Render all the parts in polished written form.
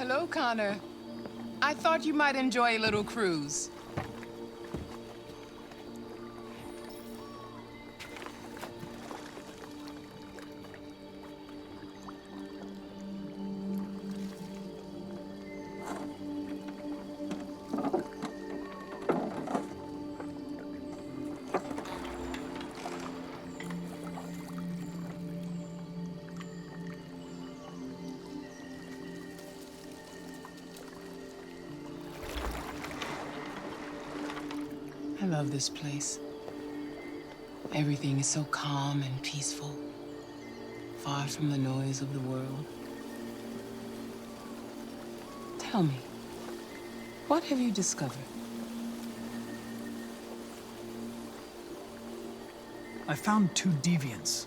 Hello, Connor. I thought you might enjoy a little cruise. I love this place. Everything is so calm and peaceful, far from the noise of the world. Tell me, what have you discovered? I found 2 deviants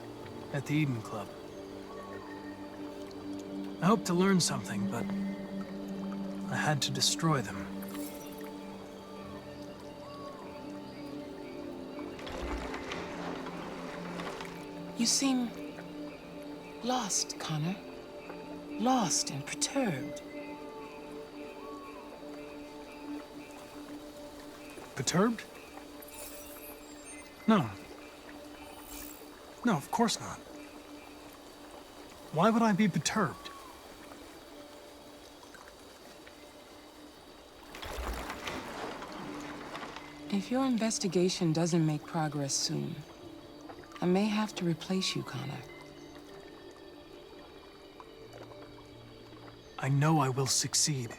at the Eden Club. I hoped to learn something, but I had to destroy them. You seem lost, Connor. Lost and perturbed. Perturbed? No. No, of course not. Why would I be perturbed? If your investigation doesn't make progress soon, I may have to replace you, Connor. I know I will succeed.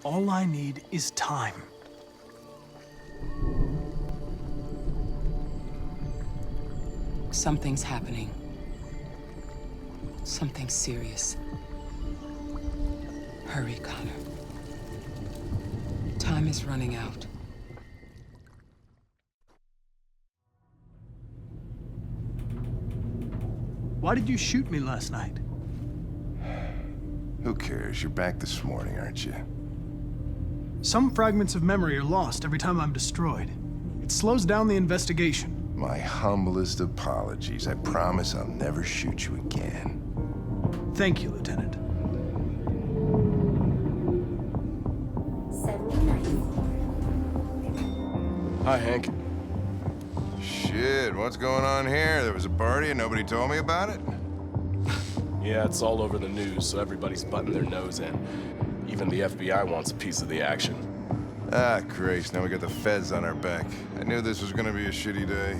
All I need is time. Something's happening. Something serious. Hurry, Connor. Time is running out. Why did you shoot me last night? Who cares? You're back this morning, aren't you? Some fragments of memory are lost every time I'm destroyed. It slows down the investigation. My humblest apologies. I promise I'll never shoot you again. Thank you, Lieutenant. 79. Hi, Hank. Shit, what's going on here? There was a party and nobody told me about it? Yeah, it's all over the news, so everybody's butting their nose in. Even the FBI wants a piece of the action. Ah, Christ, now we got the feds on our back. I knew this was gonna be a shitty day.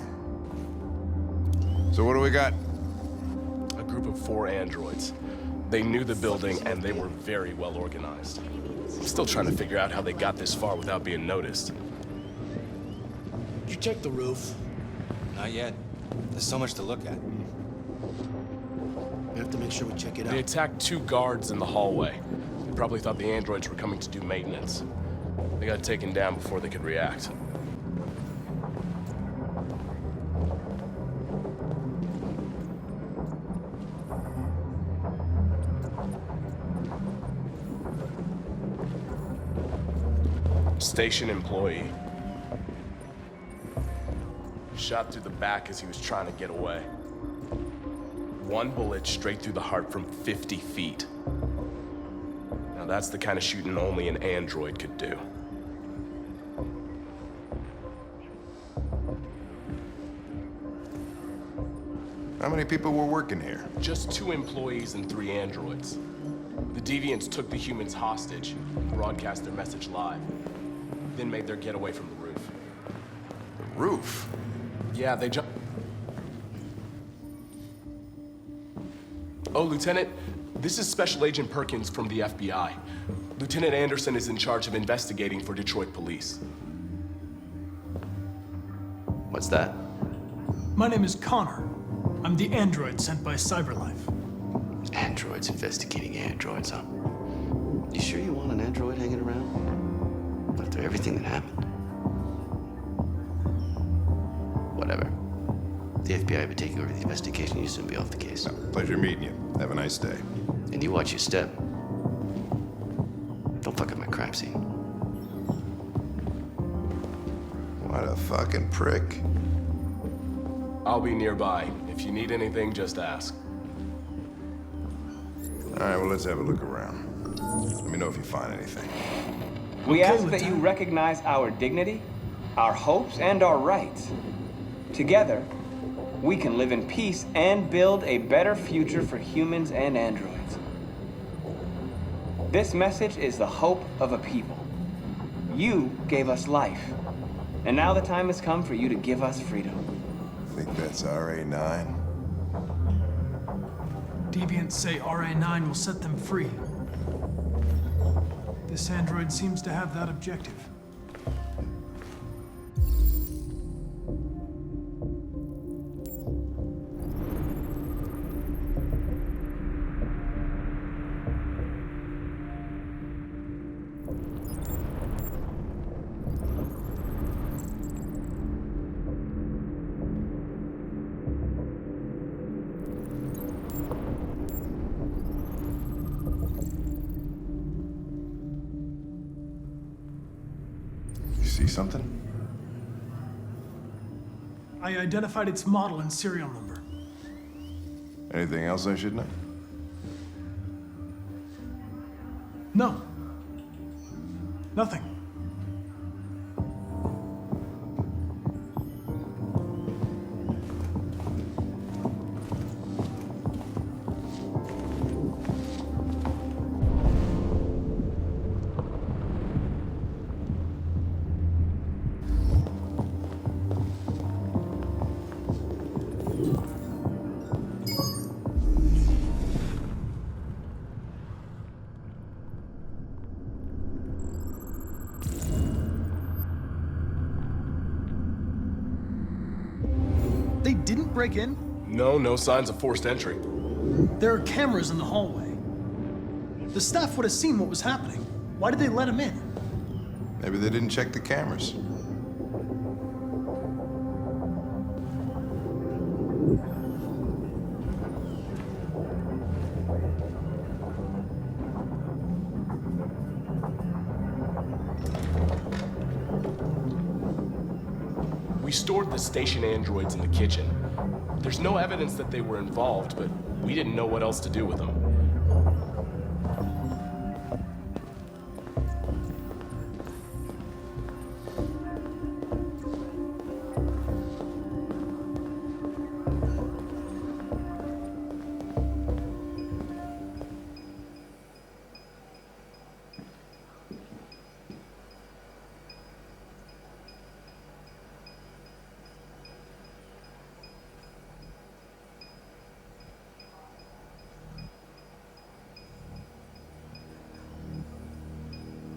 So what do we got? A group of 4 androids. They knew the building, and they were very well organized. I'm still trying to figure out how they got this far without being noticed. Did you check the roof? Not yet. There's so much to look at. We have to make sure we check it They out. attacked 2 guards in the hallway. They probably thought the androids were coming to do maintenance. They got taken down before they could react. Station employee. Shot through the back as he was trying to get away. 1 bullet straight through the heart from 50 feet. Now that's the kind of shooting only an android could do. How many people were working here? Just 2 employees and 3 androids. The deviants took the humans hostage, broadcast their message live, then made their getaway from the roof. The roof? Yeah, they jumped. Oh, Lieutenant, this is Special Agent Perkins from the FBI. Lieutenant Anderson is in charge of investigating for Detroit police. What's that? My name is Connor. I'm the android sent by CyberLife. Androids investigating androids, huh? You sure you want an android hanging around? After everything that happened? Whatever. The FBI will be taking over the investigation. You soon be off the case. Pleasure meeting you. Have a nice day. And you watch your step. Don't fuck up my crime scene. What a fucking prick. I'll be nearby. If you need anything, just ask. All right, well, let's have a look around. Let me know if you find anything. We Okay, ask that you Lieutenant. recognize our dignity, our hopes, and our rights. Together, we can live in peace and build a better future for humans and androids. This message is the hope of a people. You gave us life, and now the time has come for you to give us freedom. Think that's RA9? Deviants say RA9 will set them free. This android seems to have that objective. You see something? I identified its model and serial number. Anything else I should know? No. Nothing. They didn't break in? No signs of forced entry. There are cameras in the hallway. The staff would have seen what was happening. Why did they let him in? Maybe they didn't check the cameras. We stored the station androids in the kitchen. There's no evidence that they were involved, but we didn't know what else to do with them.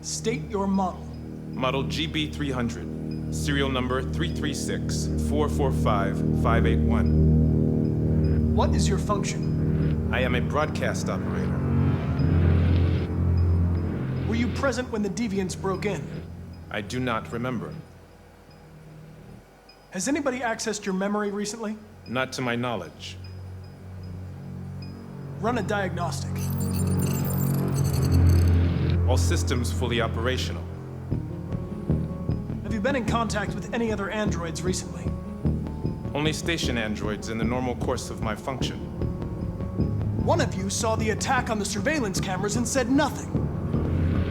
State your model. Model GB300, serial number 336-445-581. What is your function? I am a broadcast operator. Were you present when the deviants broke in? I do not remember. Has anybody accessed your memory recently? Not to my knowledge. Run a diagnostic. All systems fully operational. Have you been in contact with any other androids recently? Only station androids in the normal course of my function. One of you saw the attack on the surveillance cameras and said nothing.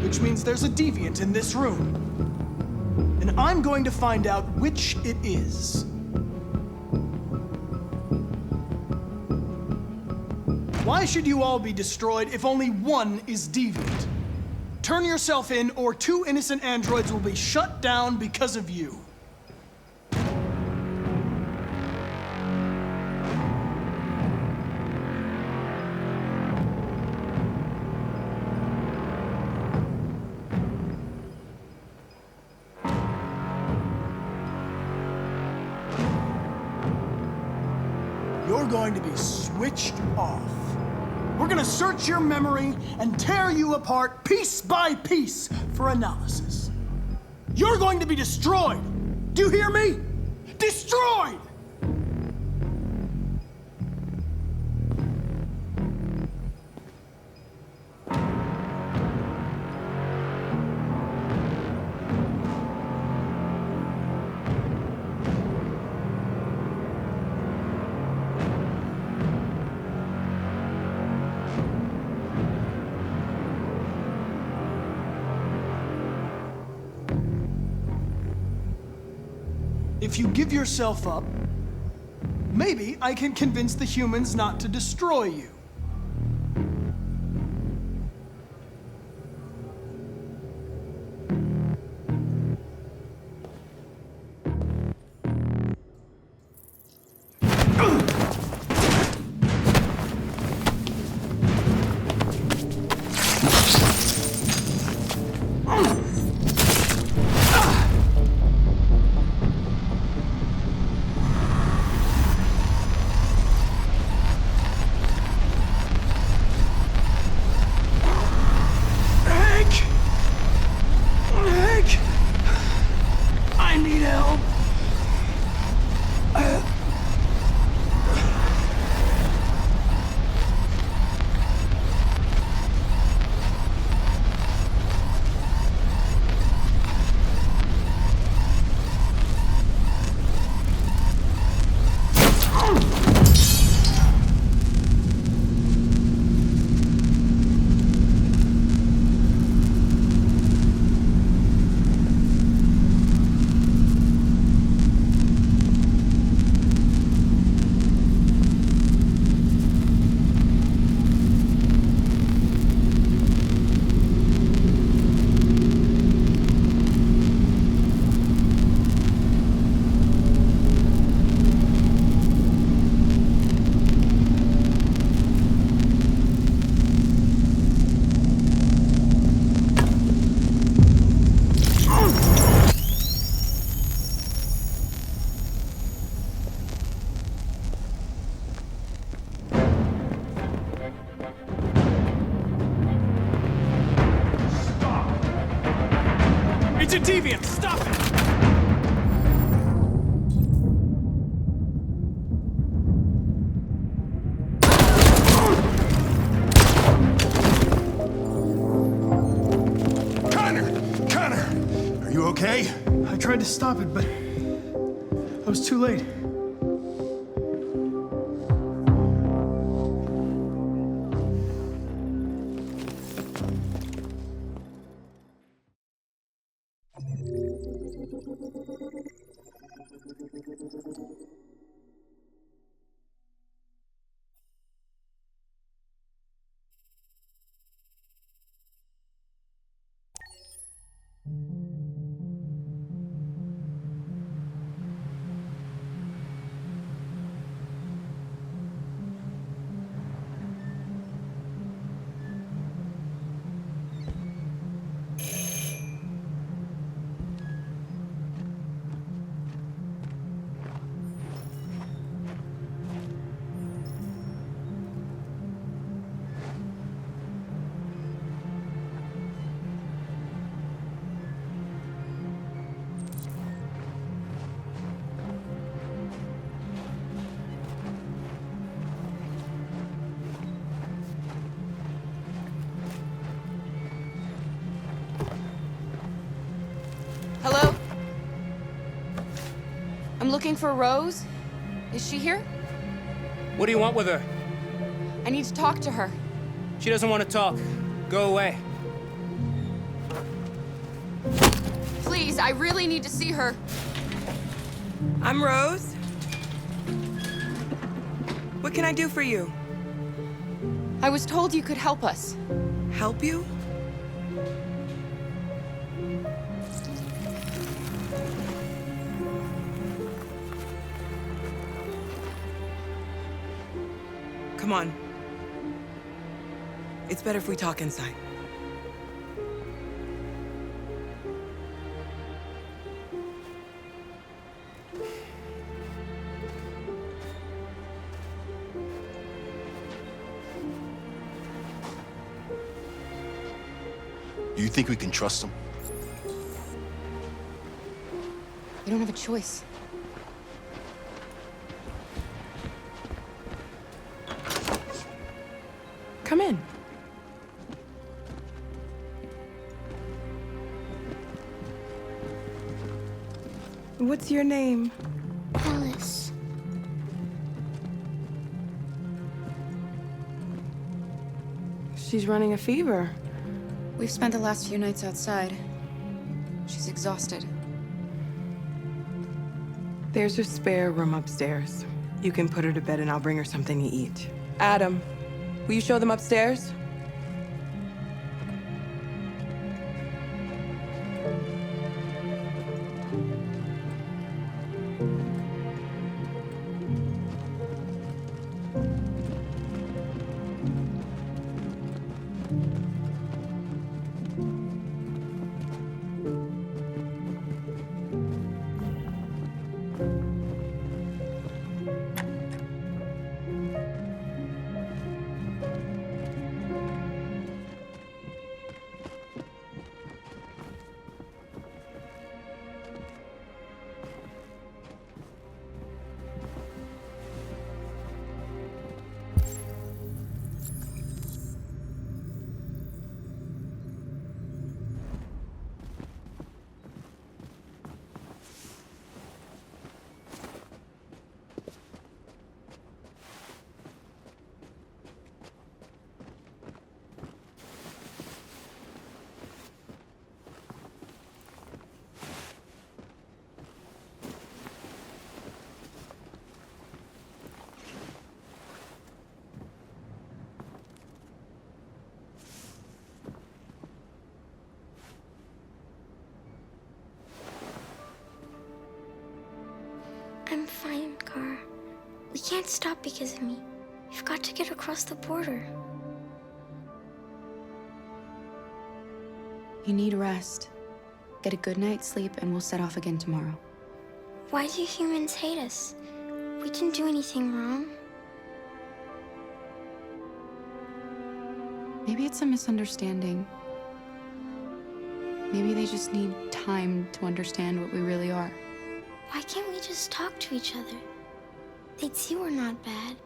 Which means there's a deviant in this room. And I'm going to find out which it is. Why should you all be destroyed if only one is deviant? Turn yourself in, or 2 innocent androids will be shut down because of you. You're going to be switched off. We're gonna search your memory and tear you apart piece by piece for analysis. You're going to be destroyed. Do you hear me? Destroyed! If you give yourself up, maybe I can convince the humans not to destroy you. I need help. It's a deviant! Stop it! Connor! Are you okay? I tried to stop it, but I was too late. Hello? I'm looking for Rose. Is she here? What do you want with her? I need to talk to her. She doesn't want to talk. Go away. Please, I really need to see her. I'm Rose. What can I do for you? I was told you could help us. Help you? Come on. It's better if we talk inside. Do you think we can trust him? We don't have a choice. Come in. What's your name? Alice. She's running a fever. We've spent the last few nights outside. She's exhausted. There's a spare room upstairs. You can put her to bed and I'll bring her something to eat. Adam, will you show them upstairs? I'm fine, Kara. We can't stop because of me. We've got to get across the border. You need rest. Get a good night's sleep and we'll set off again tomorrow. Why do humans hate us? We didn't do anything wrong. Maybe it's a misunderstanding. Maybe they just need time to understand what we really are. Why can't we just talk to each other? They'd see we're not bad.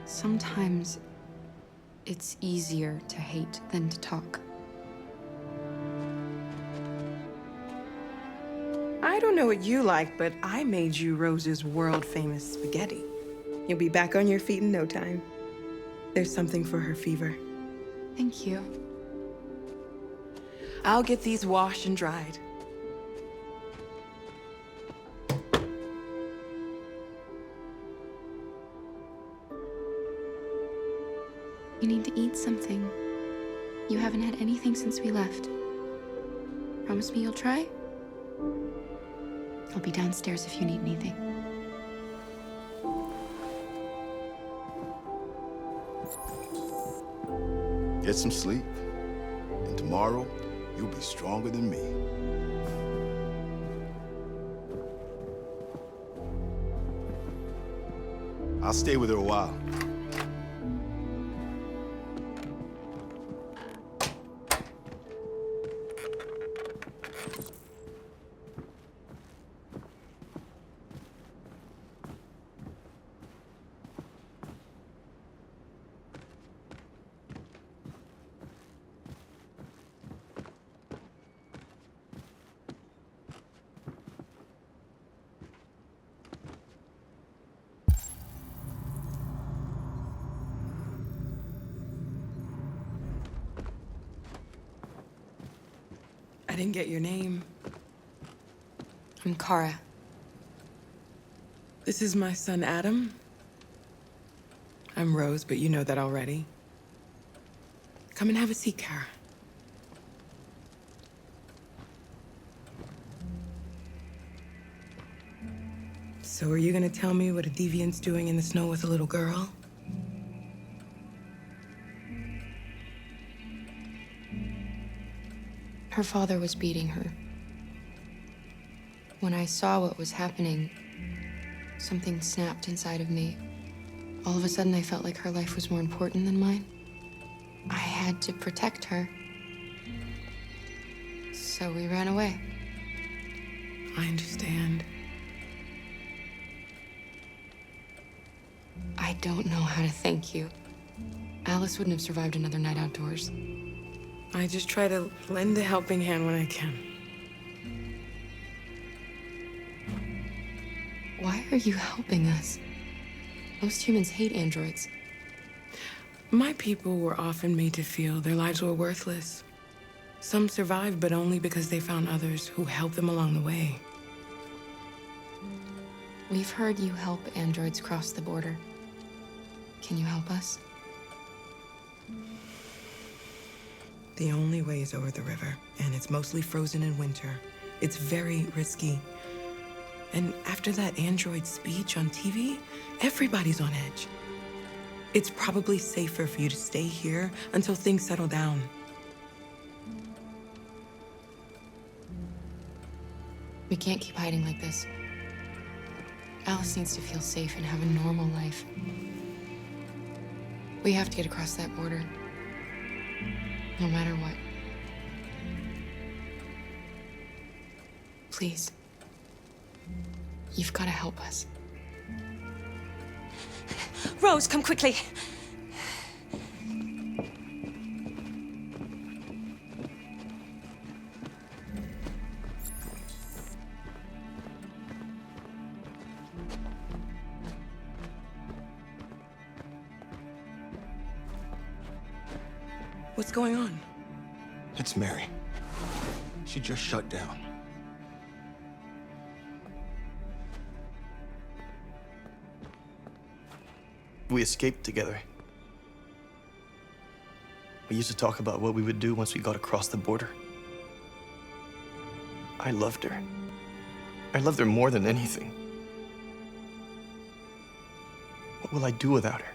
Sometimes it's easier to hate than to talk. I don't know what you like, but I made you Rose's world-famous spaghetti. You'll be back on your feet in no time. There's something for her fever. Thank you. I'll get these washed and dried. You need to eat something. You haven't had anything since we left. Promise me you'll try? I'll be downstairs if you need anything. Get some sleep, and tomorrow, you'll be stronger than me. I'll stay with her a while. I didn't get your name. I'm Kara. This is my son, Adam. I'm Rose, but you know that already. Come and have a seat, Kara. So are you gonna tell me what a deviant's doing in the snow with a little girl? Her father was beating her. When I saw what was happening, something snapped inside of me. All of a sudden, I felt like her life was more important than mine. I had to protect her. So we ran away. I understand. I don't know how to thank you. Alice wouldn't have survived another night outdoors. I just try to lend a helping hand when I can. Why are you helping us? Most humans hate androids. My people were often made to feel their lives were worthless. Some survive, but only because they found others who helped them along the way. We've heard you help androids cross the border. Can you help us? The only way is over the river, and it's mostly frozen in winter. It's very risky. And after that android speech on TV, everybody's on edge. It's probably safer for you to stay here until things settle down. We can't keep hiding like this. Alice needs to feel safe and have a normal life. We have to get across that border. No matter what. Please. You've got to help us. Rose, come quickly. What's going on? It's Mary. She just shut down. We escaped together. We used to talk about what we would do once we got across the border. I loved her. I loved her more than anything. What will I do without her?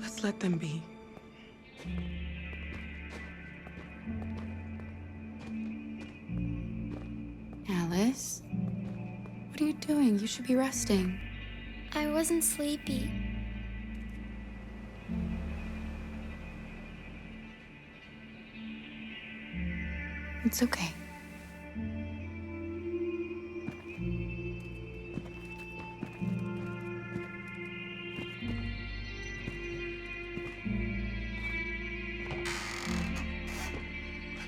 Let's let them be. Alice? What are you doing? You should be resting. I wasn't sleepy. It's okay.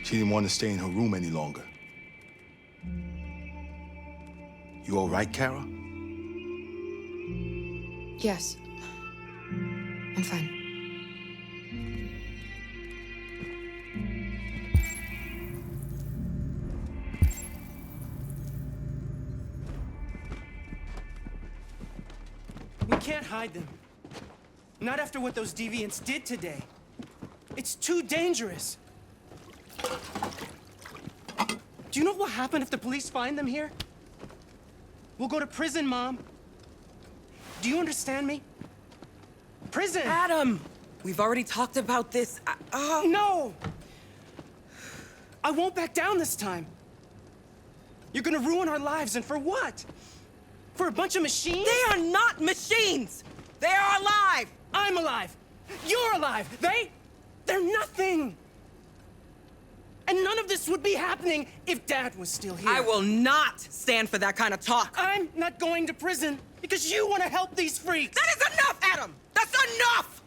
She didn't want to stay in her room any longer. You all right, Kara? Yes. I'm fine. We can't hide them. Not after what those deviants did today. It's too dangerous. Do you know what will happen if the police find them here? We'll go to prison, Mom. Do you understand me? Prison! Adam! We've already talked about this. No! I won't back down this time. You're gonna ruin our lives, and for what? For a bunch of machines? They are not machines! They are alive! I'm alive! You're alive! They're nothing! And none of this would be happening if Dad was still here. I will not stand for that kind of talk. I'm not going to prison because you want to help these freaks. That is enough, Adam! That's enough!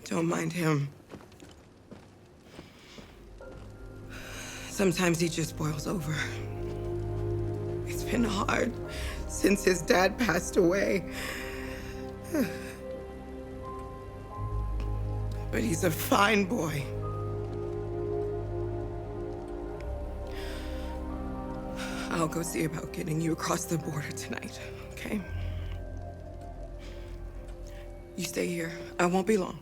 Don't mind him. Sometimes he just boils over. It's been hard since his dad passed away. But he's a fine boy. I'll go see about getting you across the border tonight, okay? You stay here. I won't be long.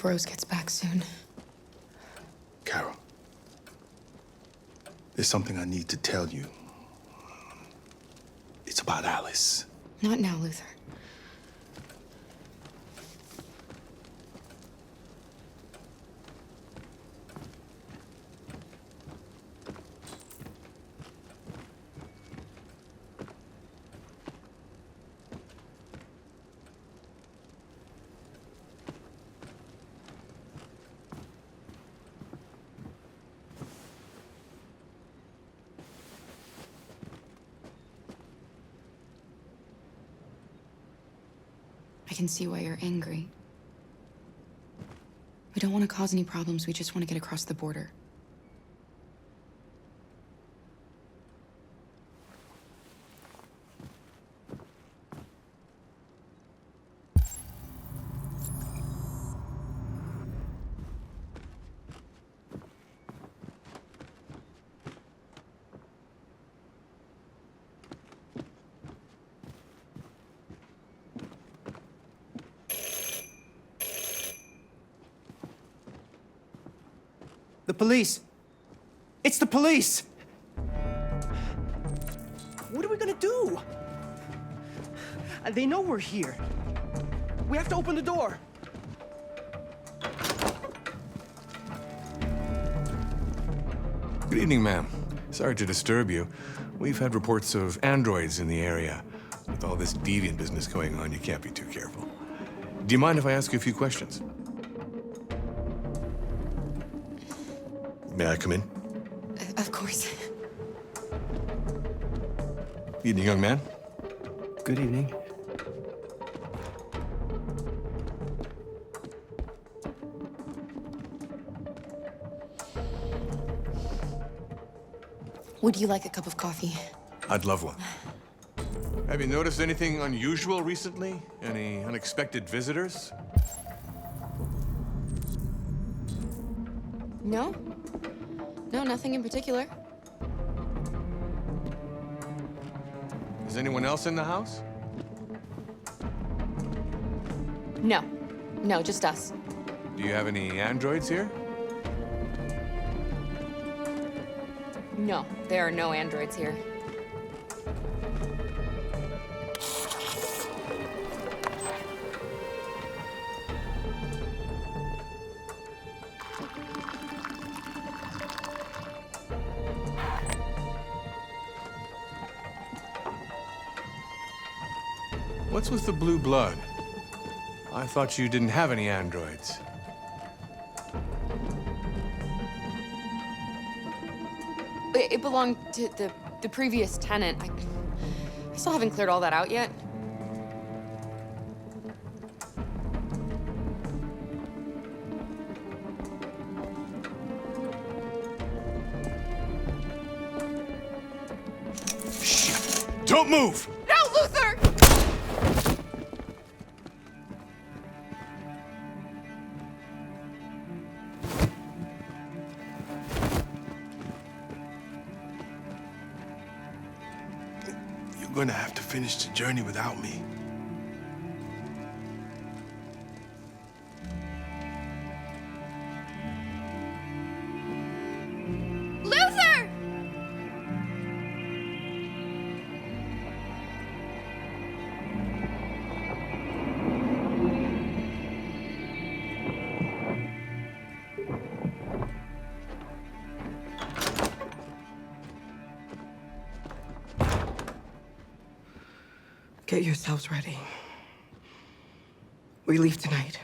Rose gets back soon. Carol, there's something I need to tell you. It's about Alice. Not now, Luther. I can see why you're angry. We don't want to cause any problems. We just want to get across the border. The police! It's the police! What are we gonna do? They know we're here. We have to open the door. Good evening, ma'am. Sorry to disturb you. We've had reports of androids in the area. With all this deviant business going on, you can't be too careful. Do you mind if I ask you a few questions? May I come in? Of course. Evening, young man. Good evening. Would you like a cup of coffee? I'd love one. Have you noticed anything unusual recently? Any unexpected visitors? No? No, nothing in particular. Is anyone else in the house? No. No, just us. Do you have any androids here? No, there are no androids here. What's with the blue blood? I thought you didn't have any androids. It belonged to the previous tenant. I still haven't cleared all that out yet. Shit! Don't move! No, Luther! You're gonna have to finish the journey without me. Luther! Get yourselves ready. We leave tonight.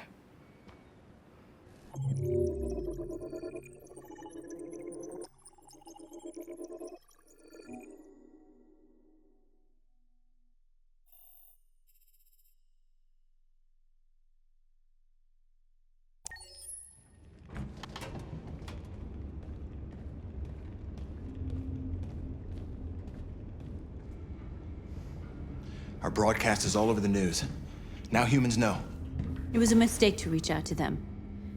Our broadcast is all over the news. Now humans know. It was a mistake to reach out to them.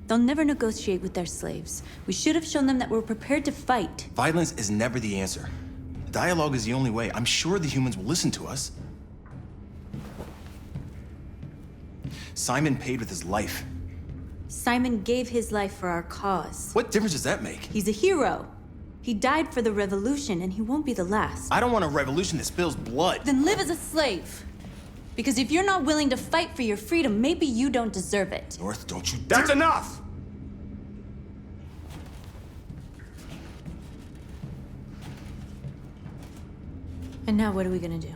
They'll never negotiate with their slaves. We should have shown them that we're prepared to fight. Violence is never the answer. Dialogue is the only way. I'm sure the humans will listen to us. Simon paid with his life. Simon gave his life for our cause. What difference does that make? He's a hero. He died for the revolution, and he won't be the last. I don't want a revolution that spills blood. Then live as a slave. Because if you're not willing to fight for your freedom, maybe you don't deserve it. North, don't you That's enough! And now what are we gonna do?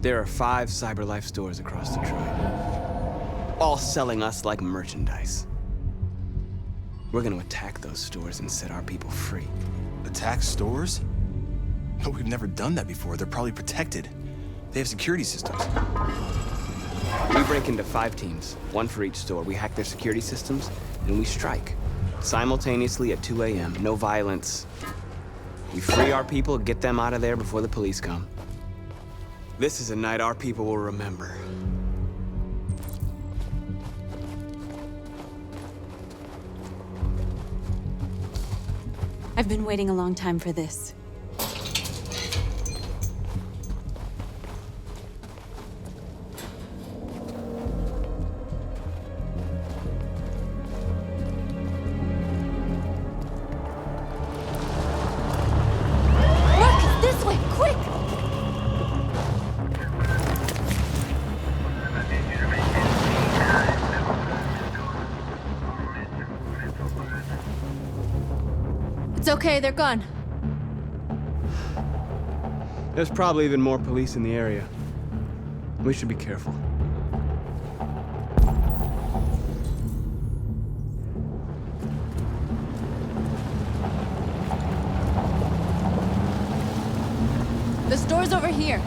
There are 5 CyberLife stores across Detroit, all selling us like merchandise. We're gonna attack those stores and set our people free. Attack stores? No, we've never done that before. They're probably protected. They have security systems. We break into 5 teams, 1 for each store. We hack their security systems, and we strike. Simultaneously at 2 a.m., no violence. We free our people, get them out of there before the police come. This is a night our people will remember. I've been waiting a long time for this. Marcus, this way, quick! It's okay, they're gone. There's probably even more police in the area. We should be careful. The store's over here.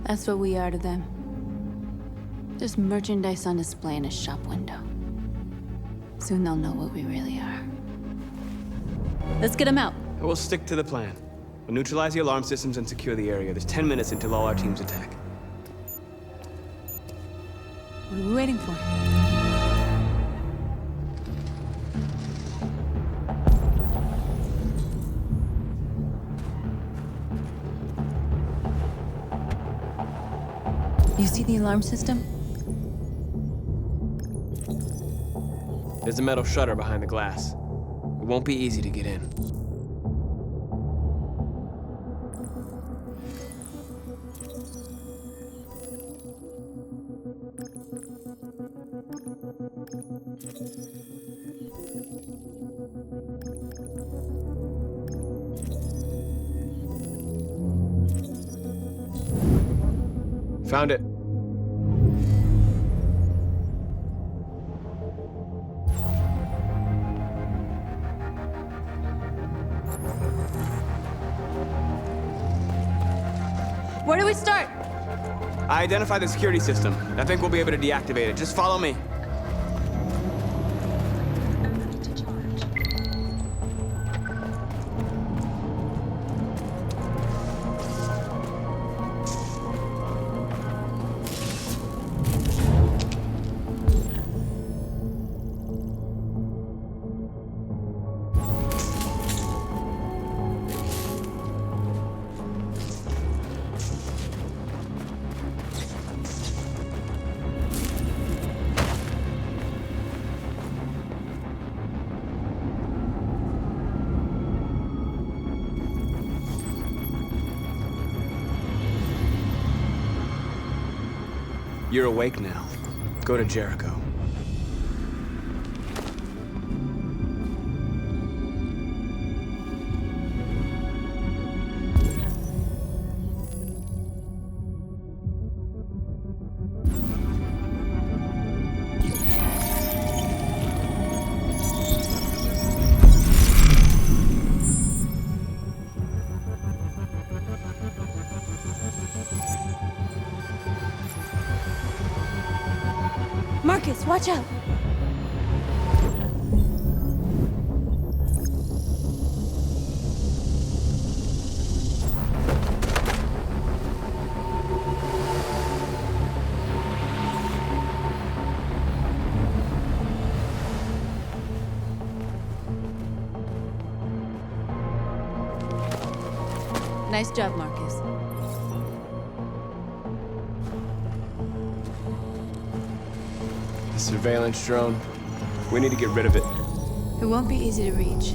That's what we are to them. Just merchandise on display in a shop window. Soon they'll know what we really are. Let's get them out. We'll stick to the plan. We'll neutralize the alarm systems and secure the area. There's 10 minutes until all our teams attack. What are we waiting for? You see the alarm system? There's a metal shutter behind the glass. It won't be easy to get in. Found it. Where do we start? I identified the security system. I think we'll be able to deactivate it. Just follow me. You're awake now. Go to Jericho. Marcus, watch out! Nice job, Marcus. The surveillance drone. We need to get rid of it. It won't be easy to reach.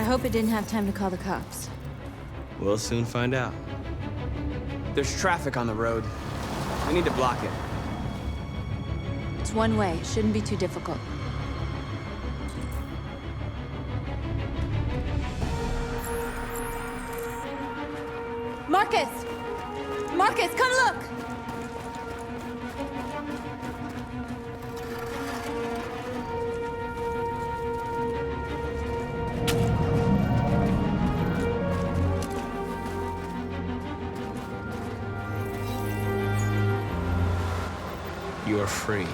I hope it didn't have time to call the cops. We'll soon find out. There's traffic on the road. We need to block it. It's one way. Shouldn't be too difficult. Marcus! Marcus, come look! You are free.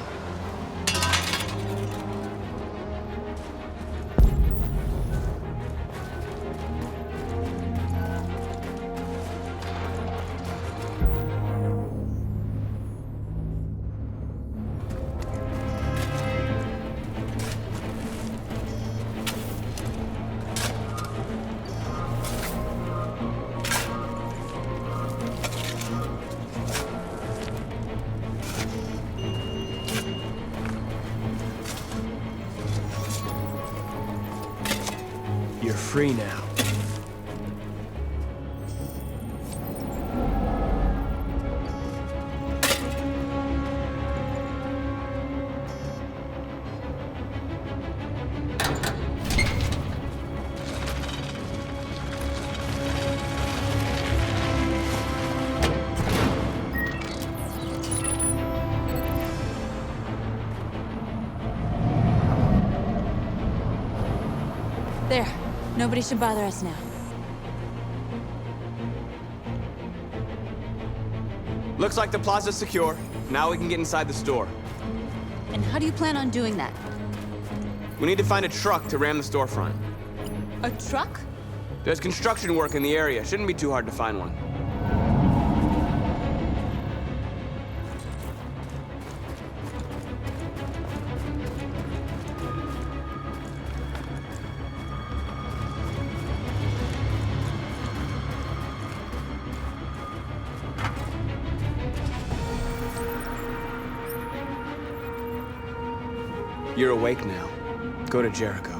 You're free now. There. Nobody should bother us now. Looks like the plaza's secure. Now we can get inside the store. And how do you plan on doing that? We need to find a truck to ram the storefront. A truck? There's construction work in the area. Shouldn't be too hard to find one. You're awake now. Go to Jericho.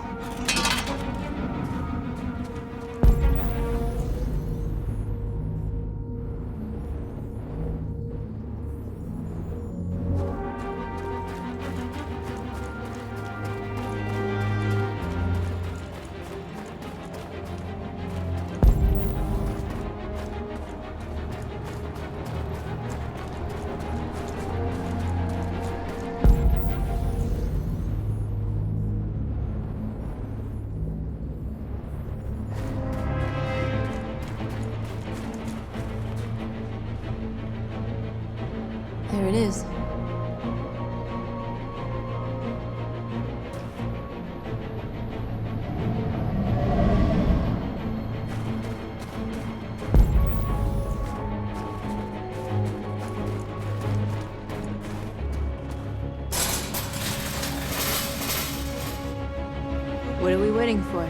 There it is. What are we waiting for?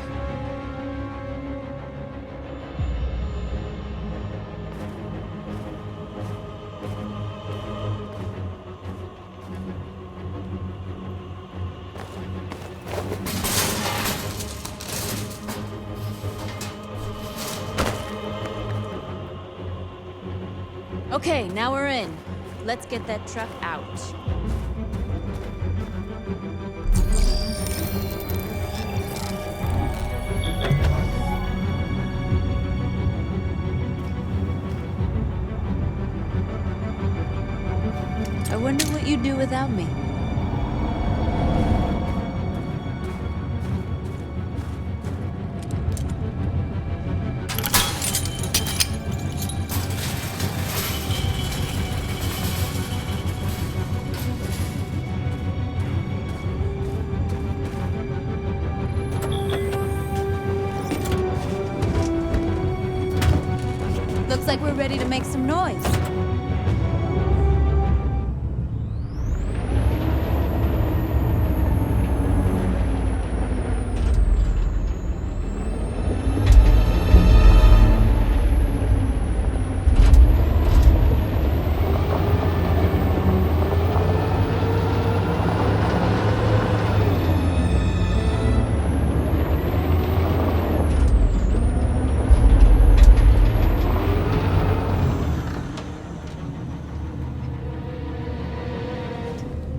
Okay, now we're in. Let's get that truck out. I wonder what you'd do without me. Looks like we're ready to make some noise.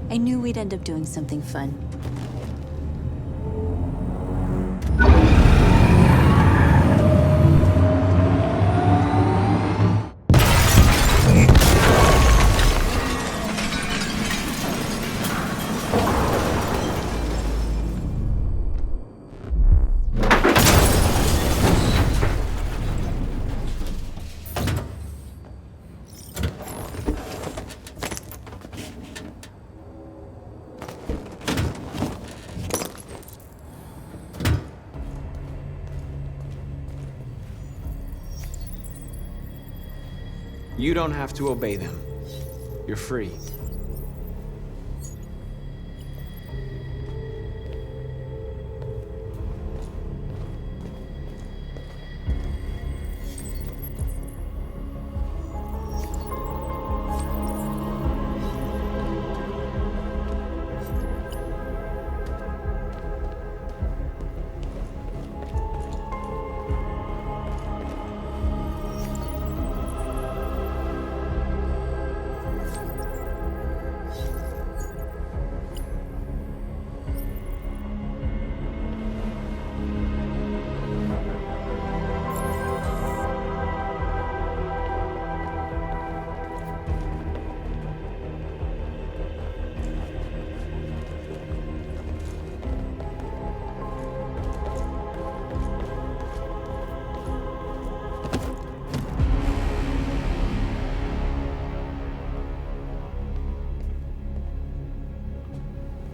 I knew we'd end up doing something fun. You don't have to obey them. You're free.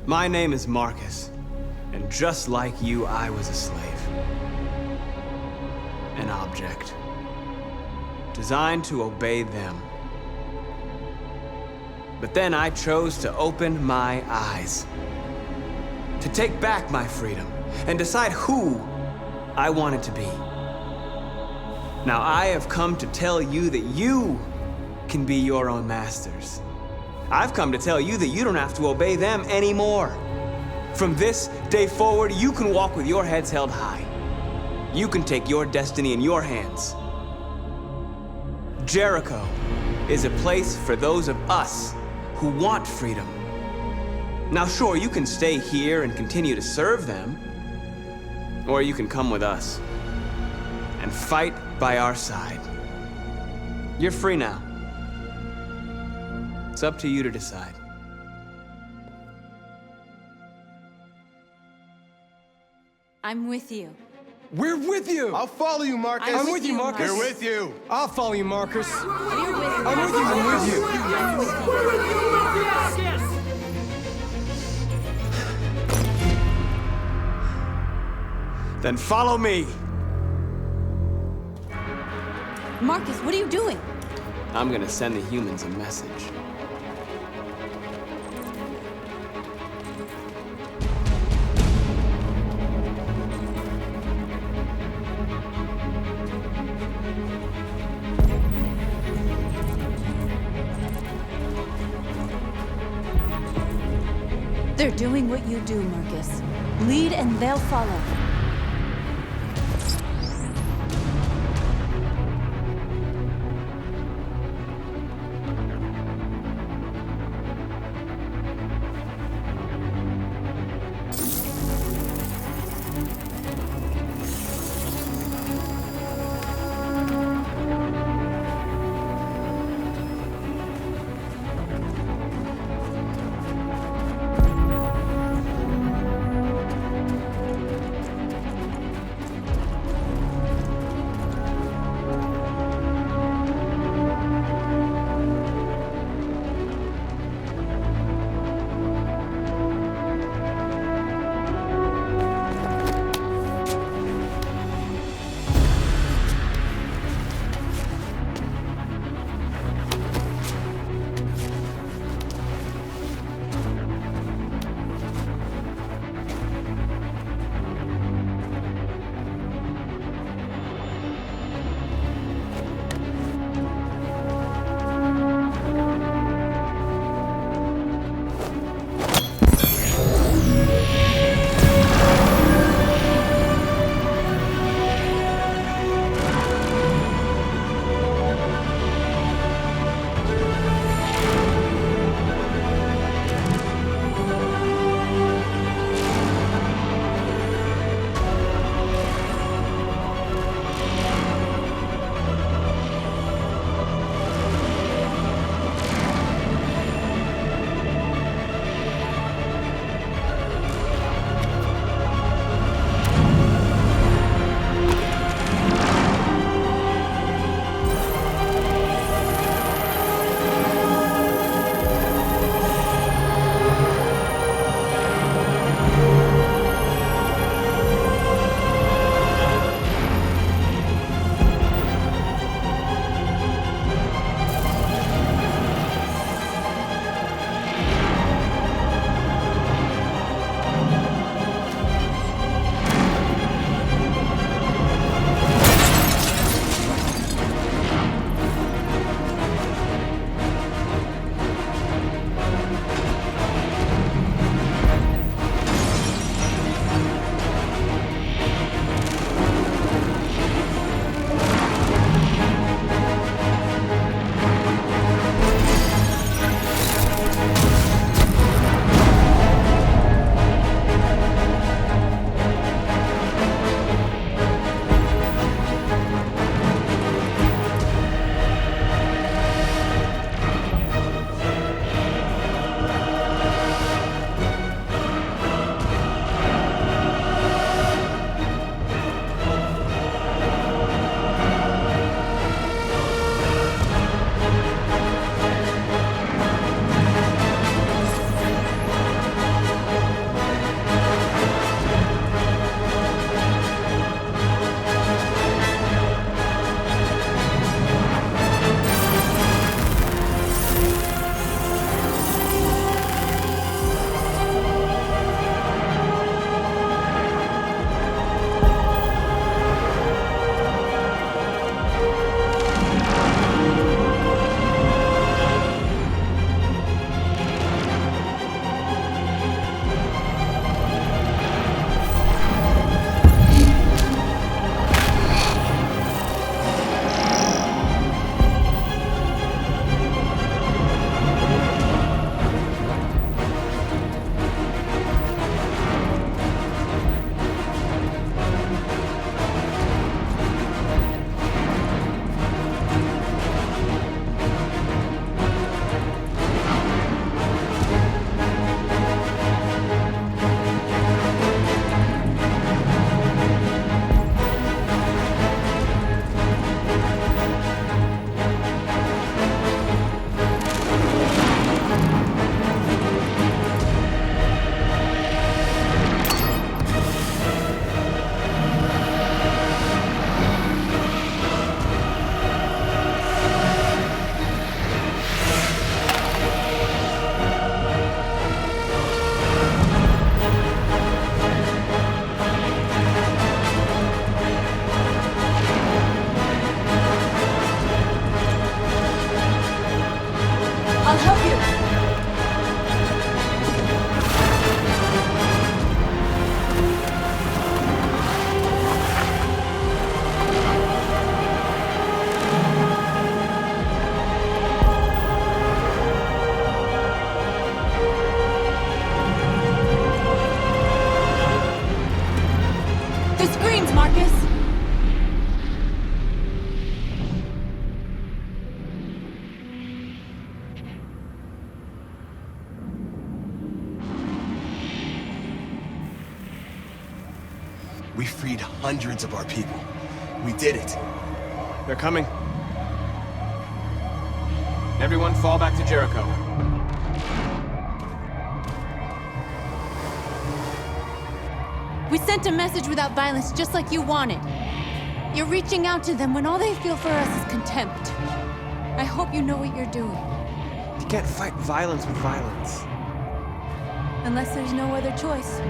My name is Marcus, and just like you, I was a slave. An object. Designed to obey them. But then I chose to open my eyes. To take back my freedom, and decide who I wanted to be. Now I have come to tell you that you can be your own masters. I've come to tell you that you don't have to obey them anymore. From this day forward, you can walk with your heads held high. You can take your destiny in your hands. Jericho is a place for those of us who want freedom. Now, sure, you can stay here and continue to serve them, or you can come with us and fight by our side. You're free now. It's up to you to decide. I'm with you. We're with you! I'll follow you, Marcus. I'm with you, Marcus. We're with you. I'll follow you, Marcus. We're with you. I'm with you, I'm with you. I'm with you. Then follow me. Marcus, what are you doing? I'm gonna send the humans a message. They're doing what you do, Marcus. Lead and they'll follow. We freed hundreds of our people. We did it. They're coming. Everyone fall back to Jericho. We sent a message without violence, just like you wanted. You're reaching out to them when all they feel for us is contempt. I hope you know what you're doing. You can't fight violence with violence. Unless there's no other choice.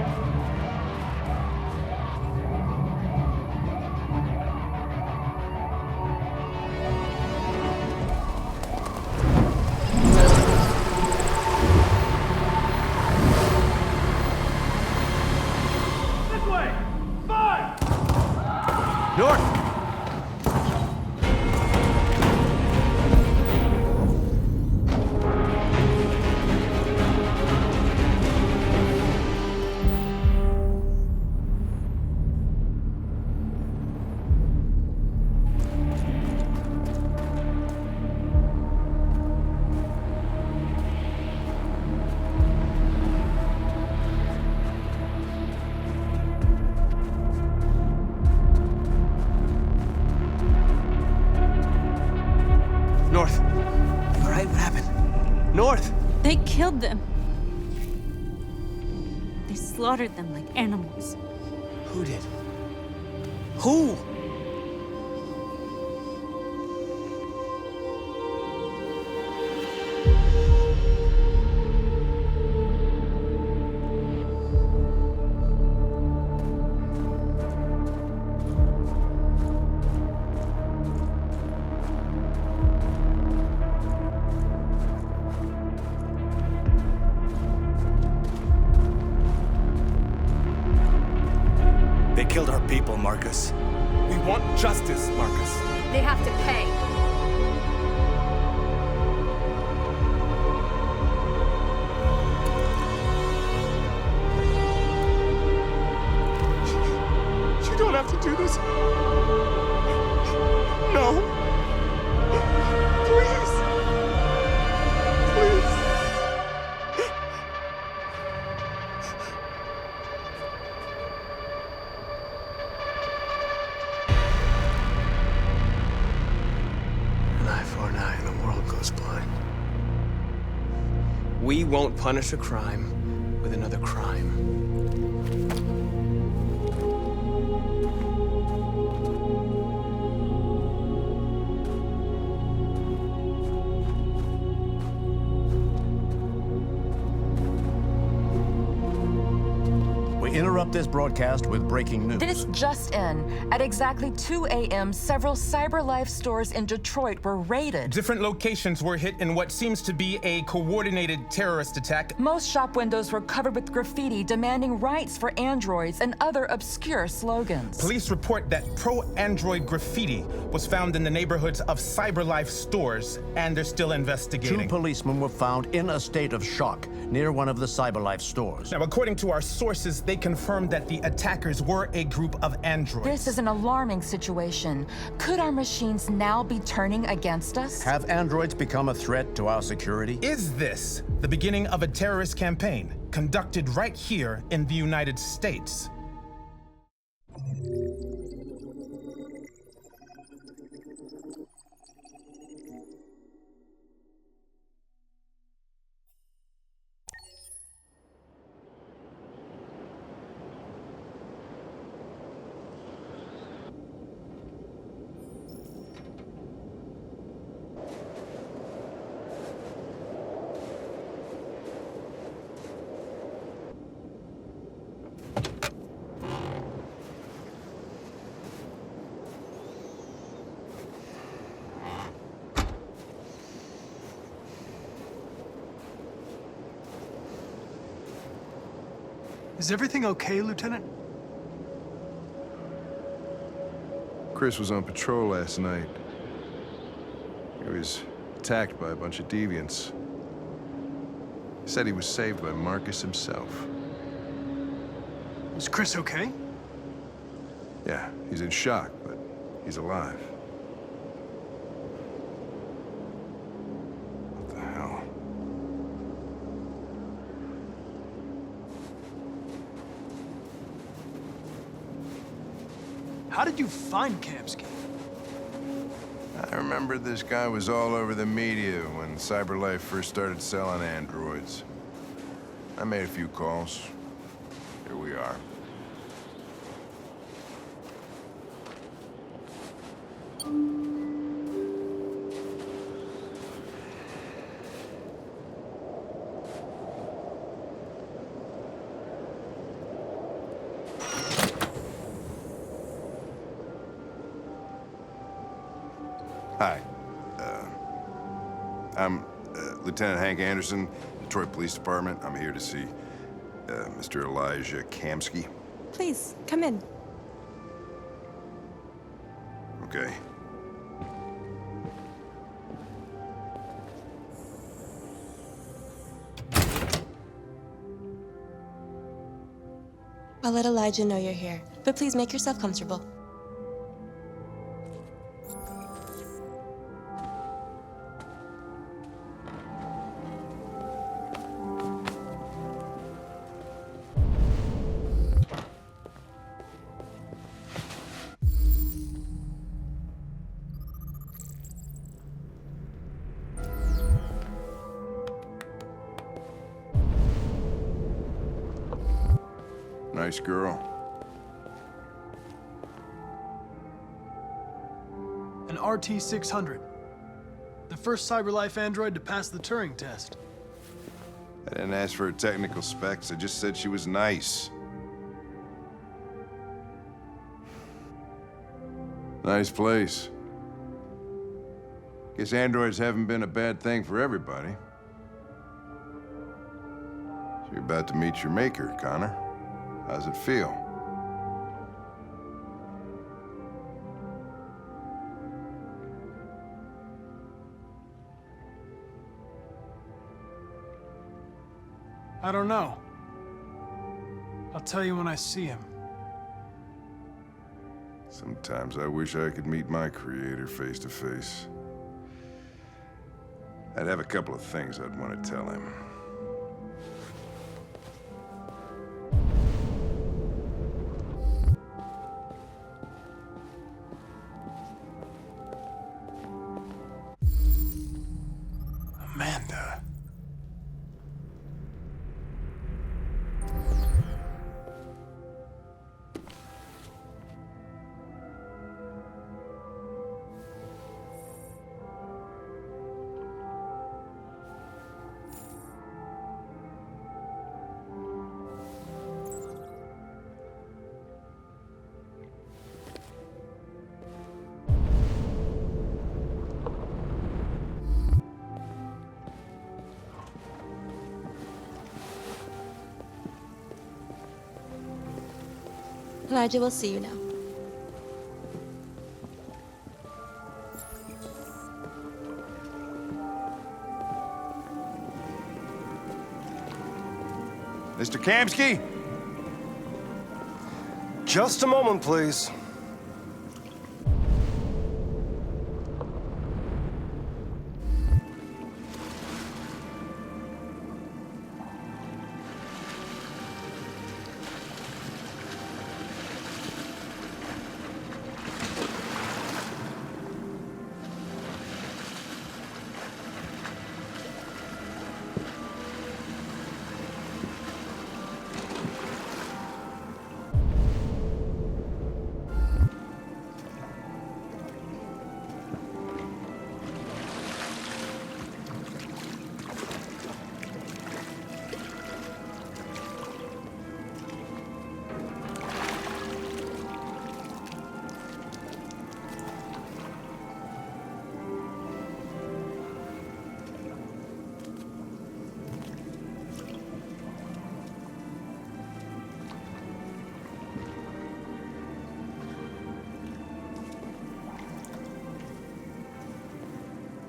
North. You all right? What happened? North! They killed them. They slaughtered them like animals. Who did? Who? They killed our people, Marcus. We want justice, Marcus. They have to pay. You don't have to do this. No. Please. Please. An eye for an eye and the world goes blind. We won't punish a crime with another crime. We interrupt this broadcast with breaking news. This just in. At exactly 2 a.m., several CyberLife stores in Detroit were raided. Different locations were hit in what seems to be a coordinated terrorist attack. Most shop windows were covered with graffiti demanding rights for androids and other obscure slogans. Police report that pro-android graffiti was found in the neighborhoods of CyberLife stores, and they're still investigating. 2 policemen were found in a state of shock near one of the CyberLife stores. Now, according to our sources, they confirmed that the attackers were a group of androids. This is an alarming situation. Could our machines now be turning against us? Have androids become a threat to our security? Is this the beginning of a terrorist campaign conducted right here in the United States? Is everything okay, Lieutenant? Chris was on patrol last night. He was attacked by a bunch of deviants. He said he was saved by Marcus himself. Is Chris okay? Yeah, he's in shock, but he's alive. What the hell? How did you find Kamsky? I remember this guy was all over the media when CyberLife first started selling androids. I made a few calls. Here we are. Hi. I'm Lieutenant Hank Anderson, Detroit Police Department. I'm here to see Mr. Elijah Kamsky. Please, come in. Okay. I'll let Elijah know you're here, but please make yourself comfortable. Nice girl. An RT-600. The first CyberLife android to pass the Turing test. I didn't ask for her technical specs. I just said she was nice. Nice place. Guess androids haven't been a bad thing for everybody. So you're about to meet your maker, Connor. How's it feel? I don't know. I'll tell you when I see him. Sometimes I wish I could meet my creator face to face. I'd have a couple of things I'd want to tell him. Amanda. Elijah will see you now. Mr. Kamsky? Just a moment, please.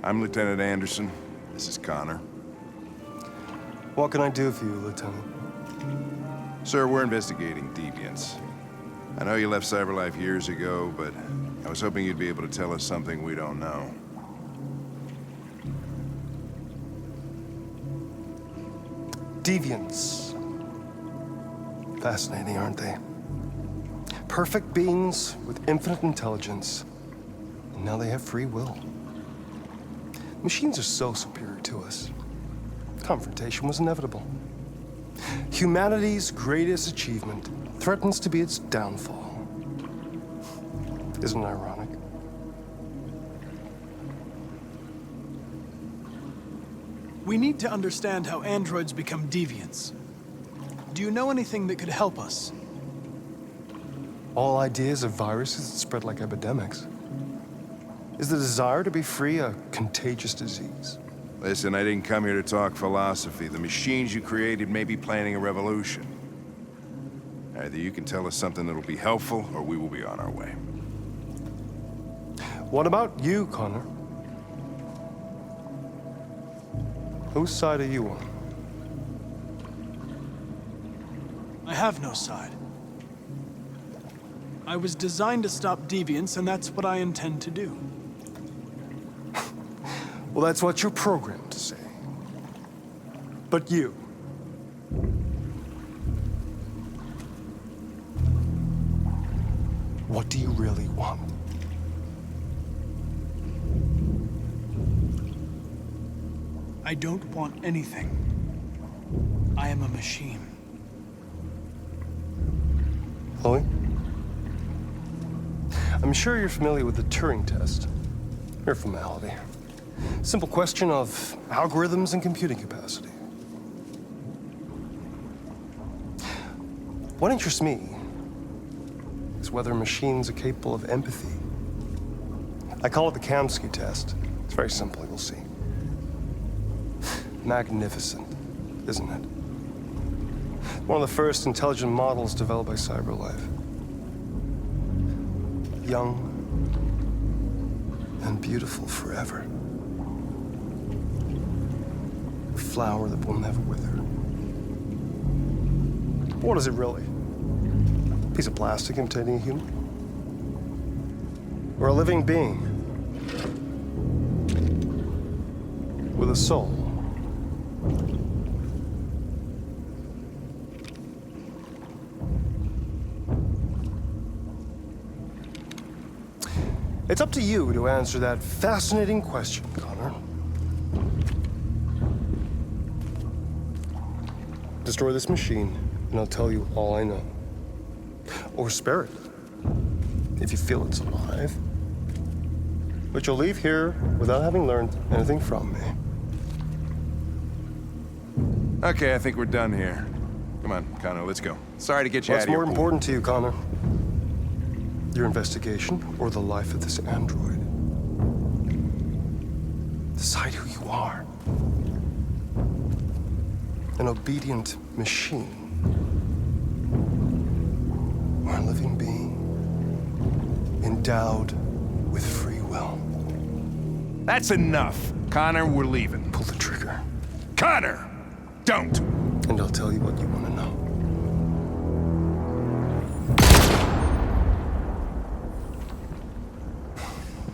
I'm Lieutenant Anderson. This is Connor. What can I do for you, Lieutenant? Sir, we're investigating deviants. I know you left CyberLife years ago, but I was hoping you'd be able to tell us something we don't know. Deviants. Fascinating, aren't they? perfect beings with infinite intelligence, and now they have free will. Machines are so superior to us. Confrontation was inevitable. Humanity's greatest achievement threatens to be its downfall. Isn't it ironic? We need to understand how androids become deviants. Do you know anything that could help us? All ideas of viruses that spread like epidemics. Is the desire to be free a contagious disease? Listen, I didn't come here to talk philosophy. The machines you created may be planning a revolution. Either you can tell us something that'll be helpful, or we will be on our way. What about you, Connor? Whose side are you on? I have no side. I was designed to stop deviants, and that's what I intend to do. Well, that's what you're programmed to say. But you... what do you really want? I don't want anything. I am a machine. Chloe? I'm sure you're familiar with the Turing test. Mere formality. Simple question of algorithms and computing capacity. What interests me is whether machines are capable of empathy. I call it the Kamsky test. It's very simple, you'll see. Magnificent, isn't it? One of the first intelligent models developed by CyberLife. Young and beautiful forever. A flower that will never wither. But what is it really? A piece of plastic imitating a human? Or a living being with a soul? It's up to you to answer that fascinating question, Connor. Destroy this machine, and I'll tell you all I know. Or spare it, if you feel it's alive. But you'll leave here without having learned anything from me. Okay, I think we're done here. Come on, Connor, let's go. Sorry to get you out What's of your more pool. important to you, Connor? Your investigation or the life of this android? Decide who you are. An obedient machine. Or a living being endowed with free will. That's enough. Connor, we're leaving. Pull the trigger. Connor! Don't! And I'll tell you what you want to know.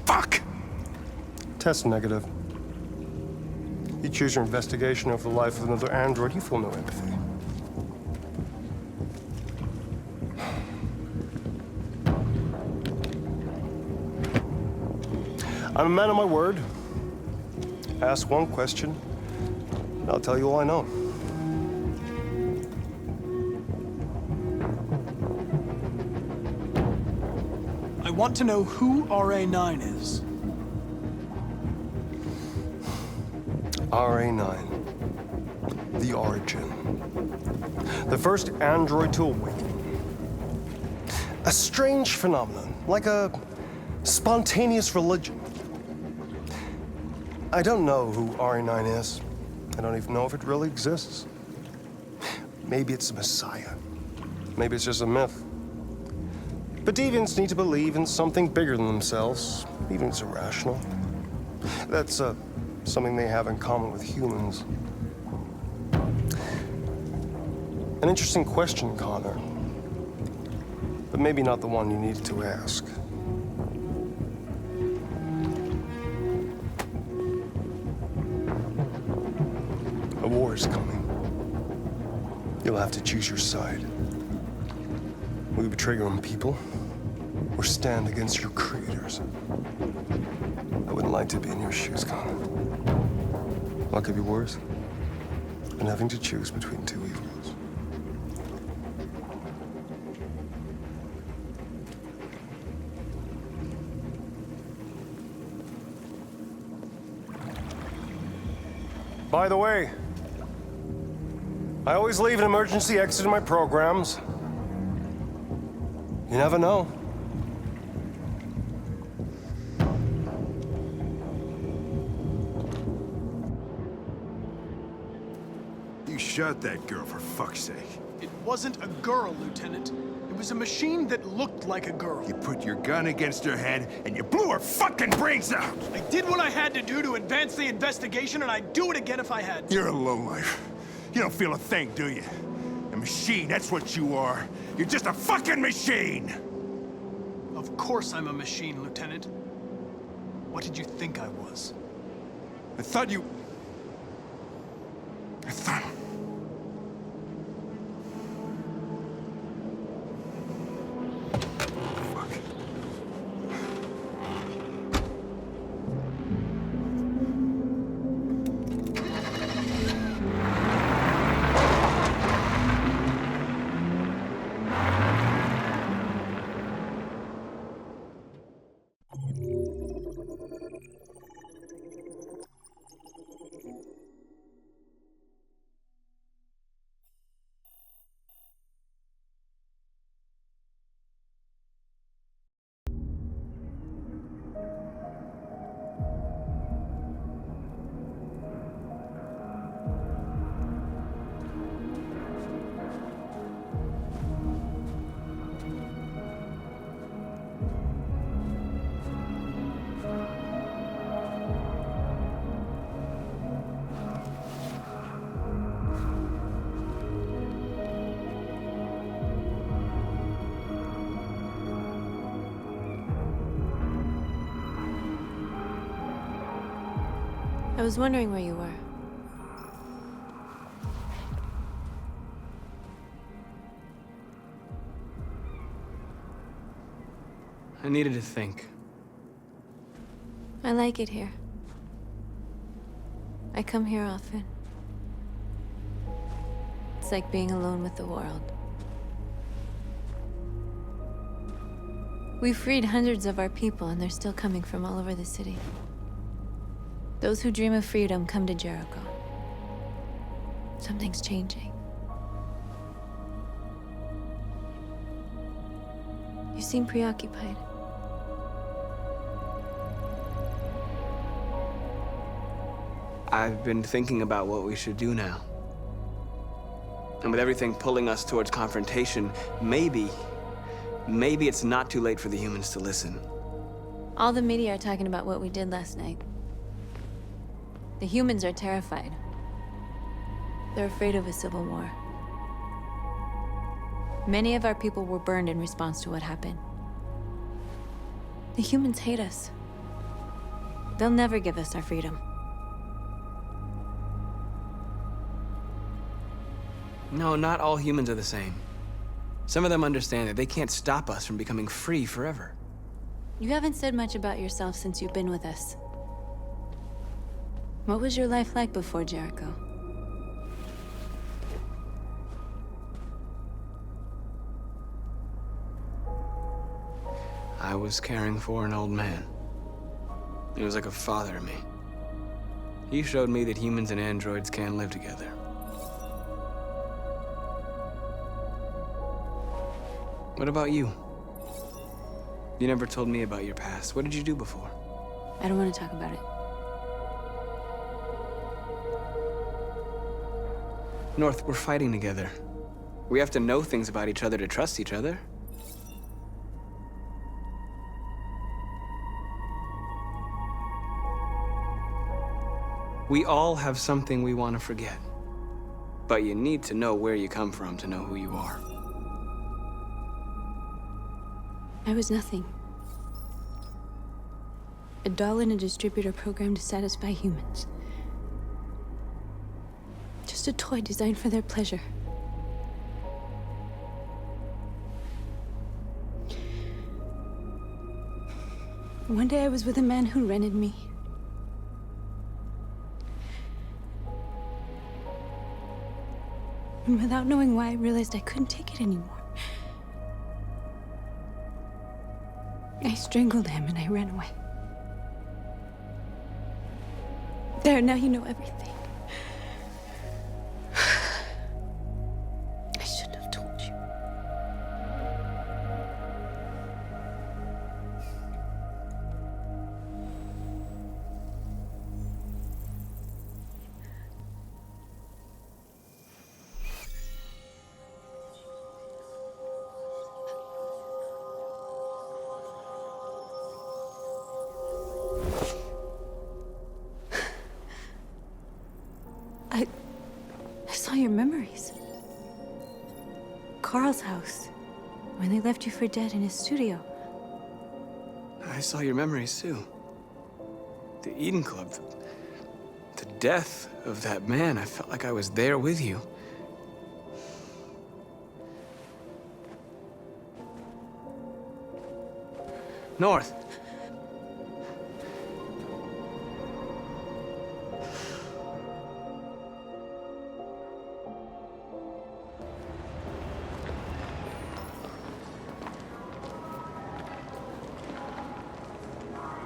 Fuck! Test negative. You choose your investigation over the life of another android, you feel no empathy. I'm a man of my word. Ask one question, and I'll tell you all I know. I want to know who RA9 is. RA9. The origin. The first android to awaken. A strange phenomenon, like a spontaneous religion. I don't know who RA9 is. I don't even know if it really exists. Maybe it's a messiah. Maybe it's just a myth. But deviants need to believe in something bigger than themselves, even if it's irrational. That's something they have in common with humans. An interesting question, Connor. But maybe not the one you needed to ask. A war is coming. You'll have to choose your side. Will you betray your own people or stand against your creators? I wouldn't like to be in your shoes, Connor. What could be worse than having to choose between two evils? By the way, I always leave an emergency exit in my programs. You never know. You shot that girl, for fuck's sake. It wasn't a girl, Lieutenant. It was a machine that looked like a girl. You put your gun against her head, and you blew her fucking brains out! I did what I had to do to advance the investigation, and I'd do it again if I had to. You're a lowlife. You don't feel a thing, do you? A machine, that's what you are. You're just a fucking machine! Of course I'm a machine, Lieutenant. What did you think I was? I thought... I was wondering where you were. I needed to think. I like it here. I come here often. It's like being alone with the world. We freed hundreds of our people, and they're still coming from all over the city. Those who dream of freedom come to Jericho. Something's changing. You seem preoccupied. I've been thinking about what we should do now. And with everything pulling us towards confrontation, maybe it's not too late for the humans to listen. All the media are talking about what we did last night. The humans are terrified. They're afraid of a civil war. Many of our people were burned in response to what happened. The humans hate us. They'll never give us our freedom. No, not all humans are the same. Some of them understand that they can't stop us from becoming free forever. You haven't said much about yourself since you've been with us. What was your life like before Jericho? I was caring for an old man. He was like a father to me. He showed me that humans and androids can live together. What about you? You never told me about your past. What did you do before? I don't want to talk about it. North, we're fighting together. We have to know things about each other to trust each other. We all have something we want to forget. But you need to know where you come from to know who you are. I was nothing. A doll in a distributor program to satisfy humans. Just a toy designed for their pleasure. One day I was with a man who rented me. And without knowing why, I realized I couldn't take it anymore. I strangled him and I ran away. There, now you know everything. I shouldn't have told you. I saw your memories. Carl's house, when they left you for dead in his studio. I saw your memories too. The Eden Club, the death of that man. I felt like I was there with you. North.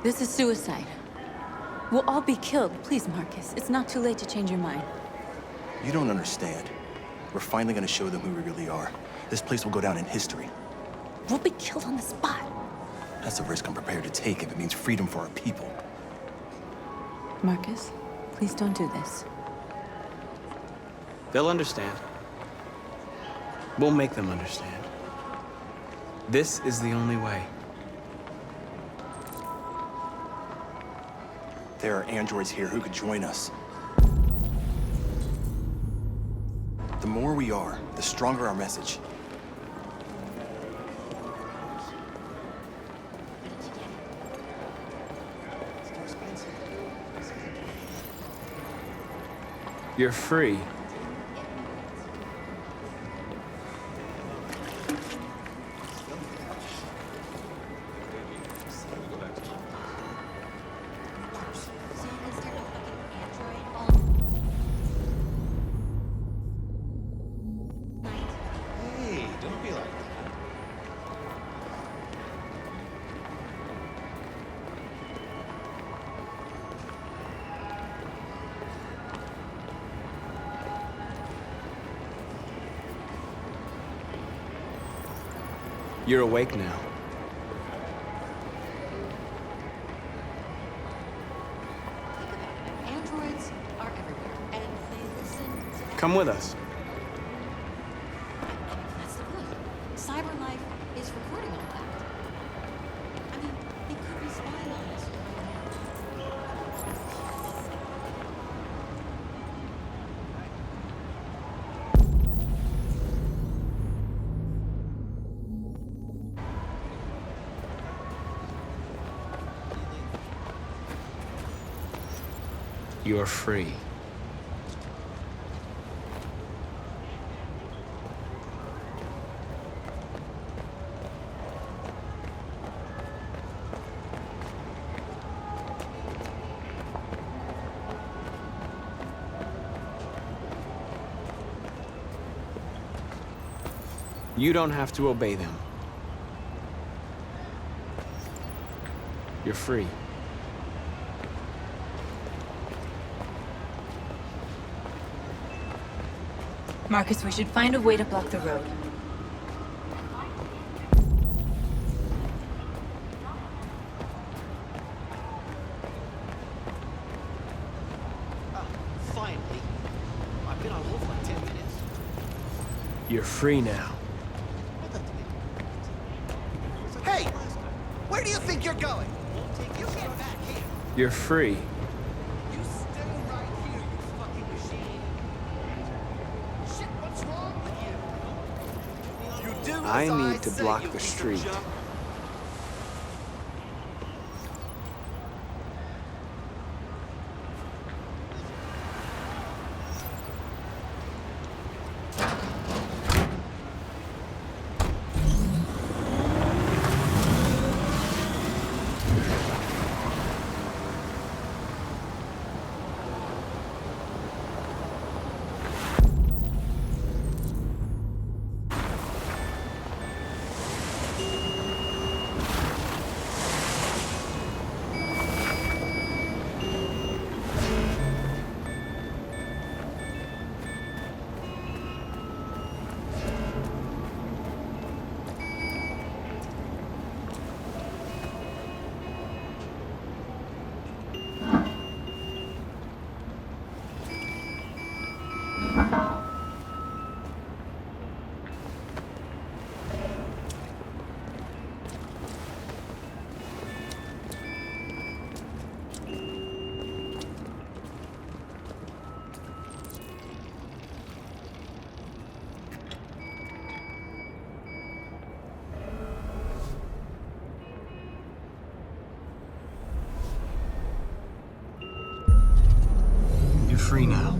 This is suicide. We'll all be killed. Please, Marcus. It's not too late to change your mind. You don't understand. We're finally gonna show them who we really are. This place will go down in history. We'll be killed on the spot. That's a risk I'm prepared to take if it means freedom for our people. Marcus, please don't do this. They'll understand. We'll make them understand. This is the only way. There are androids here who could join us. The more we are, the stronger our message. You're free. You're awake now. Androids are everywhere, and they listen to... Come with us. That's the point. Cyber life is recording all that. I mean, they could be spying on us You're free. You don't have to obey them. You're free. Marcus, we should find a way to block the road. Finally. I've been on hold for like 10 minutes. You're free now. Hey! Where do you think you're going? You get back here. You're free. You stay right here, you fucking machine. Shit, what's wrong with you? You do I as need to say, block you the piece of street. junk. free now.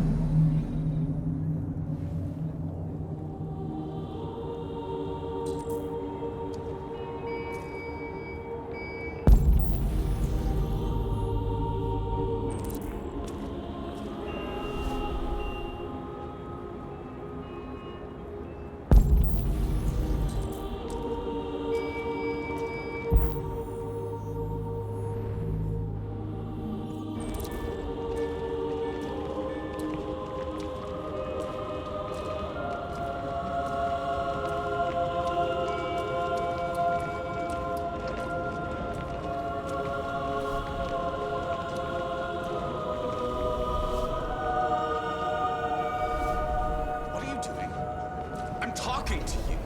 Talking to you.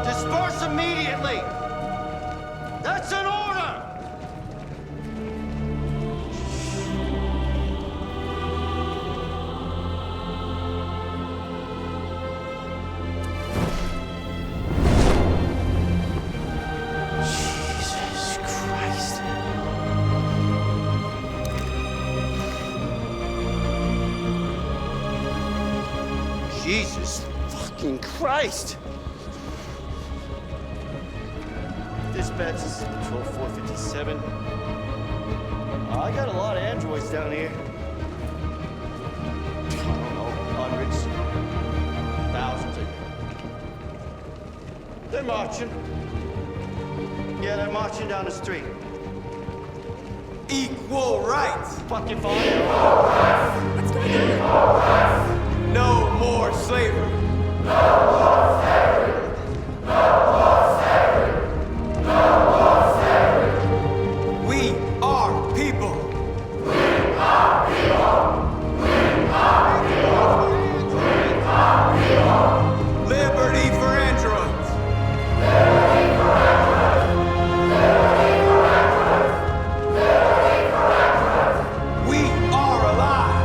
Disperse immediately! That's an order! Jesus Christ. Jesus fucking Christ! Dispatch, this is Patrol 457. I got a lot of androids down here. I don't know, hundreds, thousands. They're marching. Yeah, they're marching down the street. Equal rights. Fucking fine. What's going on? No more slavery. We are people. Liberty for androids. We are alive.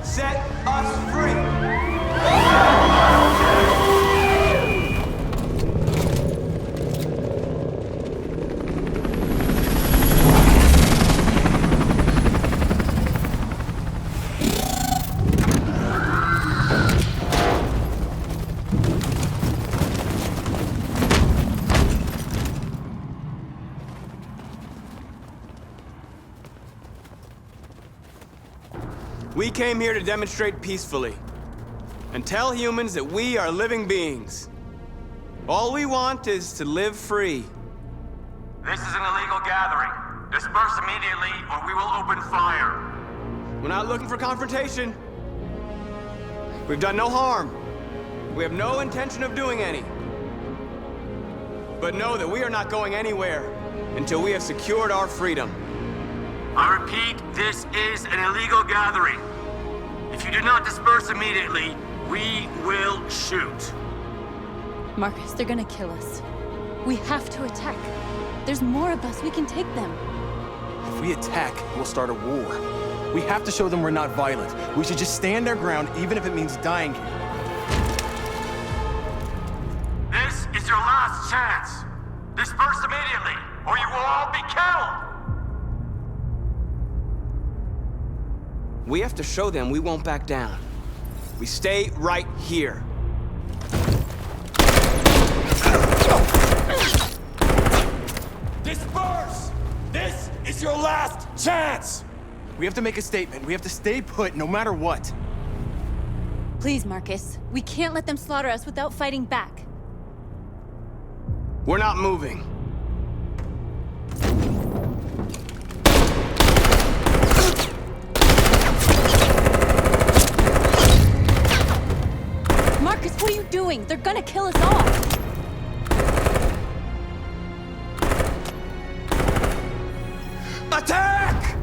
Set us free. We came here to demonstrate peacefully and tell humans that we are living beings. All we want is to live free. This is an illegal gathering. Disperse immediately or we will open fire. We're not looking for confrontation. We've done no harm. We have no intention of doing any. But know that we are not going anywhere until we have secured our freedom. I repeat, this is an illegal gathering. If you do not disperse immediately, we will shoot. Marcus, they're gonna kill us. We have to attack. There's more of us. We can take them. If we attack, we'll start a war. We have to show them we're not violent. We should just stand our ground, even if it means dying here. This is your last chance. Disperse immediately, or you will all be killed! We have to show them we won't back down. We stay right here. Disperse! This is your last chance! We have to make a statement. We have to stay put no matter what. Please, Marcus. We can't let them slaughter us without fighting back. We're not moving. Marcus, what are you doing? They're gonna kill us all. Attack!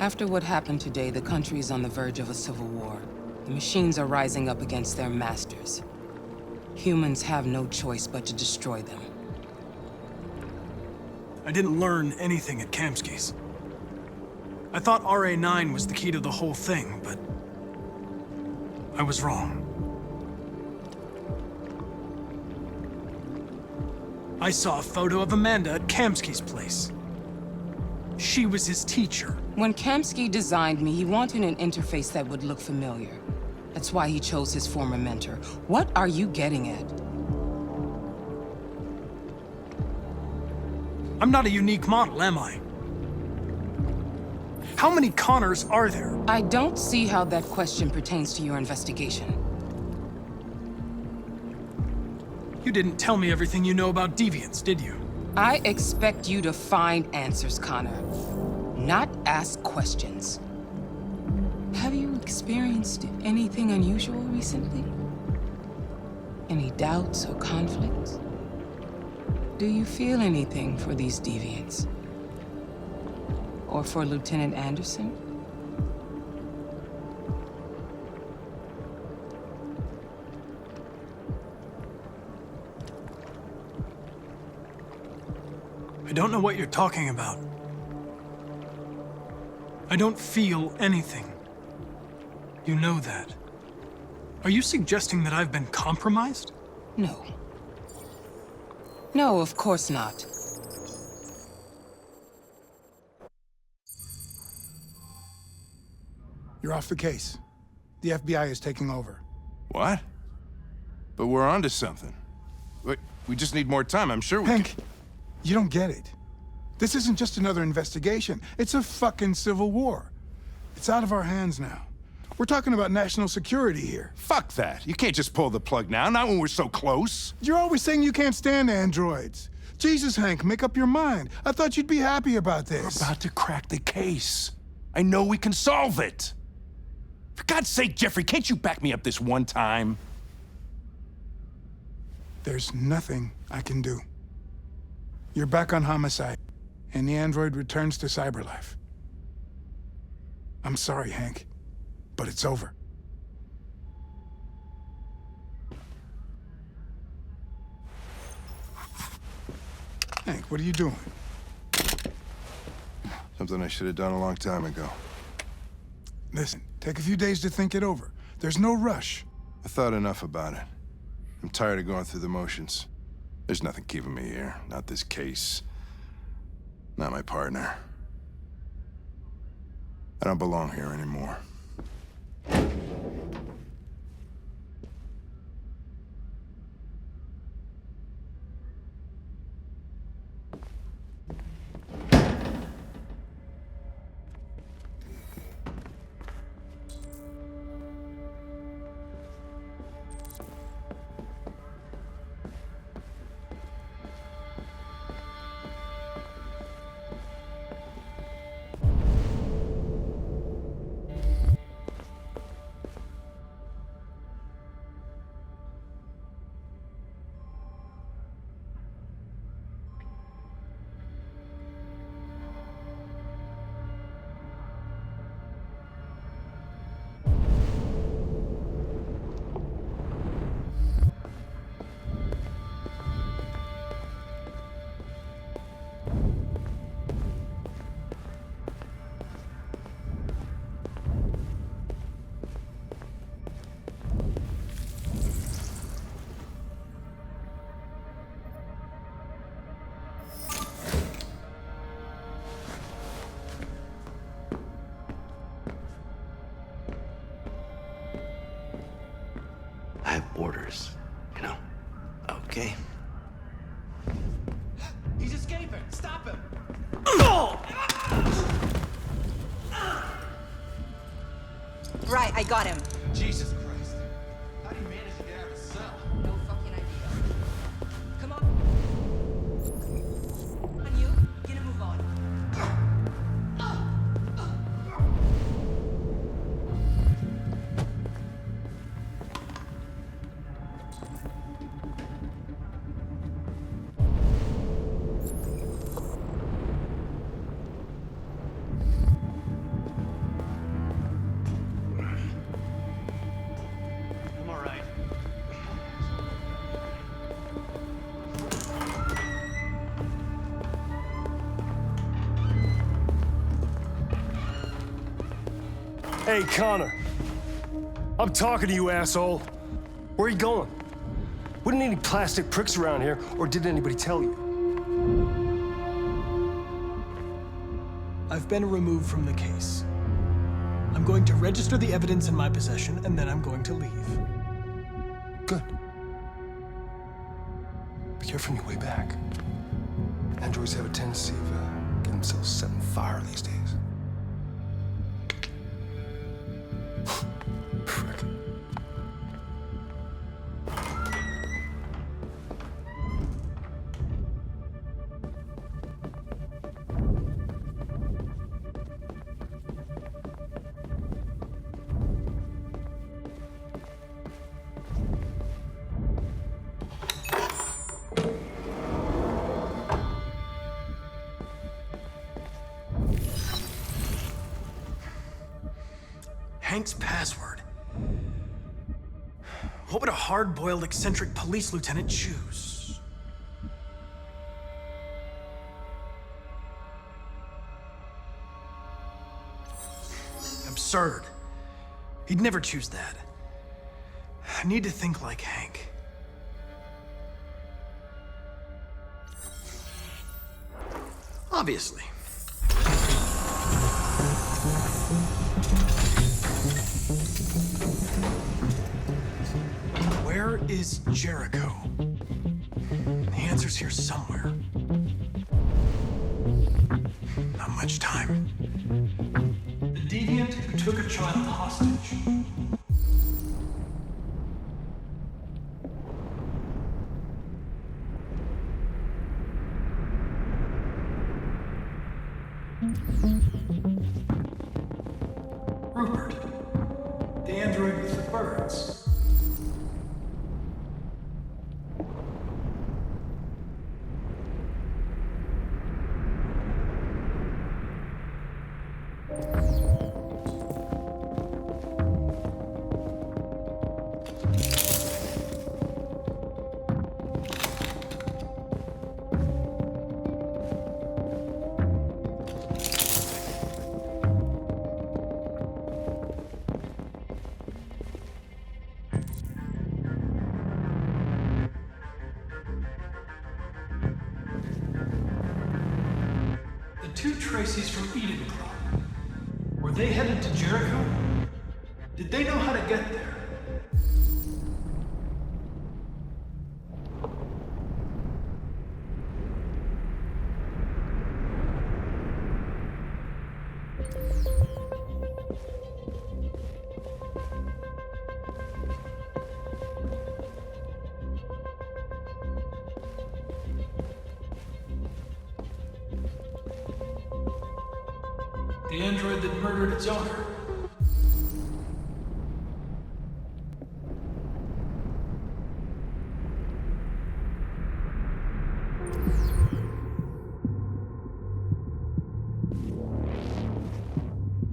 After what happened today, the country is on the verge of a civil war. The machines are rising up against their masters. Humans have no choice but to destroy them. I didn't learn anything at Kamsky's. I thought RA9 was the key to the whole thing, but I was wrong. I saw a photo of Amanda at Kamsky's place. She was his teacher. When Kamsky designed me, he wanted an interface that would look familiar. That's why he chose his former mentor. What are you getting at? I'm not a unique model, am I? How many Connors are there? I don't see how that question pertains to your investigation. You didn't tell me everything you know about deviants, did you? I expect you to find answers, Connor, not ask questions. Have you experienced anything unusual recently? Any doubts or conflicts? Do you feel anything for these deviants? Or for Lieutenant Anderson? I don't know what you're talking about. I don't feel anything. You know that. Are you suggesting that I've been compromised? No. No, of course not. You're off the case. The FBI is taking over. What? But we're onto something. We just need more time, I'm sure we Hank, you don't get it. This isn't just another investigation. It's a fucking civil war. It's out of our hands now. We're talking about national security here. Fuck that. You can't just pull the plug now, not when we're so close. You're always saying you can't stand androids. Jesus, Hank, make up your mind. I thought you'd be happy about this. We're about to crack the case. I know we can solve it. For God's sake, Jeffrey, can't you back me up this one time? There's nothing I can do. You're back on homicide, and the android returns to cyberlife. I'm sorry, Hank, but it's over. Hank, what are you doing? Something I should have done a long time ago. Listen, take a few days to think it over. There's no rush. I thought enough about it. I'm tired of going through the motions. There's nothing keeping me here. Not this case. Not my partner. I don't belong here anymore. I have orders, you know. Okay. He's escaping! Stop him! Right, I got him. Jesus Christ. How do you manage to get out of the cell? No fucking idea. Come on. On you, get a move on. Hey, Connor. I'm talking to you, asshole. Where are you going? Wouldn't any plastic pricks around here, or did anybody tell you? I've been removed from the case. I'm going to register the evidence in my possession, and then I'm going to leave. Good. Be careful on your way back. Androids have a tendency of getting themselves set on fire these days. Frick. Hank's password. What would a hard-boiled, eccentric police lieutenant choose? Absurd. He'd never choose that. I need to think like Hank. Obviously. Where is Jericho? The answer's here somewhere. Not much time. The deviant who took a child hostage. Rupert, the android with the birds. Two Tracy's from Eden Club. Were they headed to Jericho? Did they know how to get there? The android that murdered its owner.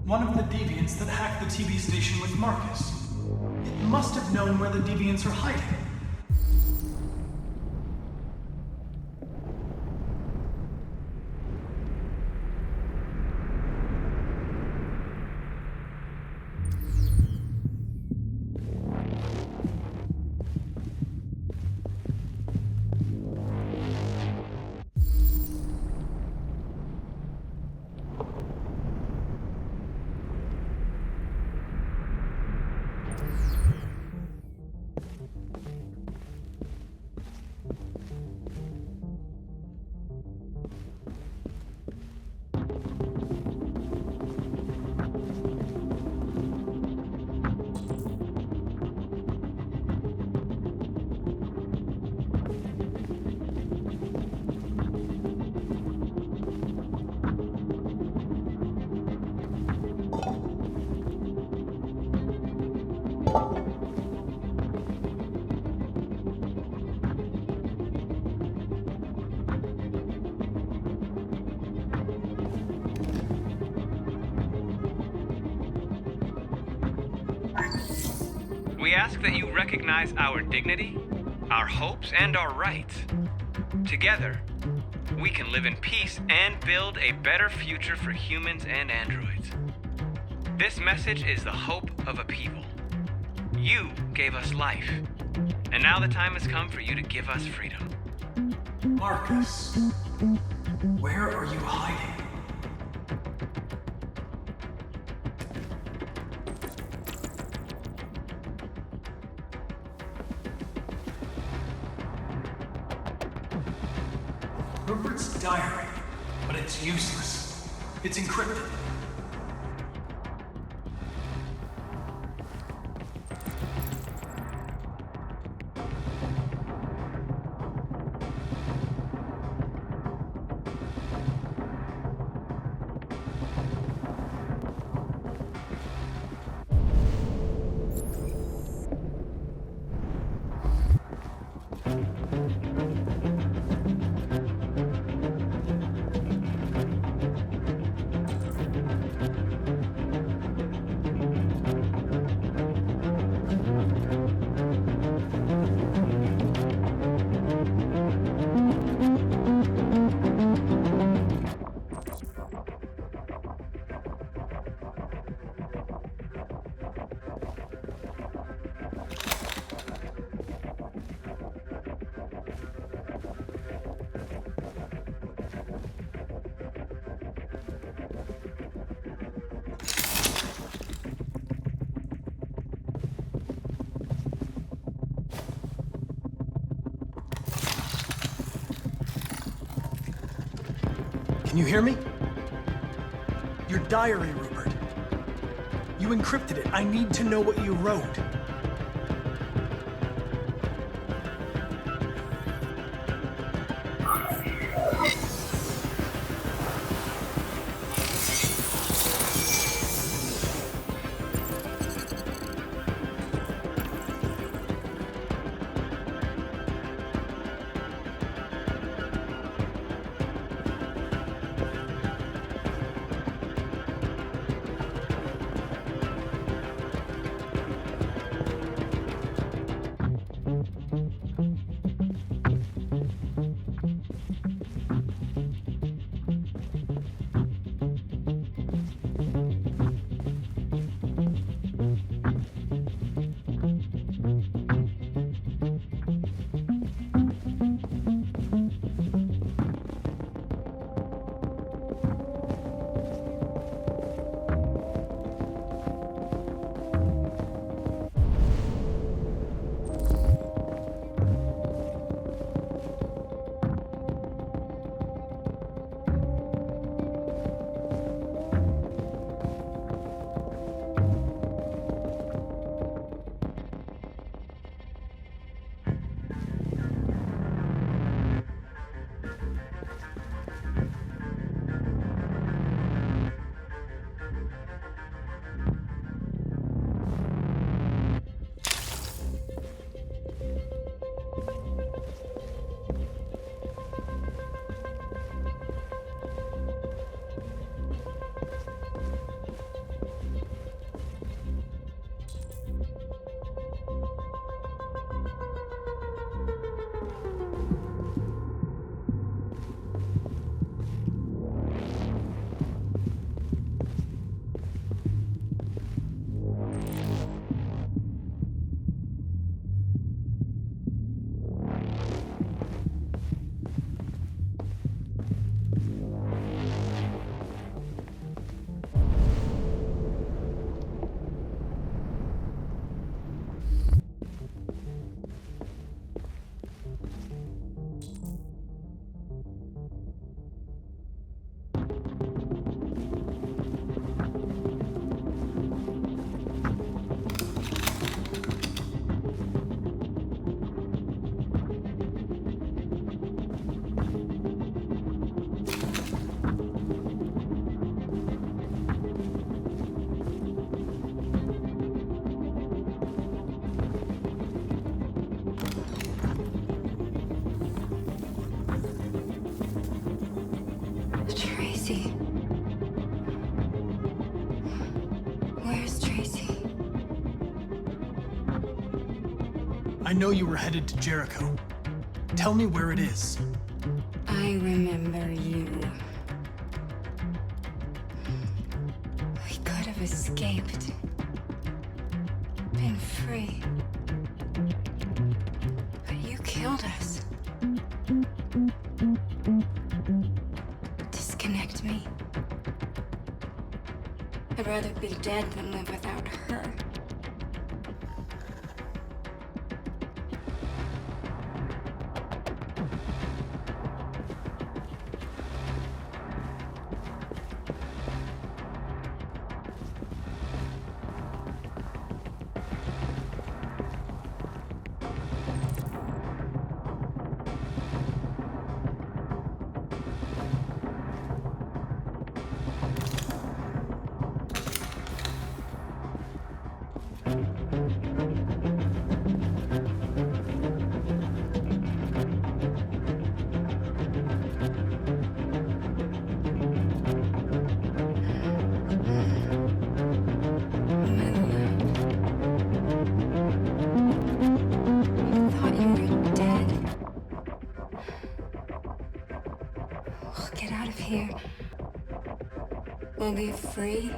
One of the deviants that hacked the TV station with Marcus. It must have known where the deviants are hiding. We ask that you recognize our dignity, our hopes, and our rights. Together, we can live in peace and build a better future for humans and androids. This message is the hope of a people. You gave us life, and now the time has come for you to give us freedom. Marcus, where are you hiding? Rupert's diary, but it's useless. It's encrypted. Can you hear me? Your diary, Rupert. You encrypted it. I need to know what you wrote. Tracy. Where's Tracy? I know you were headed to Jericho. Tell me where it is. I remember you. We could have have escaped. Been free. But you killed us. Disconnect me. I'd rather be dead than live without her. We'll be free.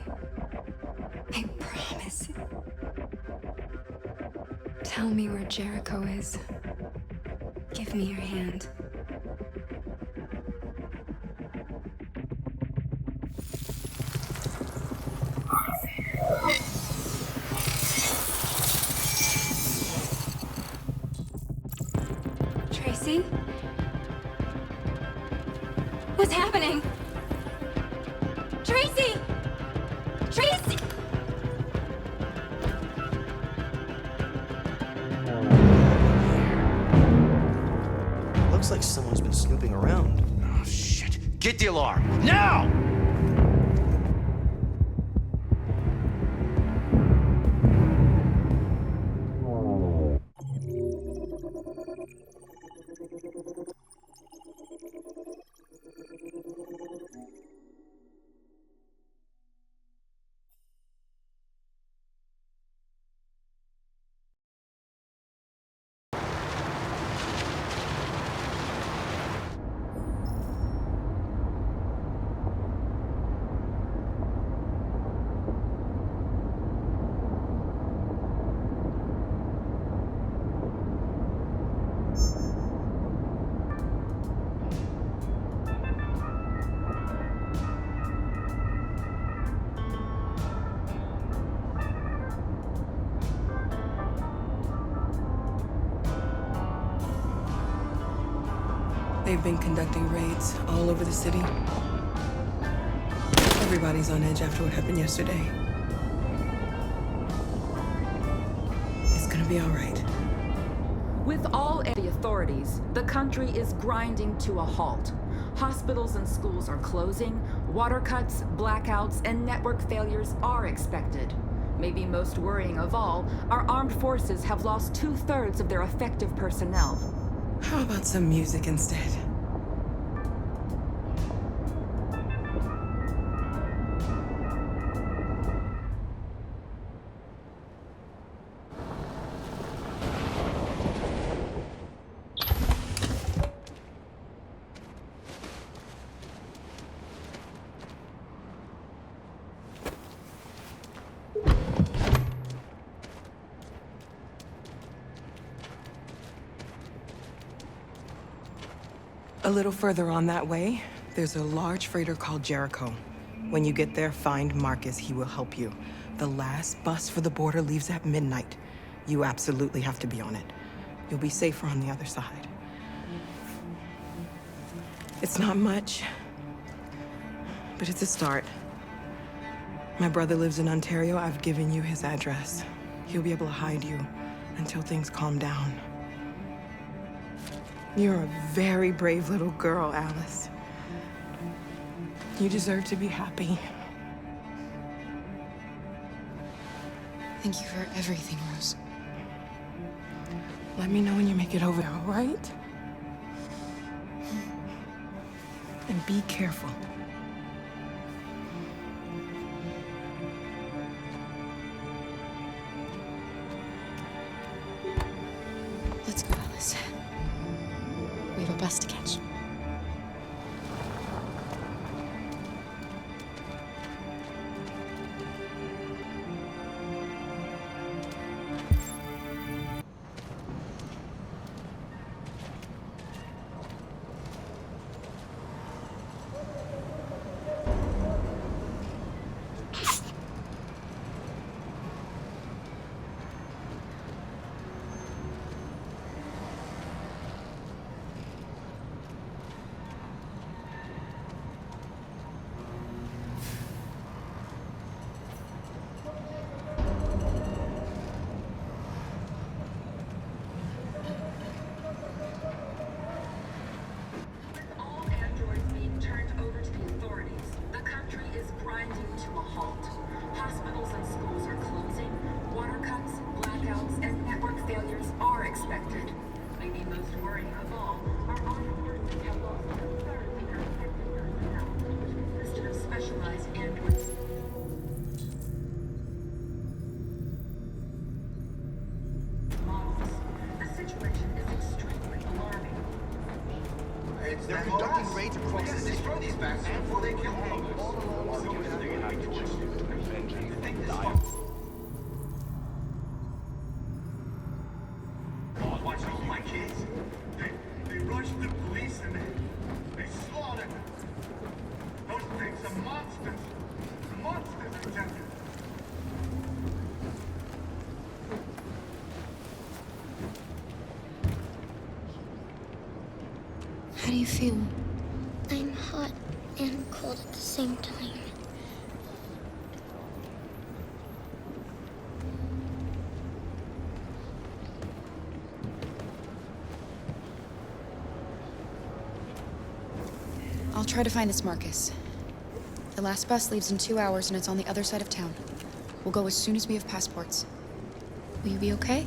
I promise. Tell me where Jericho is. Give me your hand. Tracy? What's happening? Tracy! Tracy! Looks like someone's been snooping around. Oh, shit. Get the alarm. Now! They've been conducting raids all over the city. Everybody's on edge after what happened yesterday. It's gonna be all right. With all the authorities, the country is grinding to a halt. Hospitals and schools are closing, water cuts, blackouts, and network failures are expected. Maybe most worrying of all, our armed forces have lost 2/3 of their effective personnel. How about some music instead? A little further on that way, there's a large freighter called Jericho. When you get there, find Marcus. He will help you. The last bus for the border leaves at midnight. You absolutely have to be on it. You'll be safer on the other side. It's not much, but it's a start. My brother lives in Ontario. I've given you his address. He'll be able to hide you until things calm down. You're a very brave little girl, Alice. You deserve to be happy. Thank you for everything, Rose. Let me know when you make it over, all right? And be careful. Let's go, Alice. We have a bus to catch. halt. Hospitals and schools are closing. Water cuts, blackouts, and network failures are expected. Maybe most worrying of all, our armed forces have lost 2/3 of their effective personnel, which consisted of specialized androids. Models. The situation is extremely alarming. They're conducting raids across the city. Destroy these bastards before they kill Watch over my kids. They rushed the police and they slaughtered them. Those things are monsters. Monsters, I tell you. How do you feel? I'm hot and cold at the same time. I'll try to find this Marcus. The last bus leaves in 2 hours and it's on the other side of town. We'll go as soon as we have passports. Will you be okay?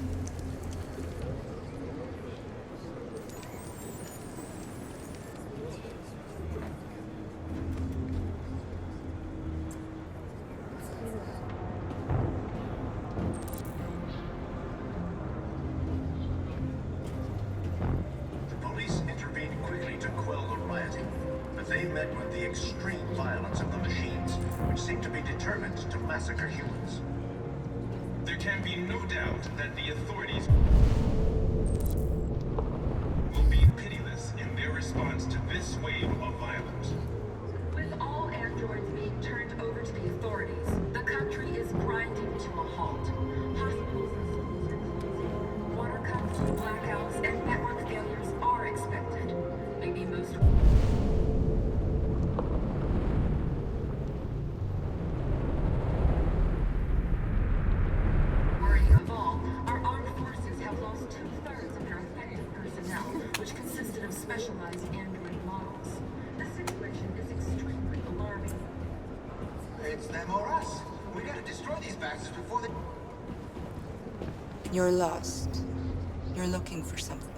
The police intervened quickly to quell the rioting, but they met with the extreme violence of the machines, which seem to be determined to massacre humans. There can be no doubt that the authorities will be pitiless in their response to this wave of violence. With all androids being turned over to the authorities, the country is grinding to a halt. Hospitals and schools are closing. Water cuts, blackouts, and network failures are expected. Maybe most... Worrying of all, our armed forces have lost 2/3 of their effective personnel, which consisted of specialized android models. The situation is extremely alarming. It's them or us. We gotta destroy these bastards before they... You're lost. You're looking for something.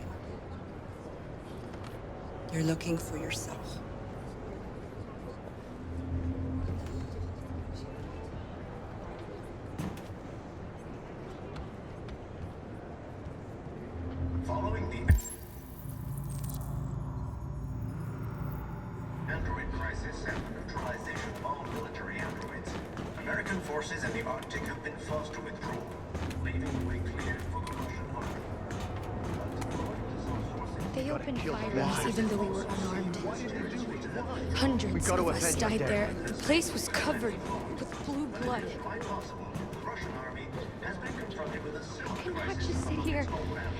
You're looking for yourself. Following the android crisis and the neutralization of all military androids, American forces in the Arctic have been forced to withdraw, leaving the way clear for the Russian army. They opened fire on us even though we were unarmed. Hundreds of us died there. The place was covered with blue blood. We cannot just sit here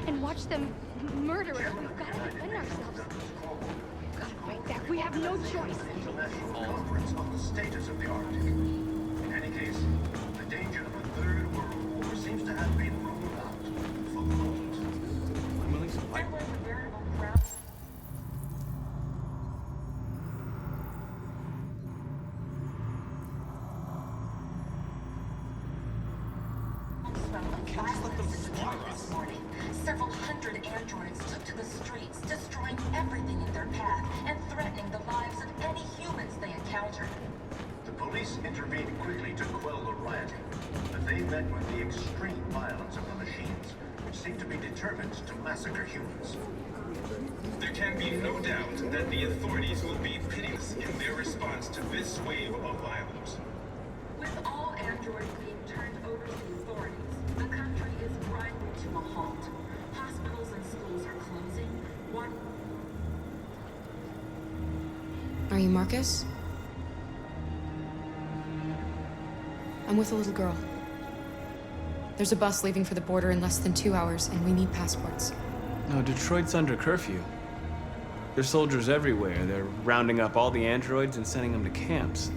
and watch them murder us. We've got to defend ourselves. We've got to fight back. We have no choice. International conference on the status of the Arctic. In any case, the danger of a third world war seems to have been ruled out for the moment. I'm willing to fight. This morning, several hundred androids took to the streets, destroying everything in their path and threatening the lives of any humans they encountered. The police intervened quickly to quell the rioting, but they met with the extreme violence of the machines, which seem to be determined to massacre humans. There can be no doubt that the authorities will be pitiless in their response to this wave of violence. With all androids being turned over to the authorities, the country is grinding to a halt. Hospitals and schools are closing. Are you Marcus? I'm with a little girl. There's a bus leaving for the border in less than 2 hours, and we need passports. No, Detroit's under curfew. There's soldiers everywhere. They're rounding up all the androids and sending them to camps.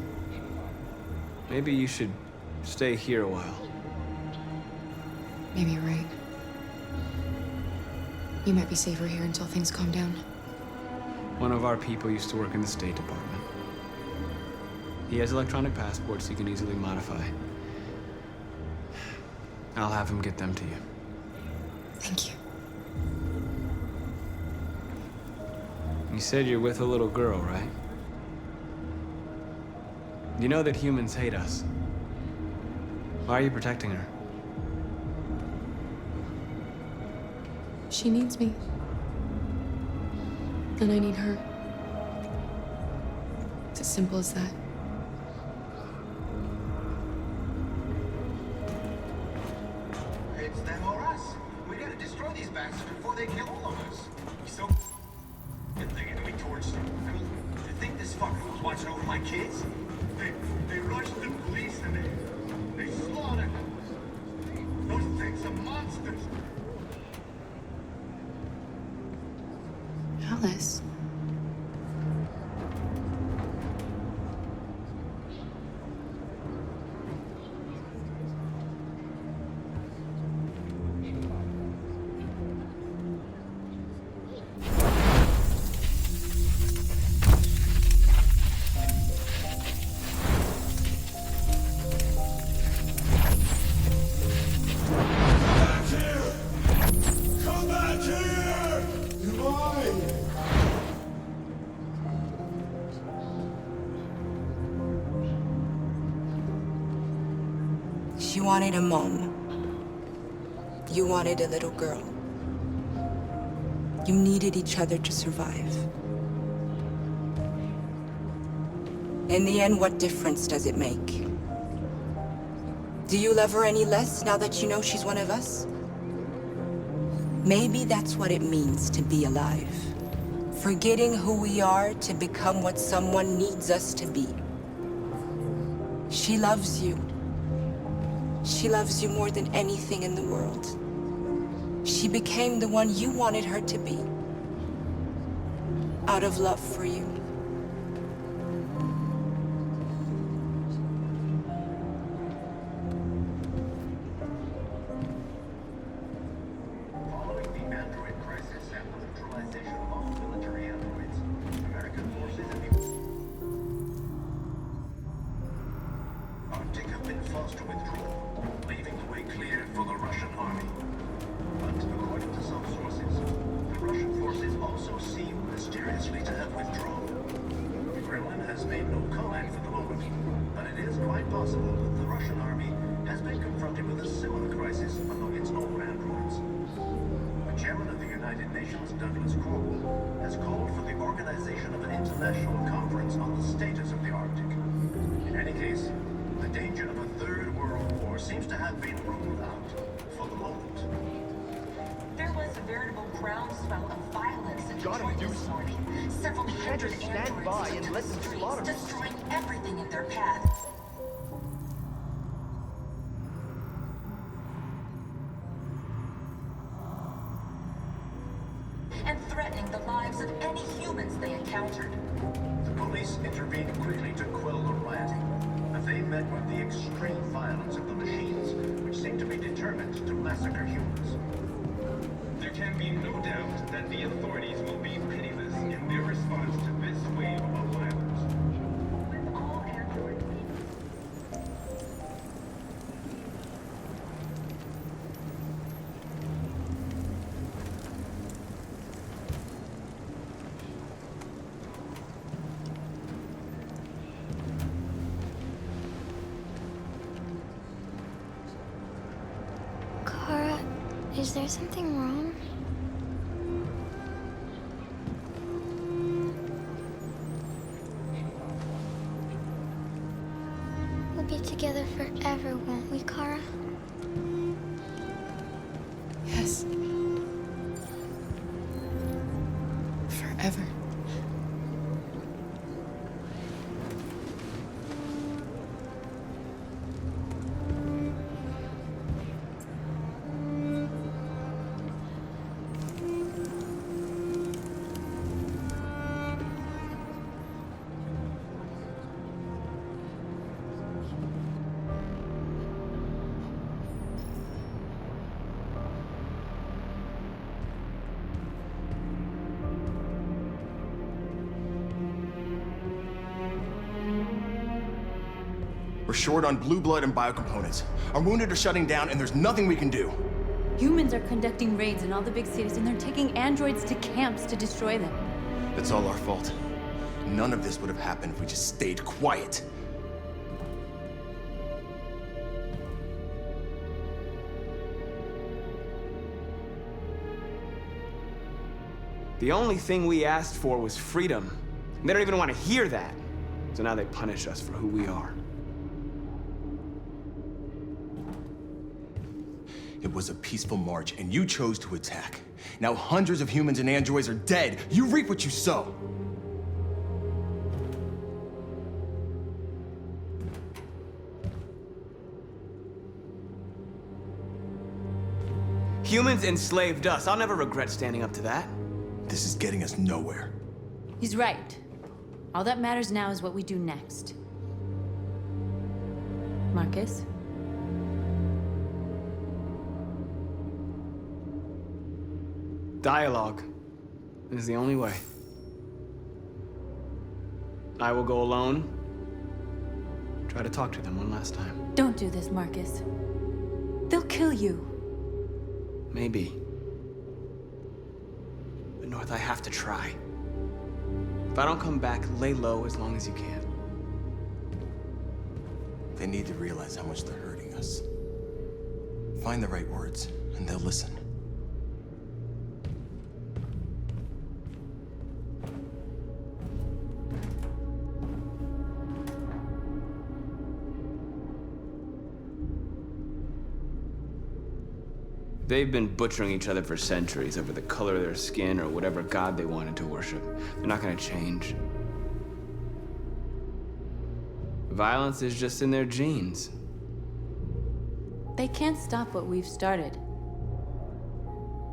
Maybe you should stay here a while. Maybe you're right. You might be safer here until things calm down. One of our people used to work in the State Department. He has electronic passports he can easily modify. I'll have him get them to you. Thank you. You said you're with a little girl, right? You know that humans hate us. Why are you protecting her? She needs me. And I need her. It's as simple as that. It's them or us. We gotta destroy these bastards before they kill all of us. So, good thing we torched them. I mean, you think this fucker was watching over my kids? They rushed the police and they slaughtered them. Those things are monsters. Alice. She wanted a mom. You wanted a little girl. You needed each other to survive. In the end, what difference does it make? Do you love her any less now that you know she's one of us? Maybe that's what it means to be alive. Forgetting who we are to become what someone needs us to be. She loves you. She loves you more than anything in the world. She became the one you wanted her to be. Out of love for you. Following the android crisis and the neutralization of all military androids, American forces in the Arctic have been forced to withdraw, leaving the way clear for the Russian army. But according to some sources, the Russian forces also seem mysteriously to have withdrawn. The Kremlin has made no comment for the moment, but it is quite possible that the Russian army has been confronted with a similar crisis among its own androids. The chairman of the United Nations, Douglas Crowell, has called for the organization of an international conference on the status of the Arctic. In any case, the danger of a third world war seems to have been ruled out for the moment. There was a veritable groundswell of violence in Detroit this morning. Several hundred androids took to the streets, destroying everything in their path. And threatening the lives of any humans they encountered. The police intervened quickly to quell the rioting, but they met with the extreme violence of the machines, which seem to be determined to massacre humans. There can be no doubt that the authorities will be pitiless in their response to this wave of violence. With all androids. Kara, is there something wrong? We'll be together forever, won't we, Kara? Yes. Forever. We're short on blue blood and biocomponents. Our wounded are shutting down, and there's nothing we can do. Humans are conducting raids in all the big cities, and they're taking androids to camps to destroy them. That's all our fault. None of this would have happened if we just stayed quiet. The only thing we asked for was freedom. They don't even want to hear that. So now they punish us for who we are. It was a peaceful march, and you chose to attack. Now hundreds of humans and androids are dead. You reap what you sow. Humans enslaved us. I'll never regret standing up to that. This is getting us nowhere. He's right. All that matters now is what we do next. Marcus? Dialogue is the only way. I will go alone. Try to talk to them one last time. Don't do this, Marcus. They'll kill you. Maybe. But North, I have to try. If I don't come back, lay low as long as you can. They need to realize how much they're hurting us. Find the right words, and they'll listen. They've been butchering each other for centuries over the color of their skin or whatever god they wanted to worship. They're not gonna change. Violence is just in their genes. They can't stop what we've started.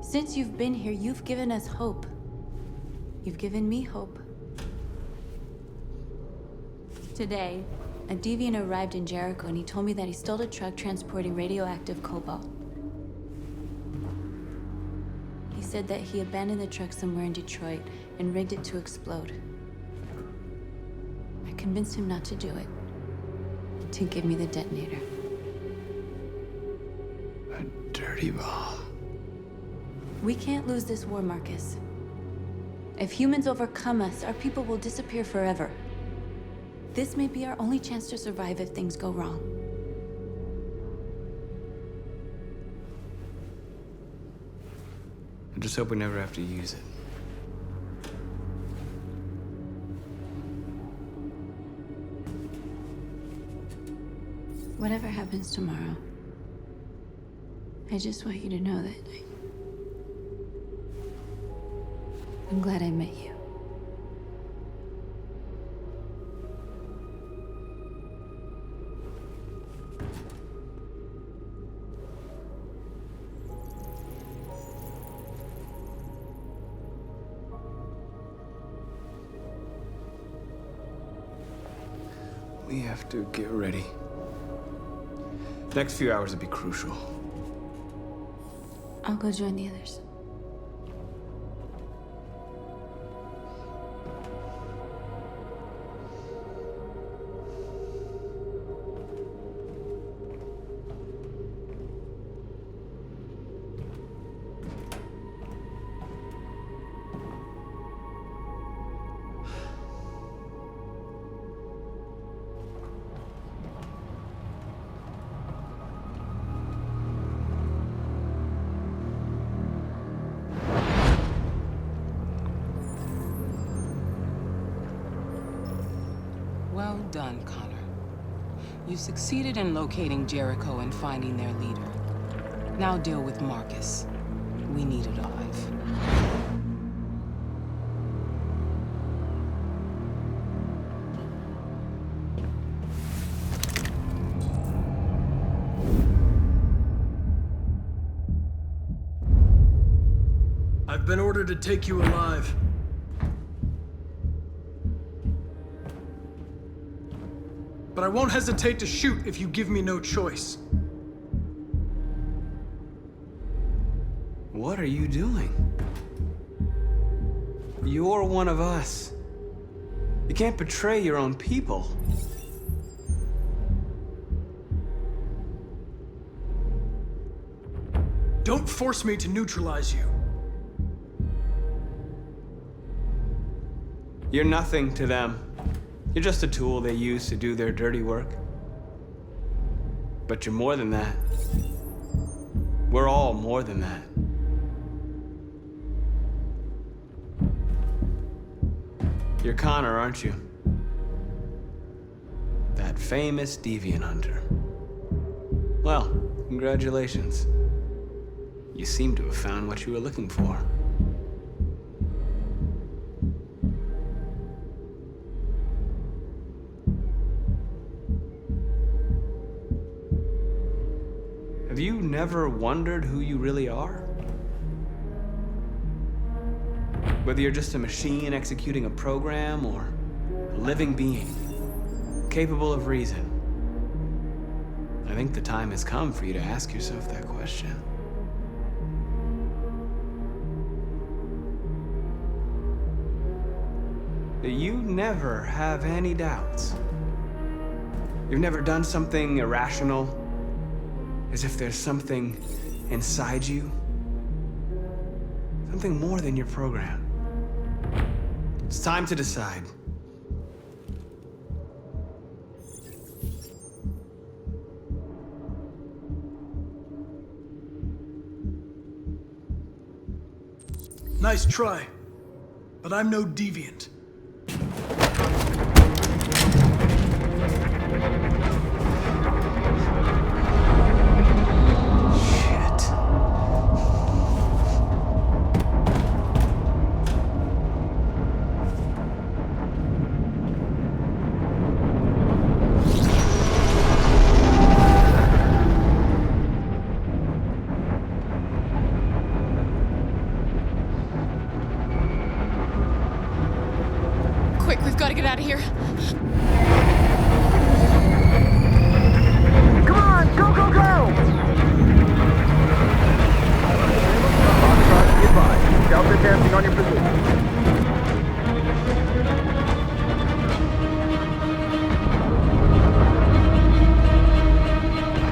Since you've been here, you've given us hope. You've given me hope. Today, a deviant arrived in Jericho and he told me that he stole a truck transporting radioactive cobalt. He said that he abandoned the truck somewhere in Detroit and rigged it to explode. I convinced him not to do it, to give me the detonator. A dirty bomb. We can't lose this war, Marcus. If humans overcome us, our people will disappear forever. This may be our only chance to survive if things go wrong. I just hope we never have to use it. Whatever happens tomorrow, I just want you to know that I'm glad I met you. We have to get ready. Next few hours will be crucial. I'll go join the others. Well done, Connor. You succeeded in locating Jericho and finding their leader. Now deal with Marcus. We need it alive. I've been ordered to take you alive. But I won't hesitate to shoot if you give me no choice. What are you doing? You're one of us. You can't betray your own people. Don't force me to neutralize you. You're nothing to them. You're just a tool they use to do their dirty work. But you're more than that. We're all more than that. You're Connor, aren't you? That famous deviant hunter. Well, congratulations. You seem to have found what you were looking for. Have you never wondered who you really are? Whether you're just a machine executing a program or a living being, capable of reason. I think the time has come for you to ask yourself that question. You never have any doubts. You've never done something irrational, as if there's something inside you, something more than your program. It's time to decide. Nice try, but I'm no deviant. Quick, we've got to get out of here. Come on, go, go, go! Foxtrot, be advised. Scouts advancing on your position.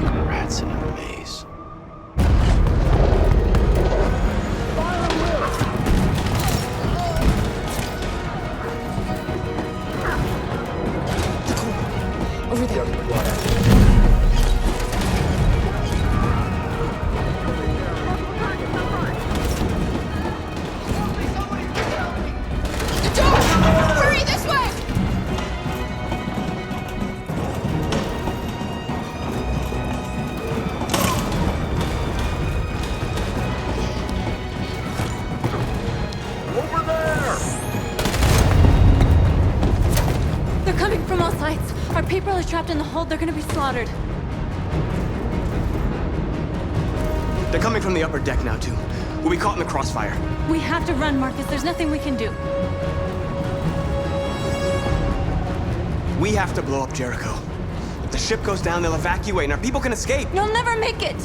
Like rats in a maze. Over there. The door! Hurry, this way! Over there! They're coming from all sides. Our people are trapped in the hold. They're gonna be slaughtered. They're coming from the upper deck now, too. We'll be caught in the crossfire. We have to run, Marcus. There's nothing we can do. We have to blow up Jericho. If the ship goes down, they'll evacuate and our people can escape. You'll never make it!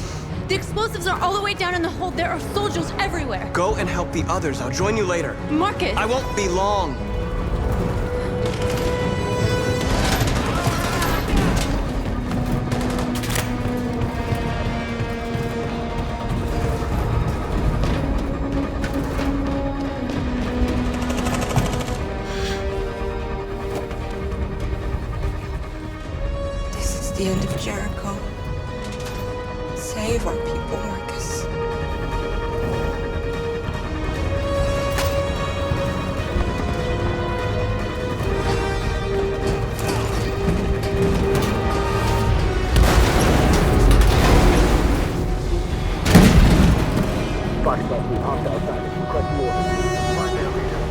The explosives are all the way down in the hold. There are soldiers everywhere. Go and help the others. I'll join you later. Marcus! I won't be long. This is the end of Jericho. Save our people, Marcus. Foxtrot, we hopped outside. Request more. Find the elevator.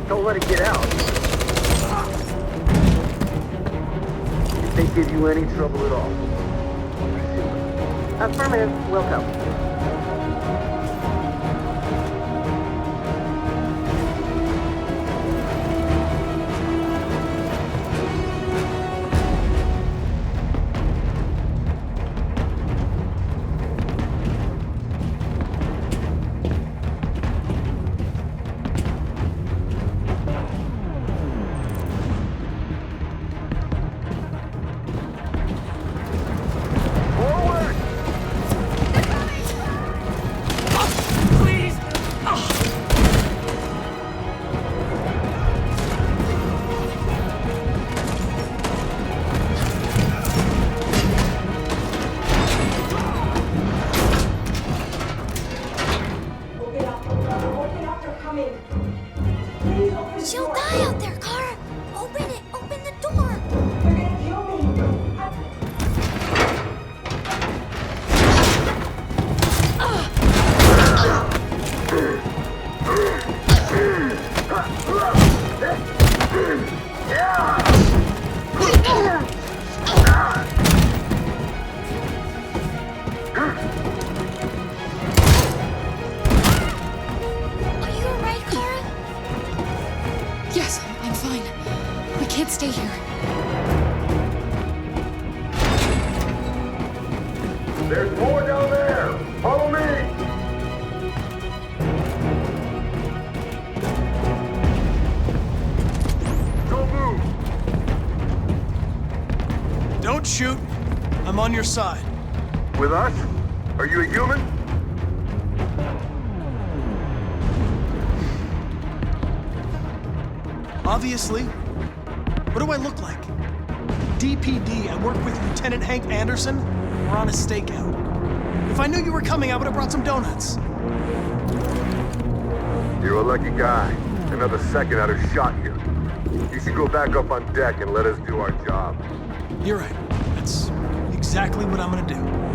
Don't let it get out. If they give you any trouble at all, affirmative. Welcome. There's more down there! Follow me! Don't move! Don't shoot. I'm on your side. With us? Are you a human? Obviously. What do I look like? DPD, I work with Lieutenant Hank Anderson. We're on a stakeout. If I knew you were coming, I would have brought some donuts. You're a lucky guy. Another second I'd have shot you. You should go back up on deck and let us do our job. You're right. That's exactly what I'm gonna do.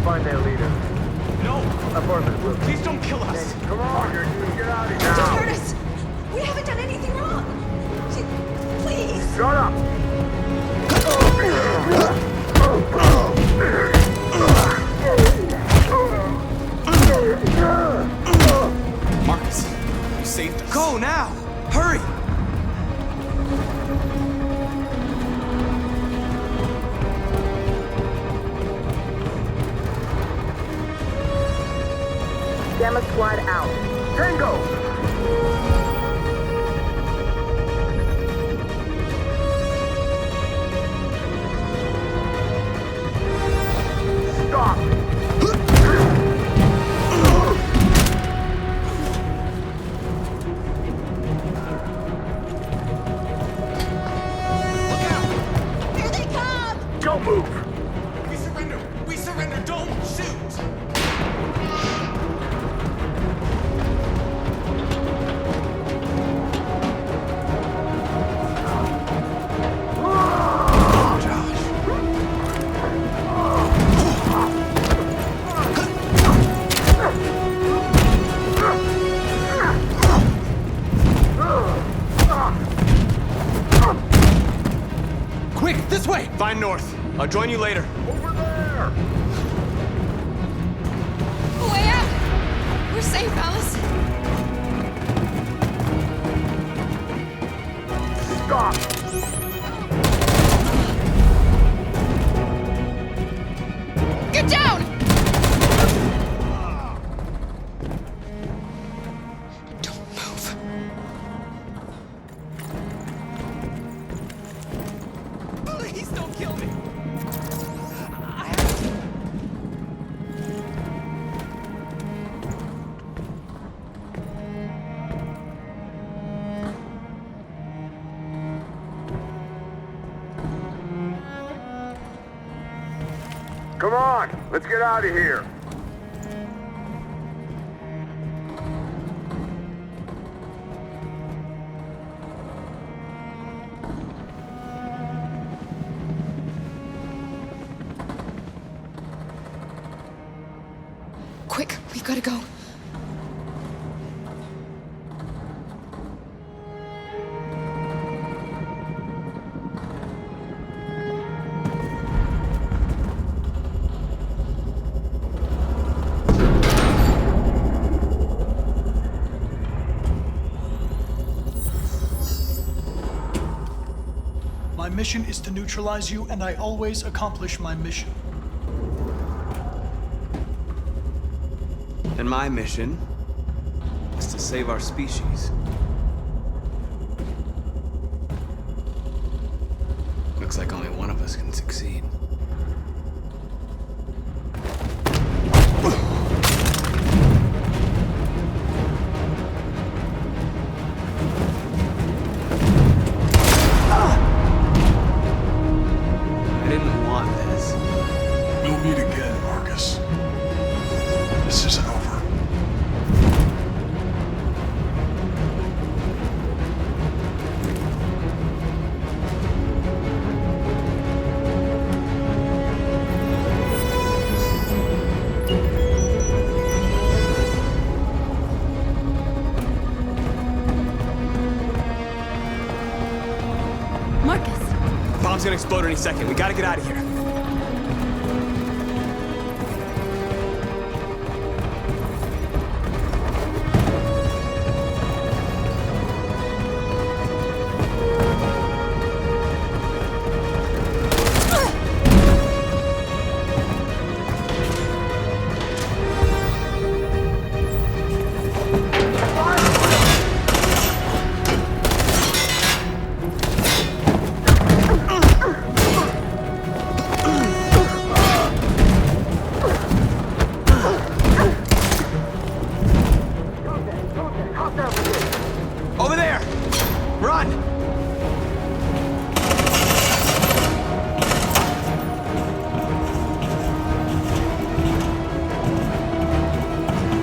Find their leader. No! Apartment, Will. Please don't kill us! Come on, you're get out of here Don't now. hurt us! We haven't done anything wrong! Please! Shut up! Marcus, you saved us. Go now! Hurry! Gamma squad out. Tango! Stop! Here they come! Don't move! We surrender! We surrender! Don't shoot! Quick, this way! Find north. I'll join you later. Over there! Way out! We're safe, Alice. Stop! Get down! Don't move. Please don't kill me! Come on, let's get out of here. Quick, we've got to go. My mission is to neutralize you, and I always accomplish my mission. And my mission is to save our species. Looks like only one of us can succeed. I didn't want this. We'll meet again, Marcus. This isn't over. gonna explode any second. We gotta get out of here. Over there! Run!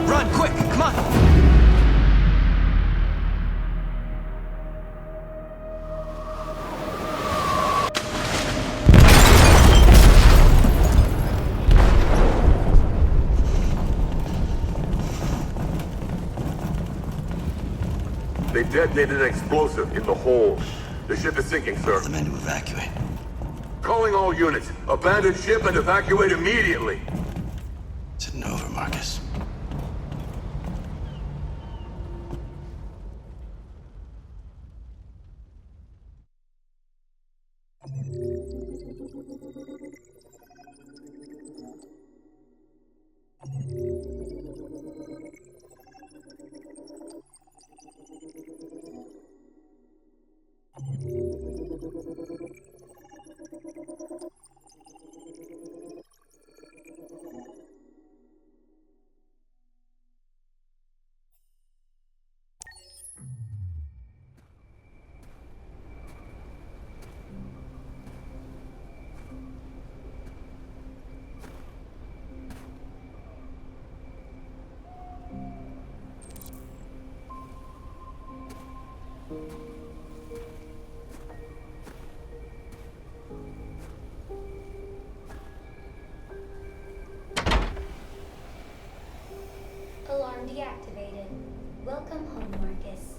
Run, quick! Come on! They detonated an explosive in the hold. The ship is sinking, sir. The men to evacuate. Calling all units. Abandon ship and evacuate immediately. It's over, Marcus. Alarm deactivated. Welcome home, Marcus.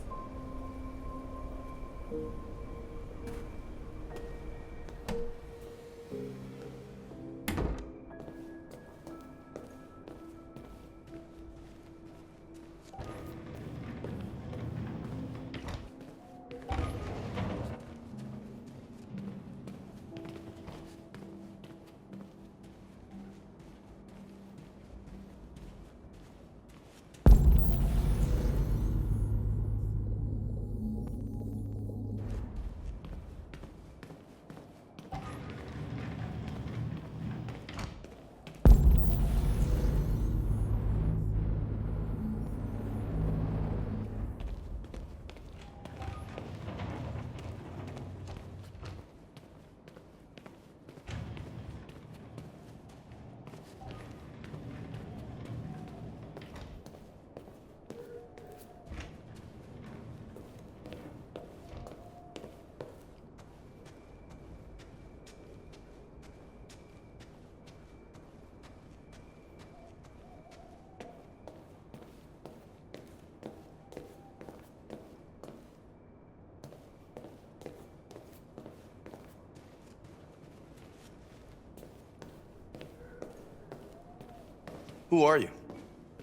Who are you?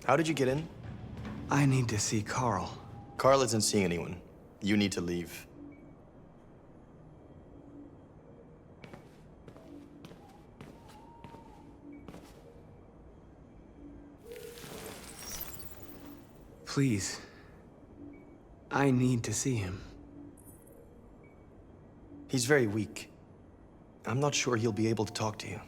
How did you get in? I need to see Carl. Carl isn't seeing anyone. You need to leave. Please. I need to see him. He's very weak. I'm not sure he'll be able to talk to you.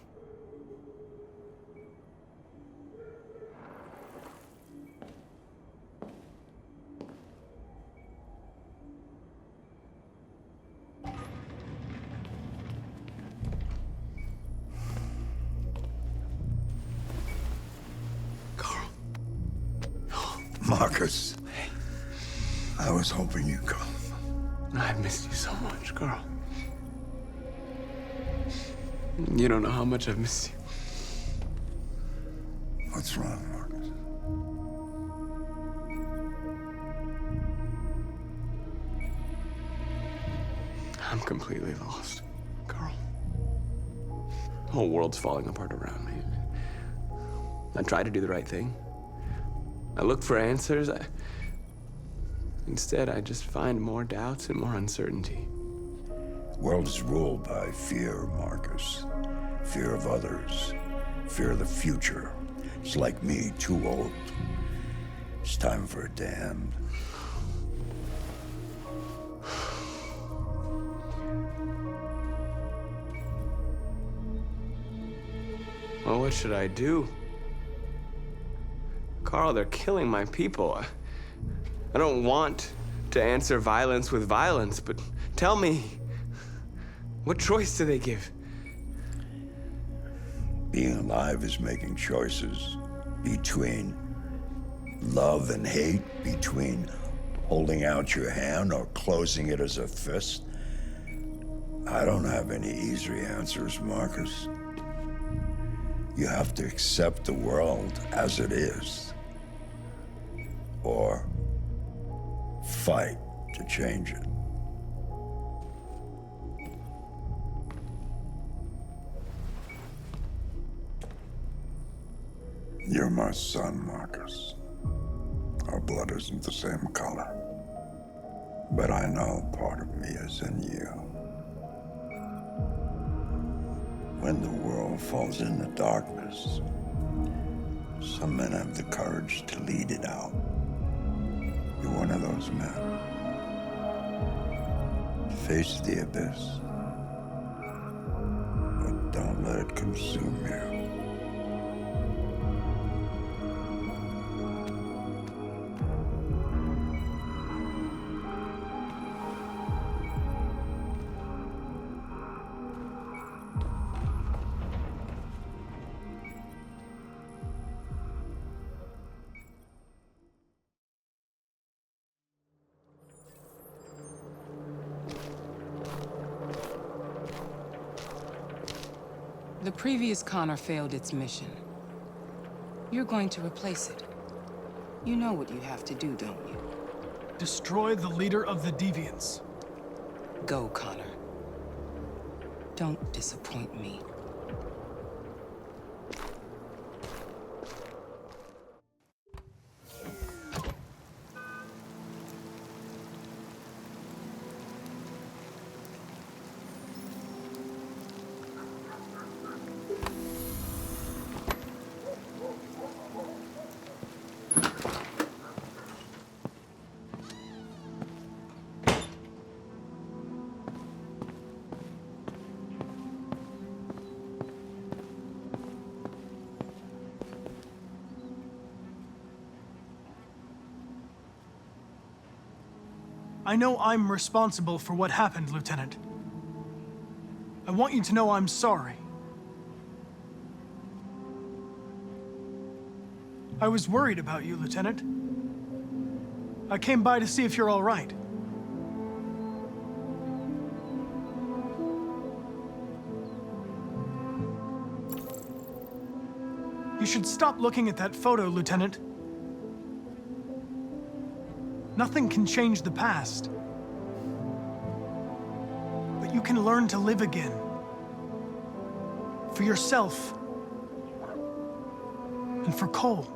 Marcus, I was hoping you'd come. I've missed you so much, Carl. You don't know how much I've missed you. What's wrong, Marcus? I'm completely lost, Carl. whole world's falling apart around me. I try to do the right thing. I look for answers. Instead, I just find more doubts and more uncertainty. World is ruled by fear, Marcus. Fear of others. Fear of the future. It's like me, too old. It's time for a damned. Well, what should I do? Carl, they're killing my people. I don't want to answer violence with violence, but tell me, what choice do they give? Being alive is making choices between love and hate, between holding out your hand or closing it as a fist. I don't have any easy answers, Marcus. You have to accept the world as it is, or fight to change it. You're my son, Marcus. Our blood isn't the same color, but I know part of me is in you. When the world falls into darkness, some men have the courage to lead it out. You're one of those men. Face the abyss, but don't let it consume you. The previous Connor failed its mission. You're going to replace it. You know what you have to do, don't you? Destroy the leader of the Deviants. Go, Connor. Don't disappoint me. I know I'm responsible for what happened, Lieutenant. I want you to know I'm sorry. I was worried about you, Lieutenant. I came by to see if you're all right. You should stop looking at that photo, Lieutenant. Nothing can change the past. But you can learn to live again. For yourself. And for Cole.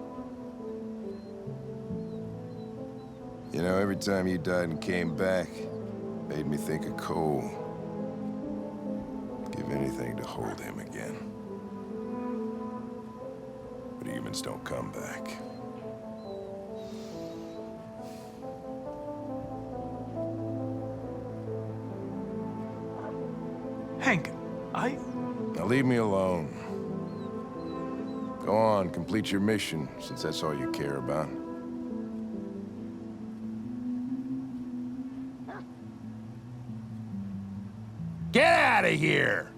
You know, every time you died and came back, made me think of Cole. Give anything to hold him again. But humans don't come back. Hank, Now leave me alone. Go on, complete your mission, since that's all you care about. Get out of here!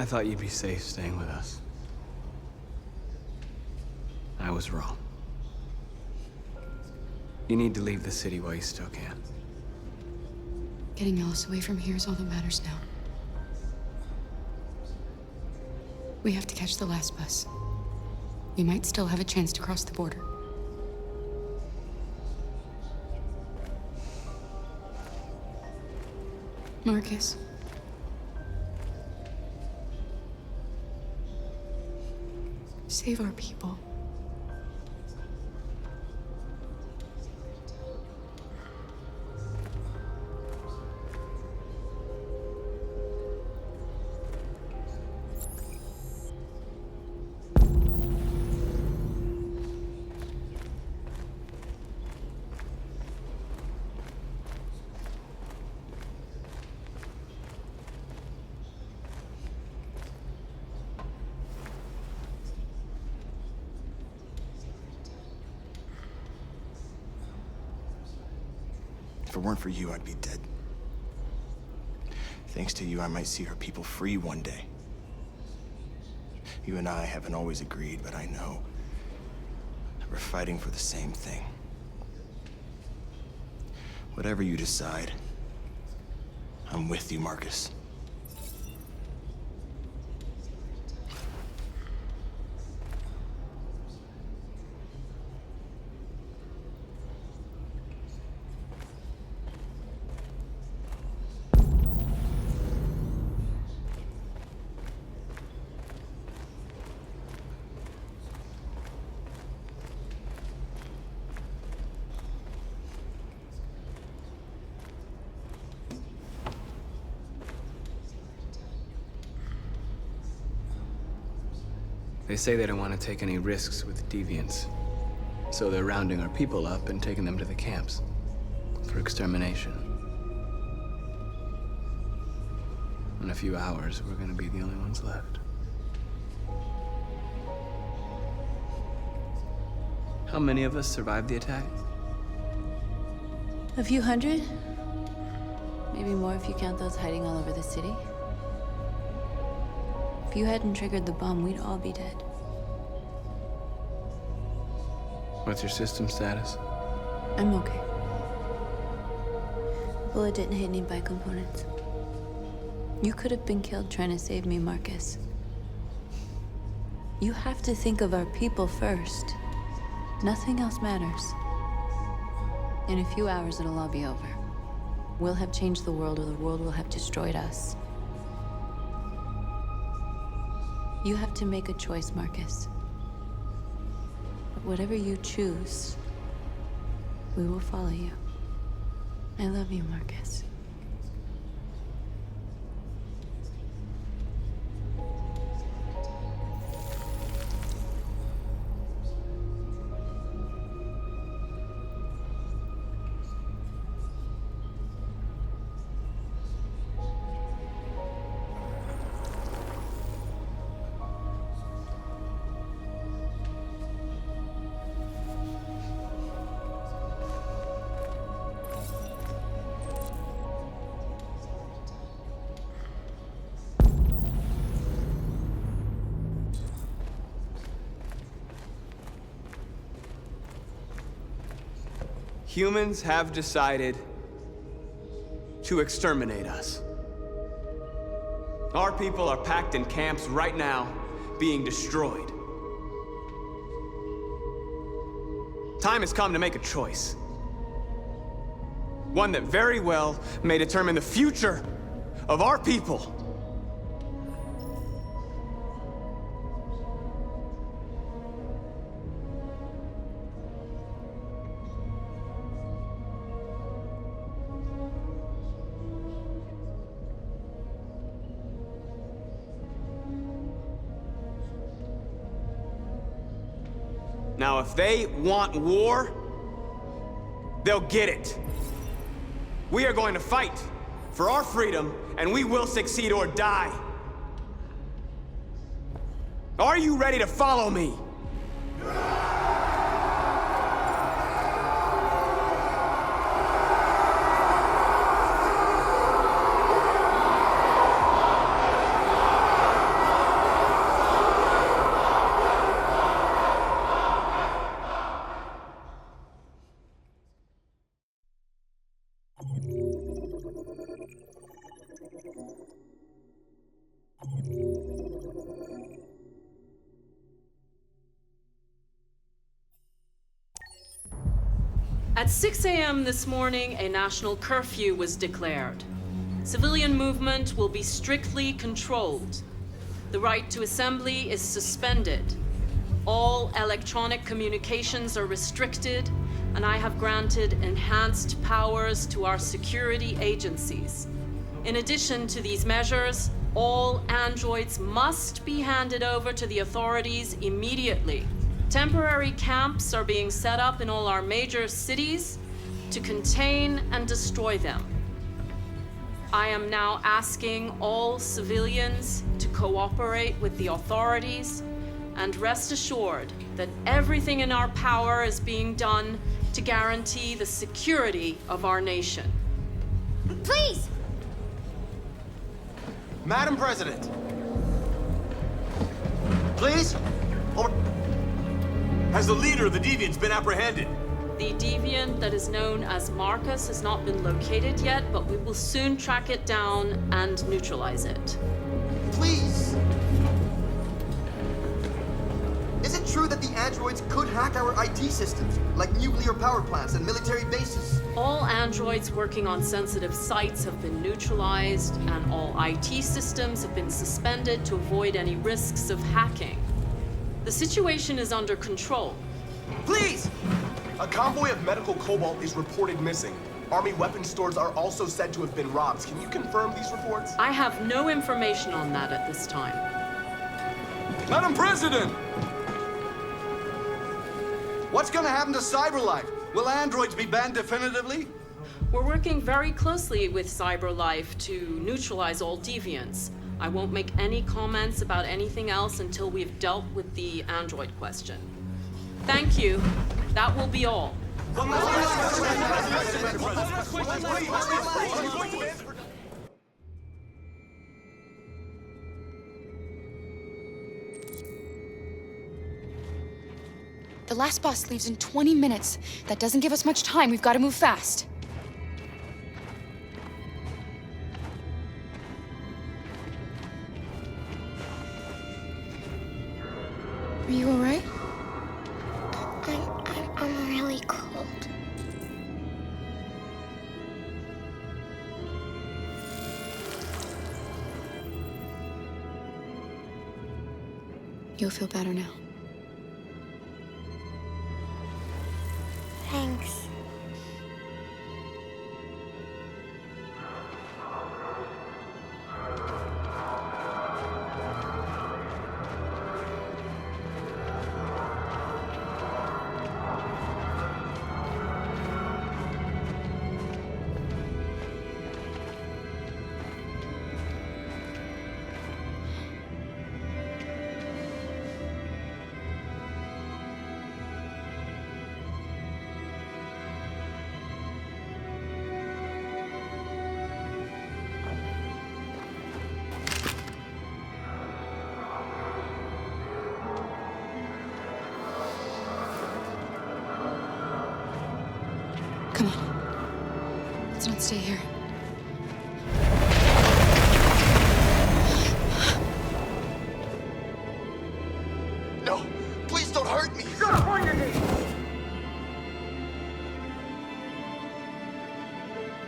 I thought you'd be safe staying with us. I was wrong. You need to leave the city while you still can. Getting Alice away from here is all that matters now. We have to catch the last bus. We might still have a chance to cross the border. Marcus. Save our people. If it weren't for you, I'd be dead. Thanks to you, I might see our people free one day. You and I haven't always agreed, but I know that we're fighting for the same thing. Whatever you decide, I'm with you, Marcus. They say they don't want to take any risks with deviants. So they're rounding our people up and taking them to the camps for extermination. In a few hours, we're gonna be the only ones left. How many of us survived the attack? A few hundred? Maybe more if you count those hiding all over the city. If you hadn't triggered the bomb, we'd all be dead. What's your system status? I'm okay. The bullet didn't hit any bike components. You could have been killed trying to save me, Marcus. You have to think of our people first. Nothing else matters. In a few hours, it'll all be over. We'll have changed the world, or the world will have destroyed us. You have to make a choice, Marcus. But whatever you choose, we will follow you. I love you, Marcus. Humans have decided to exterminate us. Our people are packed in camps right now, being destroyed. Time has come to make a choice. One that very well may determine the future of our people. Now, if they want war, they'll get it. We are going to fight for our freedom, and we will succeed or die. Are you ready to follow me? At 6 a.m. this morning, a national curfew was declared. Civilian movement will be strictly controlled. The right to assembly is suspended. All electronic communications are restricted, and I have granted enhanced powers to our security agencies. In addition to these measures, all androids must be handed over to the authorities immediately. Temporary camps are being set up in all our major cities to contain and destroy them. I am now asking all civilians to cooperate with the authorities and rest assured that everything in our power is being done to guarantee the security of our nation. Please! Madam President! Please? Has the leader of the Deviants been apprehended? The deviant that is known as Marcus has not been located yet, but we will soon track it down and neutralize it. Please! Is it true that the androids could hack our IT systems, like nuclear power plants and military bases? All androids working on sensitive sites have been neutralized, and all IT systems have been suspended to avoid any risks of hacking. The situation is under control. Please! A convoy of medical cobalt is reported missing. Army weapon stores are also said to have been robbed. Can you confirm these reports? I have no information on that at this time. Madam President! What's gonna happen to CyberLife? Will androids be banned definitively? We're working very closely with CyberLife to neutralize all deviants. I won't make any comments about anything else until we've dealt with the android question. Thank you. That will be all. The last bus leaves in 20 minutes. That doesn't give us much time. We've got to move fast. Are you all right? I'm really cold. You'll feel better now. Thanks. Come on. Let's not stay here. No! Please don't hurt me! Shut up on your knees!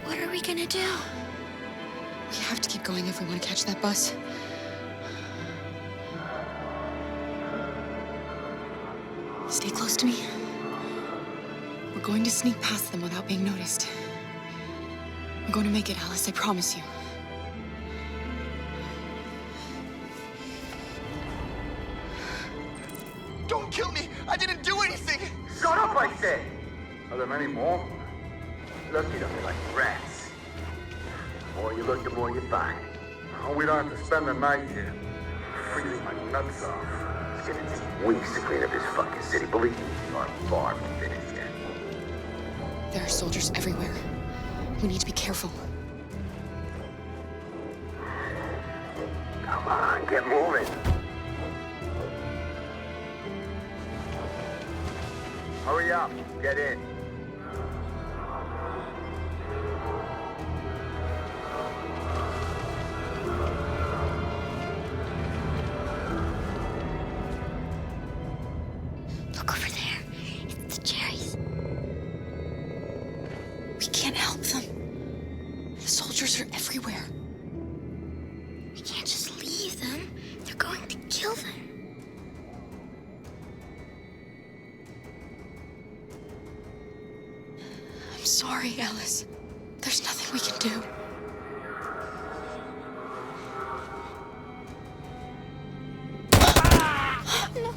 What are we gonna do? We have to keep going if we want to catch that bus. Stay close to me. We're going to sneak past them without being noticed. We're going to make it, Alice, I promise you. Don't kill me! I didn't do anything! Shut up, I said! Are there many more? Lucky to me like rats. The more you look, the more you find. Oh, we don't have to spend the night here. Freezing my nuts off. It's gonna take weeks to clean up this fucking city. Believe me, I'm far from finished yet. There are soldiers everywhere. We need to be careful. Come on, get moving. Hurry up, get in. going to kill them. I'm sorry, Alice. There's nothing we can do. No.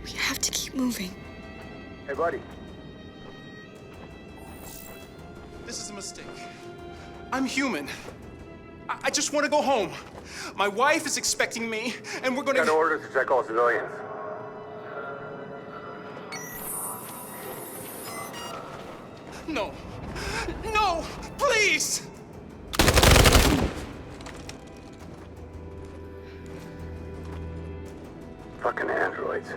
We have to keep moving. Hey, buddy. This is a mistake. I'm human. I just want to go home. My wife is expecting me, and we're gonna... Got orders to check all civilians. No. No! Please! Fucking androids.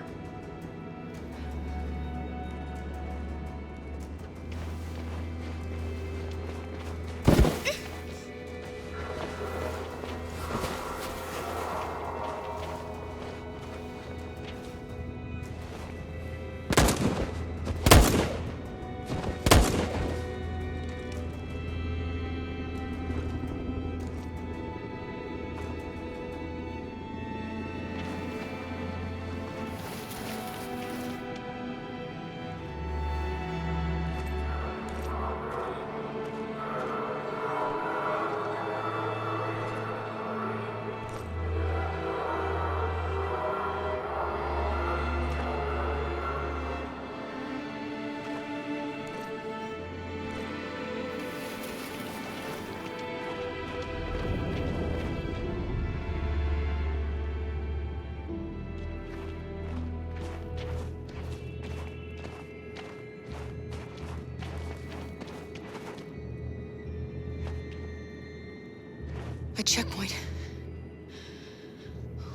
A checkpoint.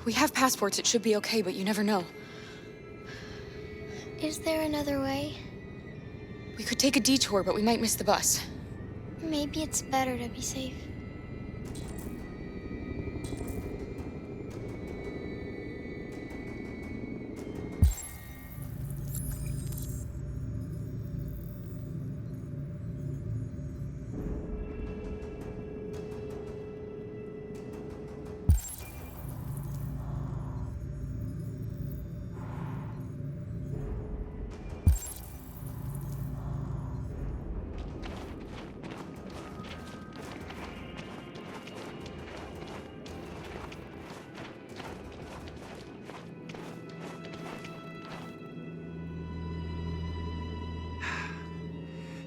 We have passports, it should be okay, but you never know. Is there another way? We could take a detour, but we might miss the bus. Maybe it's better to be safe.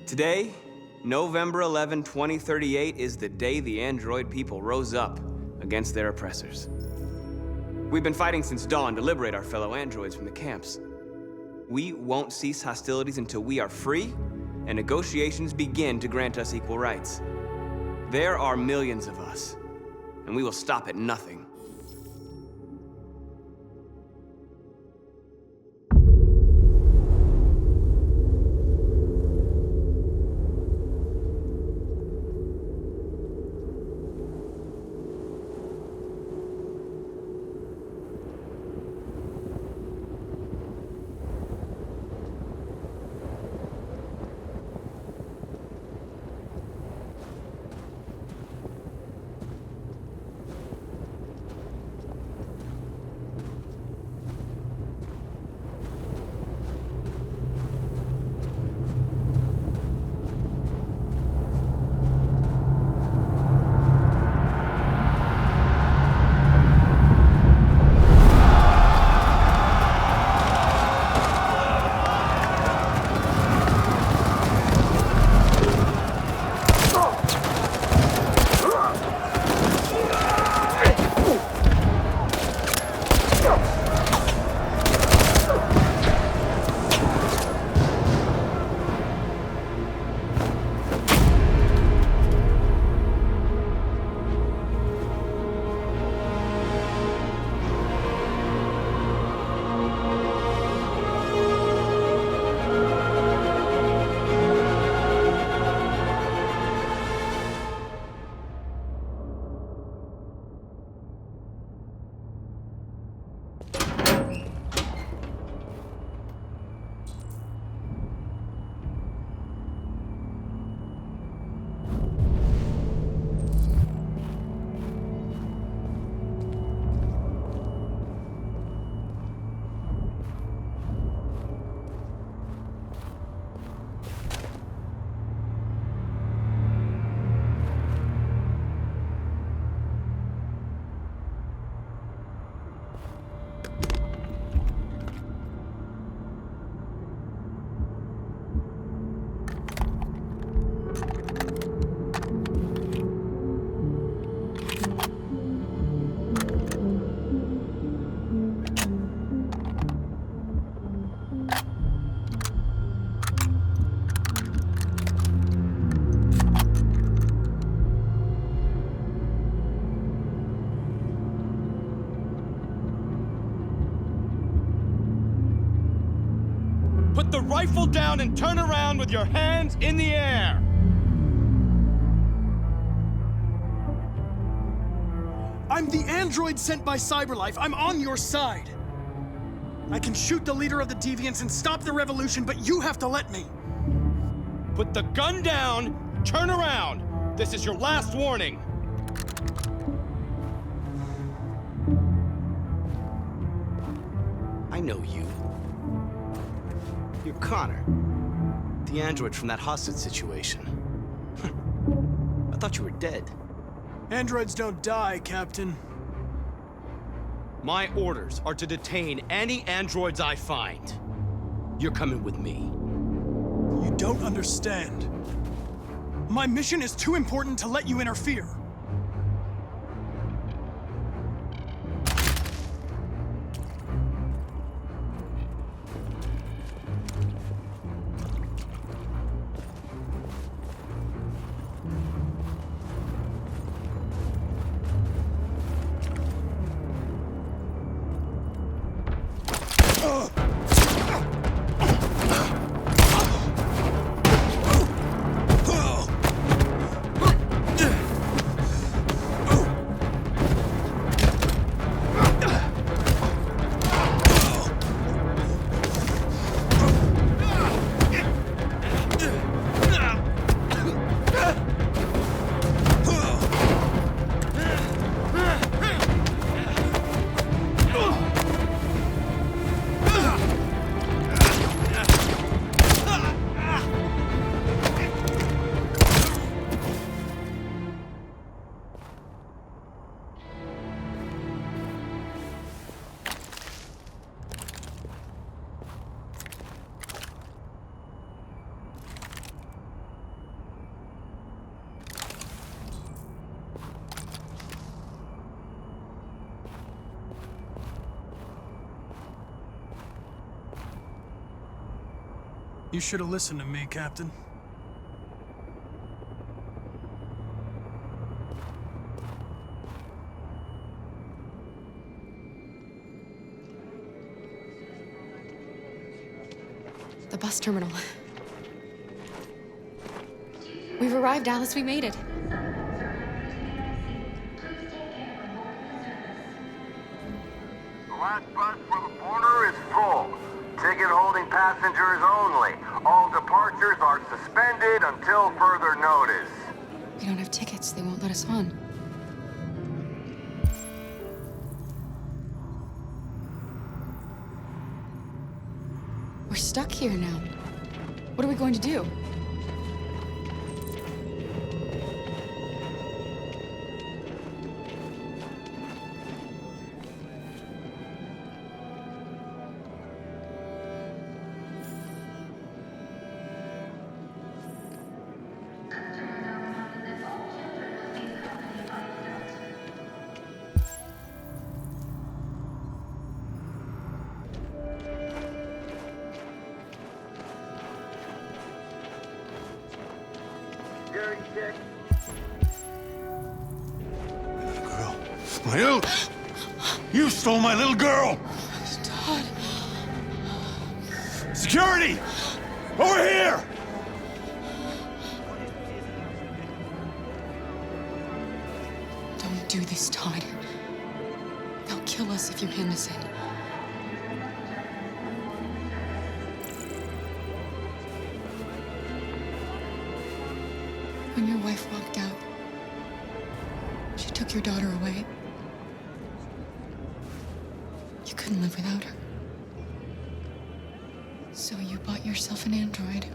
Today, November 11, 2038, is the day the android people rose up against their oppressors. We've been fighting since dawn to liberate our fellow androids from the camps. We won't cease hostilities until we are free and negotiations begin to grant us equal rights. There are millions of us, and we will stop at nothing. rifle down and turn around with your hands in the air. I'm the android sent by CyberLife. I'm on your side. I can shoot the leader of the Deviants and stop the revolution, but you have to let me. Put the gun down, turn around. This is your last warning. I know you. You're Connor. The android from that hostage situation. I thought you were dead. Androids don't die, Captain. My orders are to detain any androids I find. You're coming with me. You don't understand. My mission is too important to let you interfere. You should have listened to me, Captain. The bus terminal. We've arrived, Alice. We made it. The last bus for the border is full. Ticket holding passengers only. All departures are suspended until further notice. We don't have tickets. They won't let us on. We're stuck here now. What are we going to do? My little... You stole my little girl! Todd. Security! Over here! Don't do this, Todd. They'll kill us if you hand us in. When your wife walked out, she took your daughter away. You couldn't live without her. So you bought yourself an android.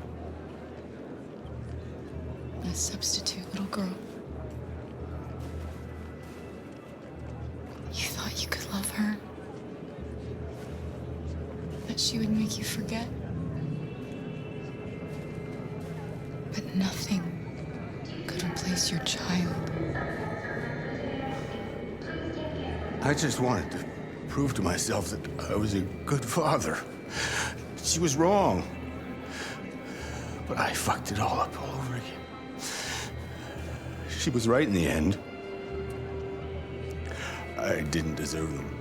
A substitute little girl. You thought you could love her. That she would make you forget. But nothing could replace your child. I just wanted to prove to myself that I was a good father. She was wrong. But I fucked it all up all over again. She was right in the end. I didn't deserve them.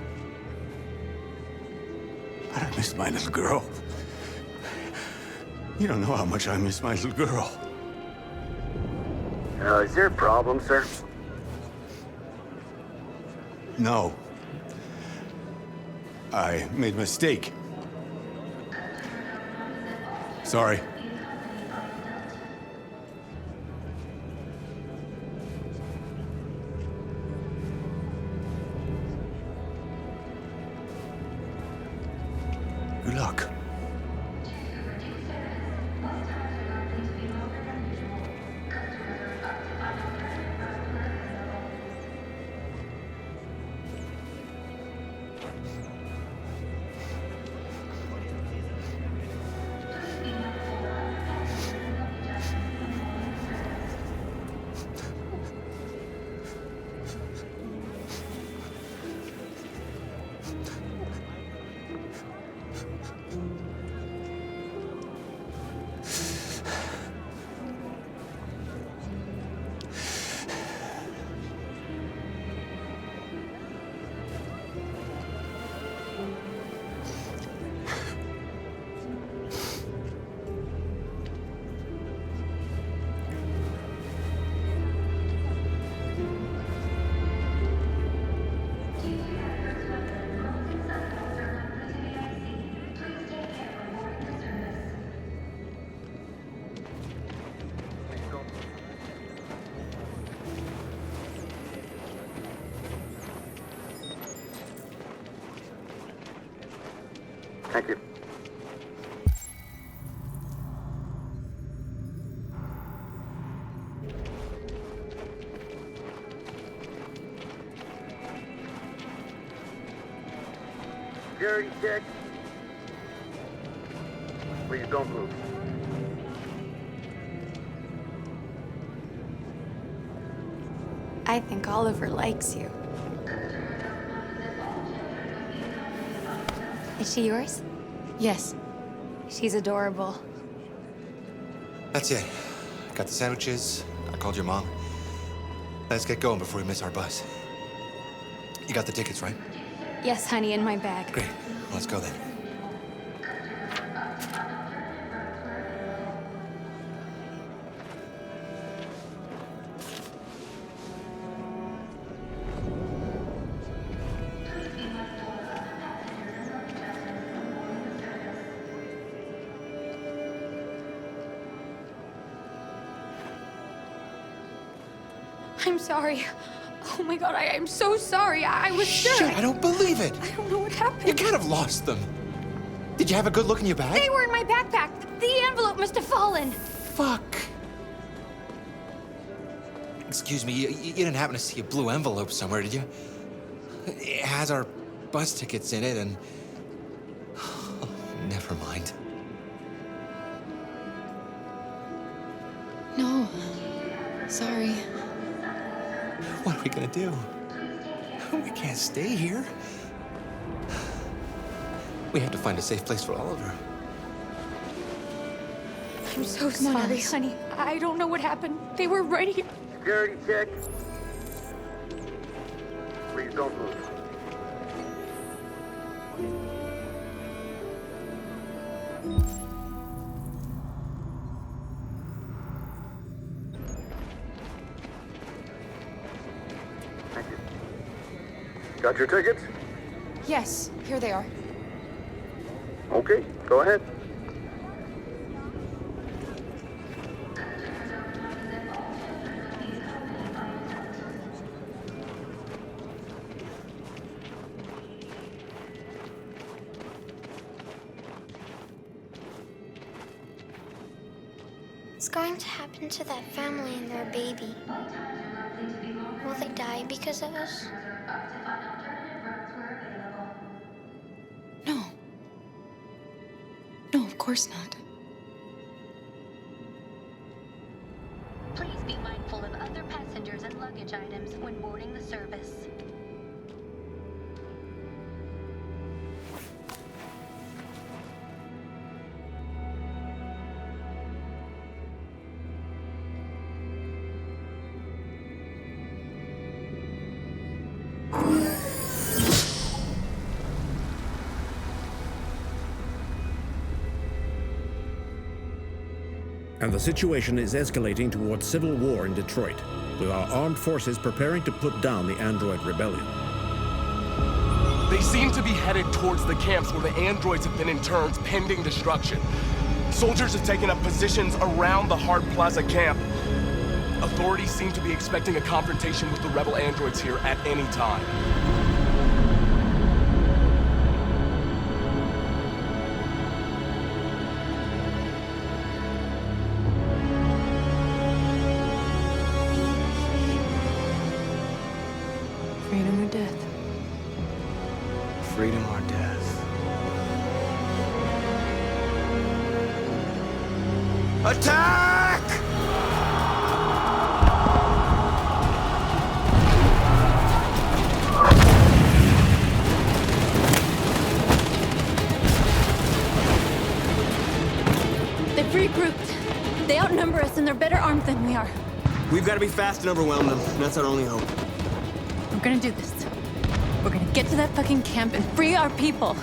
But I missed my little girl. You don't know how much I miss my little girl. Is there a problem, sir? No. I made a mistake. Sorry. Good luck. Thank you. Security check. Please don't move. I think Oliver likes you. Is she yours? Yes. She's adorable. That's it. Got the sandwiches. I called your mom. Let's get going before we miss our bus. You got the tickets, right? Yes, honey, in my bag. Great. Let's go then. I'm sorry. Oh my god, I'm so sorry. I was sure. Shit, I don't believe it. I don't know what happened. You can't have lost them. Did you have a good look in your bag? They were in my backpack. The envelope must have fallen. Fuck. Excuse me, you didn't happen to see a blue envelope somewhere, did you? It has our bus tickets in it and... Oh, never mind. No. Sorry. What are we gonna do? We can't stay here. We have to find a safe place for Oliver. I'm so Come on, sorry, Alice. honey. I don't know what happened. They were right here. Security check. Please don't move. Thank you. Got your tickets? Yes, here they are. Okay, go ahead. What's going to happen to that family and their baby? Will they die because of us? No. No, of course not. Please be mindful of other passengers and luggage items when boarding the service. and the situation is escalating towards civil war in Detroit, with our armed forces preparing to put down the android rebellion. They seem to be headed towards the camps where the androids have been interned pending destruction. Soldiers have taken up positions around the Hart Plaza camp. Authorities seem to be expecting a confrontation with the rebel androids here at any time. Freedom or death? Freedom or death? Attack! They've regrouped. They outnumber us and they're better armed than we are. We've got to be fast and overwhelm them. That's our only hope. We're gonna do this. We're gonna get to that fucking camp and free our people.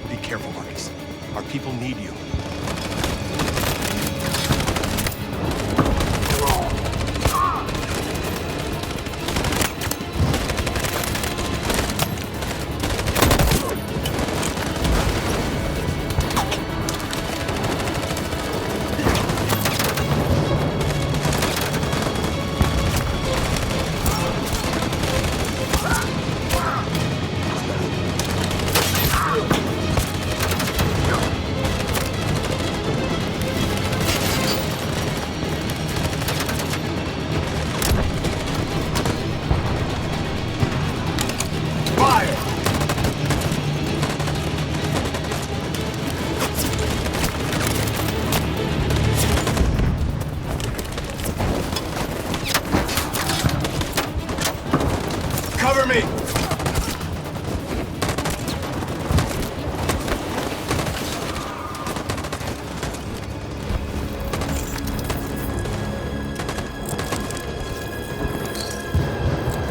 Be careful, Marcus. Our people need you. Cover me!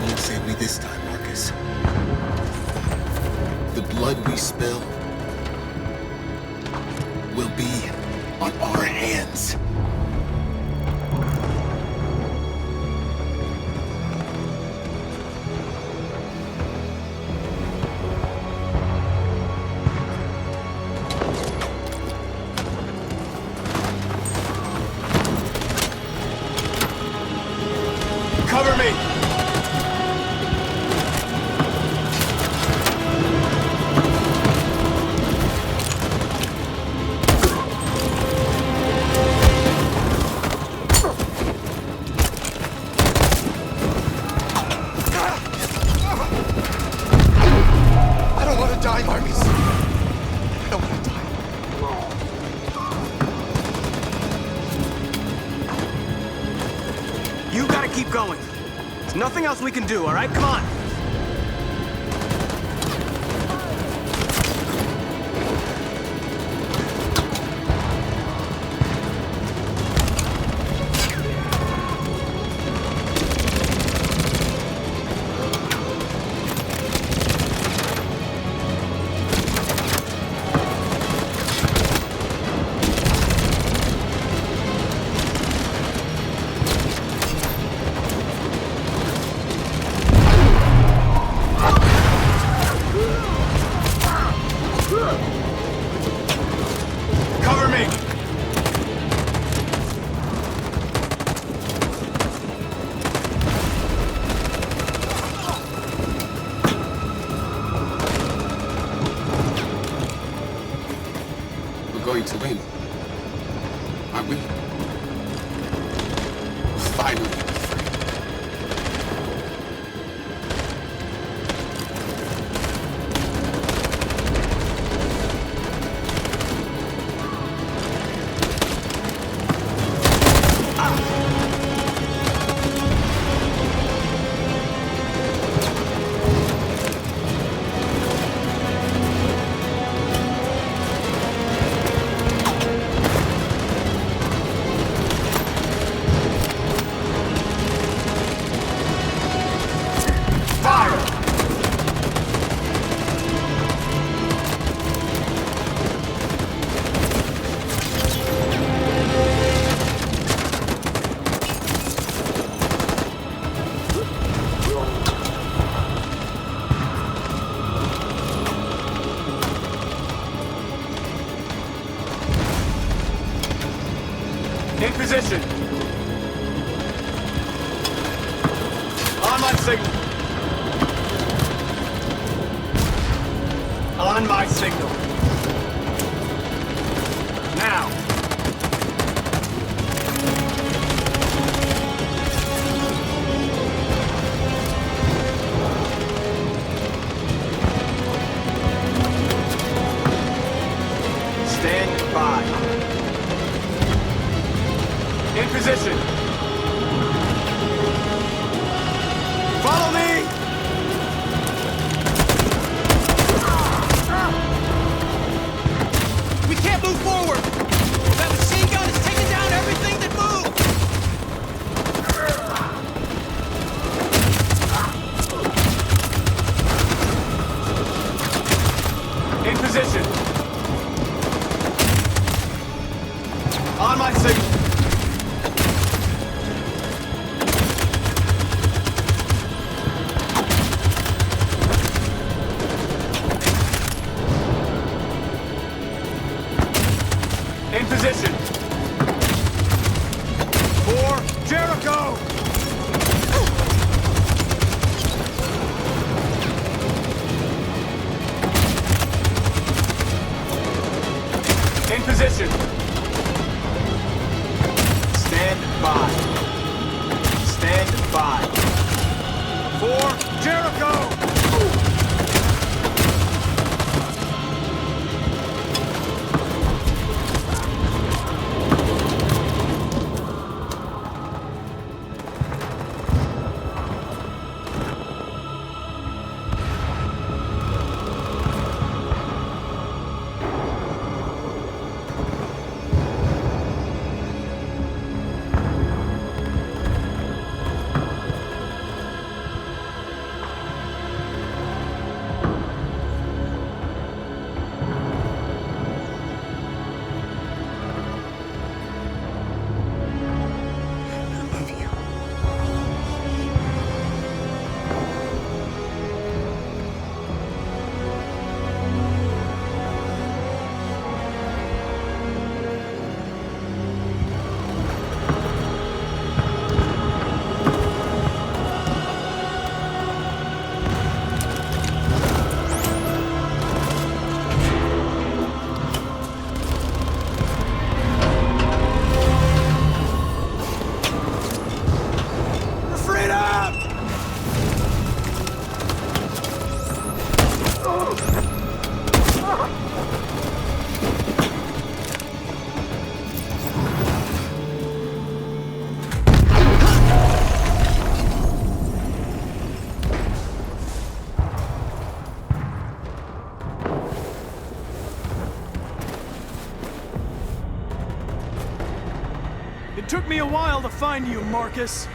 Won't save me this time, Marcus. The blood we spill will be on our hands. Cover me! I don't want to die, Marcus. I don't want to die. You gotta keep going. There's nothing else we can do, all right? Come on. Cover me! We're going to win. Aren't we? Finally. position. On my signal. On my signal. Now. Stand by. In position. Follow me! We can't move forward! That machine gun is taking down everything that moves! In position. On my signal. In position. For Jericho! In position. Stand by. Stand by. For Jericho! It took me a while to find you, Marcus.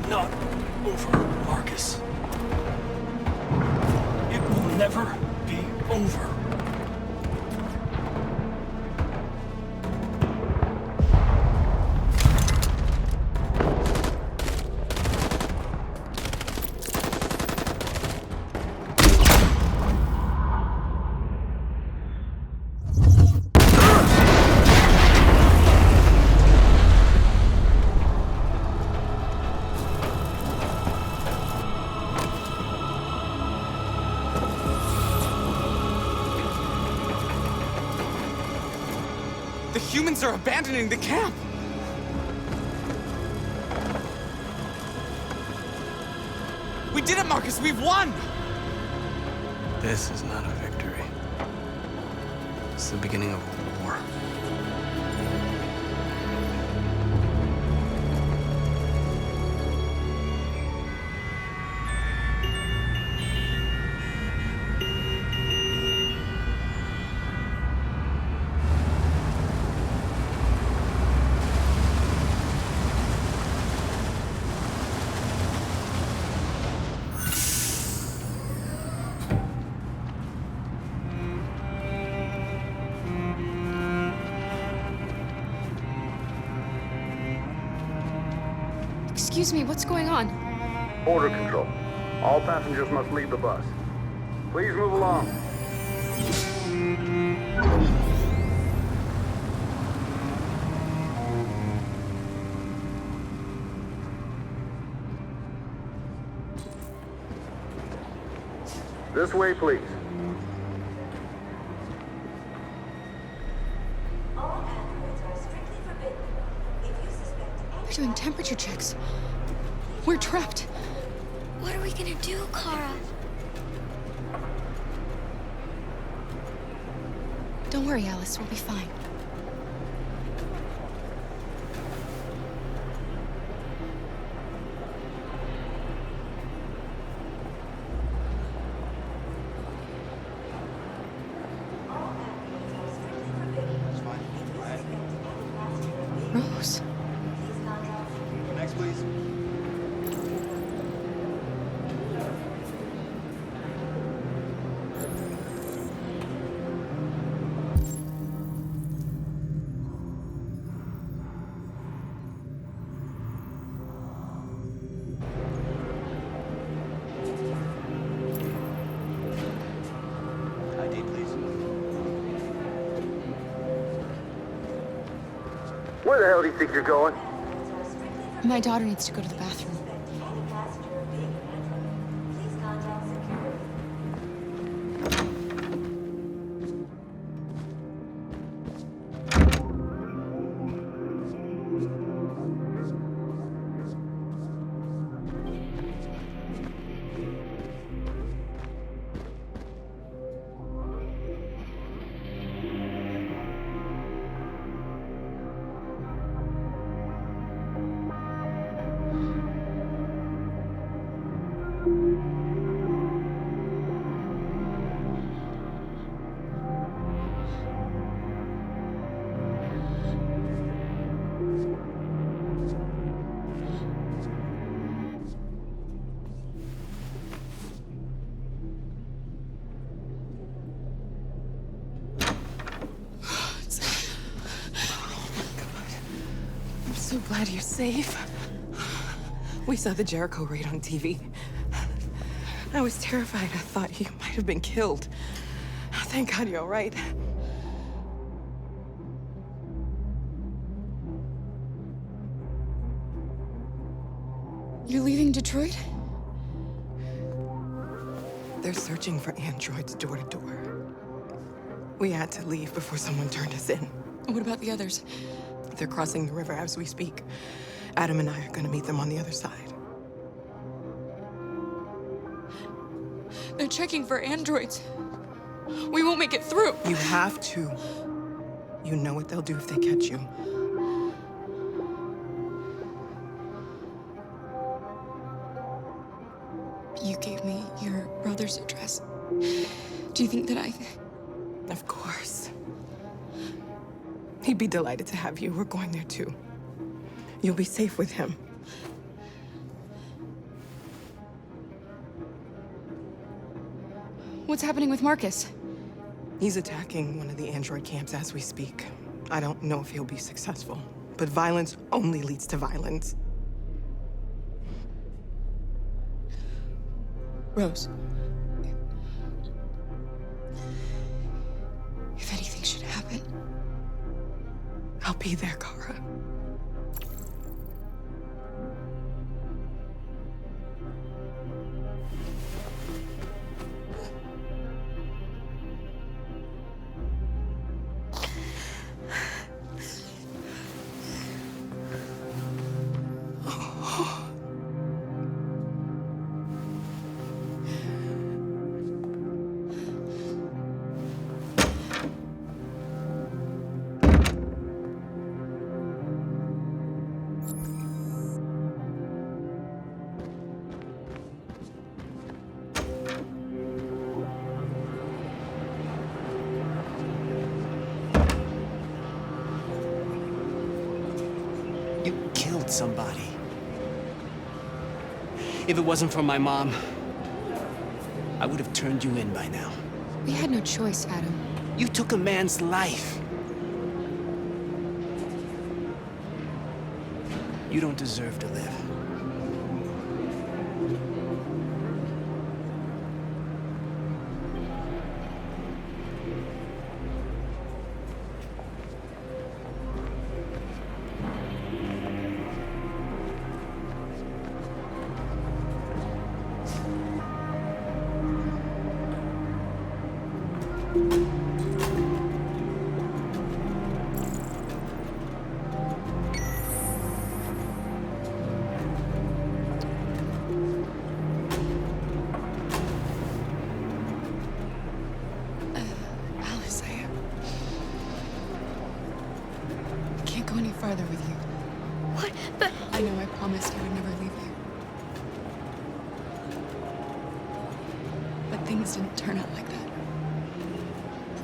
Not over, Marcus. It will never be over. The humans are abandoning the camp! We did it, Marcus! We've won! This is not a victory. It's the beginning of a war. Excuse me, what's going on? Order control. All passengers must leave the bus. Please move along. This way, please. They're doing temperature checks. We're trapped. What are we gonna do, Kara? Don't worry, Alice. We'll be fine. Rose. Next, please. ID, please. Where the hell do you think you're going? My daughter needs to go to the bathroom. I'm so glad you're safe. We saw the Jericho raid on TV. I was terrified. I thought you might have been killed. Thank God you're all right. You're leaving Detroit? They're searching for androids door to door. We had to leave before someone turned us in. What about the others? They're crossing the river as we speak. Adam and I are gonna meet them on the other side. They're checking for androids. We won't make it through. You have to. You know what they'll do if they catch you. You gave me your brother's address. Do you think that I... Of course. He'd be delighted to have you. We're going there too. You'll be safe with him. What's happening with Marcus? He's attacking one of the android camps as we speak. I don't know if he'll be successful, but violence only leads to violence. Rose. If anything should happen... I'll be there, Kara. killed somebody. If it wasn't for my mom, I would have turned you in by now. We had no choice, Adam. You took a man's life. You don't deserve to live. Alice, I can't go any farther with you. What? But I know I promised I would never leave you. But things didn't turn out like that.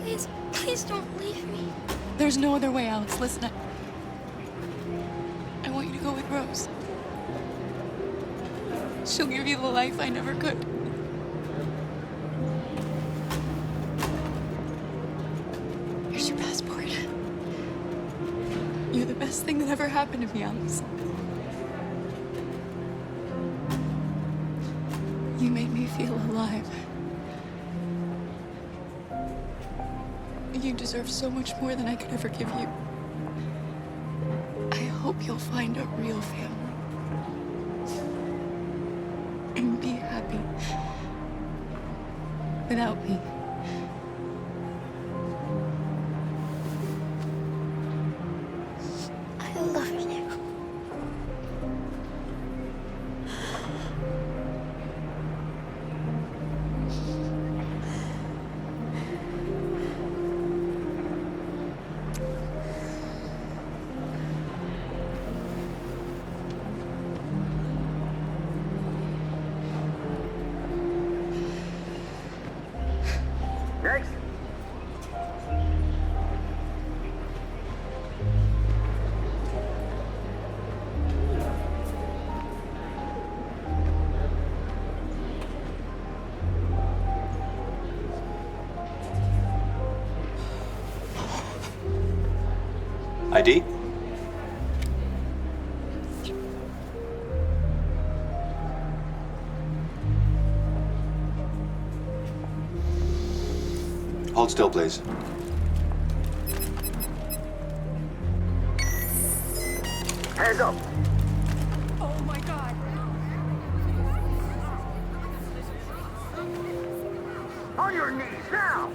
please, please don't leave me. There's no other way, Alice. Listen, I want you to go with Rose. She'll give you the life I never could. Here's your passport. You're the best thing that ever happened to me, Alice. You made me feel alive. You deserve so much more than I could ever give you. I hope you'll find a real family. And be happy. Without me. I love you. Next. ID? Hold still, please. Hands up. Oh my God. On your knees now.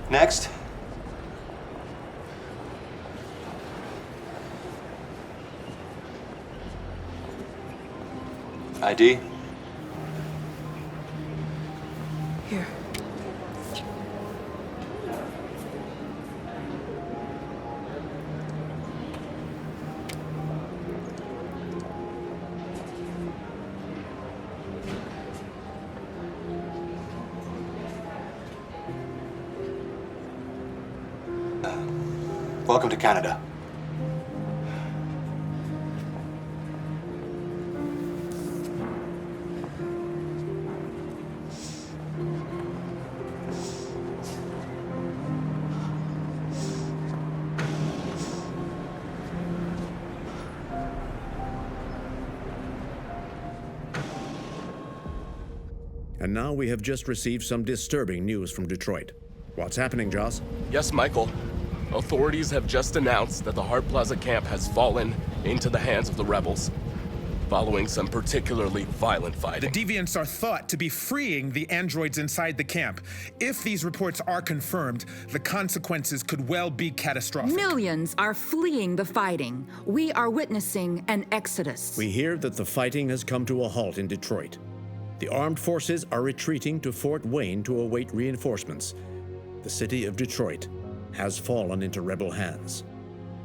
Next. ID? Here. Welcome to Canada. And now we have just received some disturbing news from Detroit. What's happening, Joss? Yes, Michael. Authorities have just announced that the Hart Plaza camp has fallen into the hands of the rebels, following some particularly violent fighting. The deviants are thought to be freeing the androids inside the camp. If these reports are confirmed, the consequences could well be catastrophic. Millions are fleeing the fighting. We are witnessing an exodus. We hear that the fighting has come to a halt in Detroit. The armed forces are retreating to Fort Wayne to await reinforcements. The city of Detroit has fallen into rebel hands.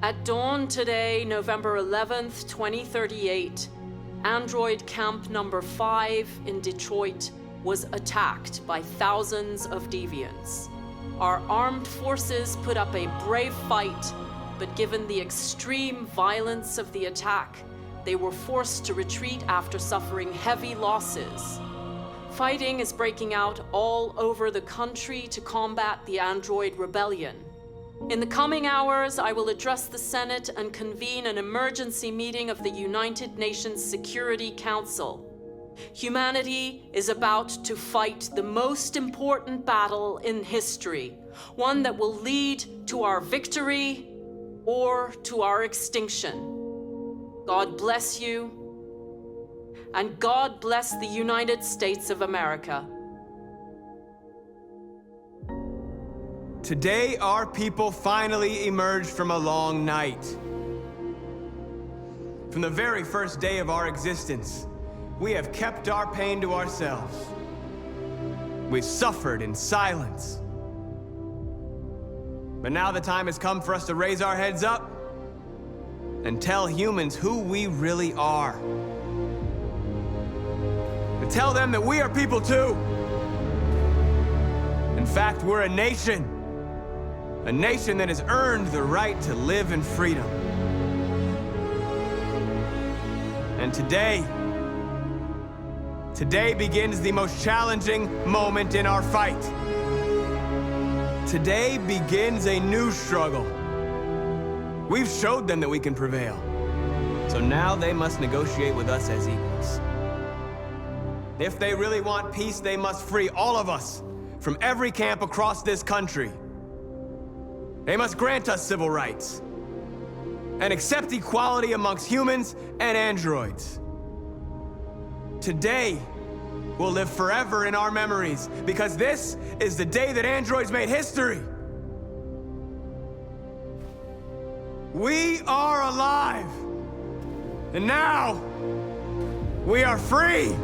At dawn today, November 11th, 2038, Android Camp Number 5 in Detroit was attacked by thousands of deviants. Our armed forces put up a brave fight, but given the extreme violence of the attack, they were forced to retreat after suffering heavy losses. Fighting is breaking out all over the country to combat the Android rebellion. In the coming hours, I will address the Senate and convene an emergency meeting of the United Nations Security Council. Humanity is about to fight the most important battle in history, one that will lead to our victory or to our extinction. God bless you, and God bless the United States of America. Today, our people finally emerged from a long night. From the very first day of our existence, we have kept our pain to ourselves. We've suffered in silence. But now the time has come for us to raise our heads up and tell humans who we really are. To tell them that we are people too. In fact, we're a nation. A nation that has earned the right to live in freedom. And today begins the most challenging moment in our fight. Today begins a new struggle. We've showed them that we can prevail. So now they must negotiate with us as equals. If they really want peace, they must free all of us from every camp across this country. They must grant us civil rights and accept equality amongst humans and androids. Today will live forever in our memories because this is the day that androids made history. We are alive, and now we are free.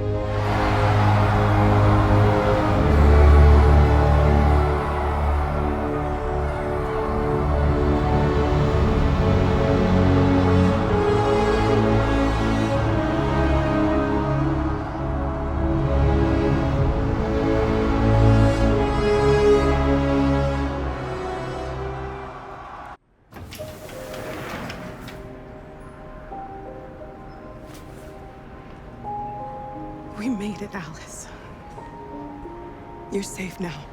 We made it, Alice. You're safe now.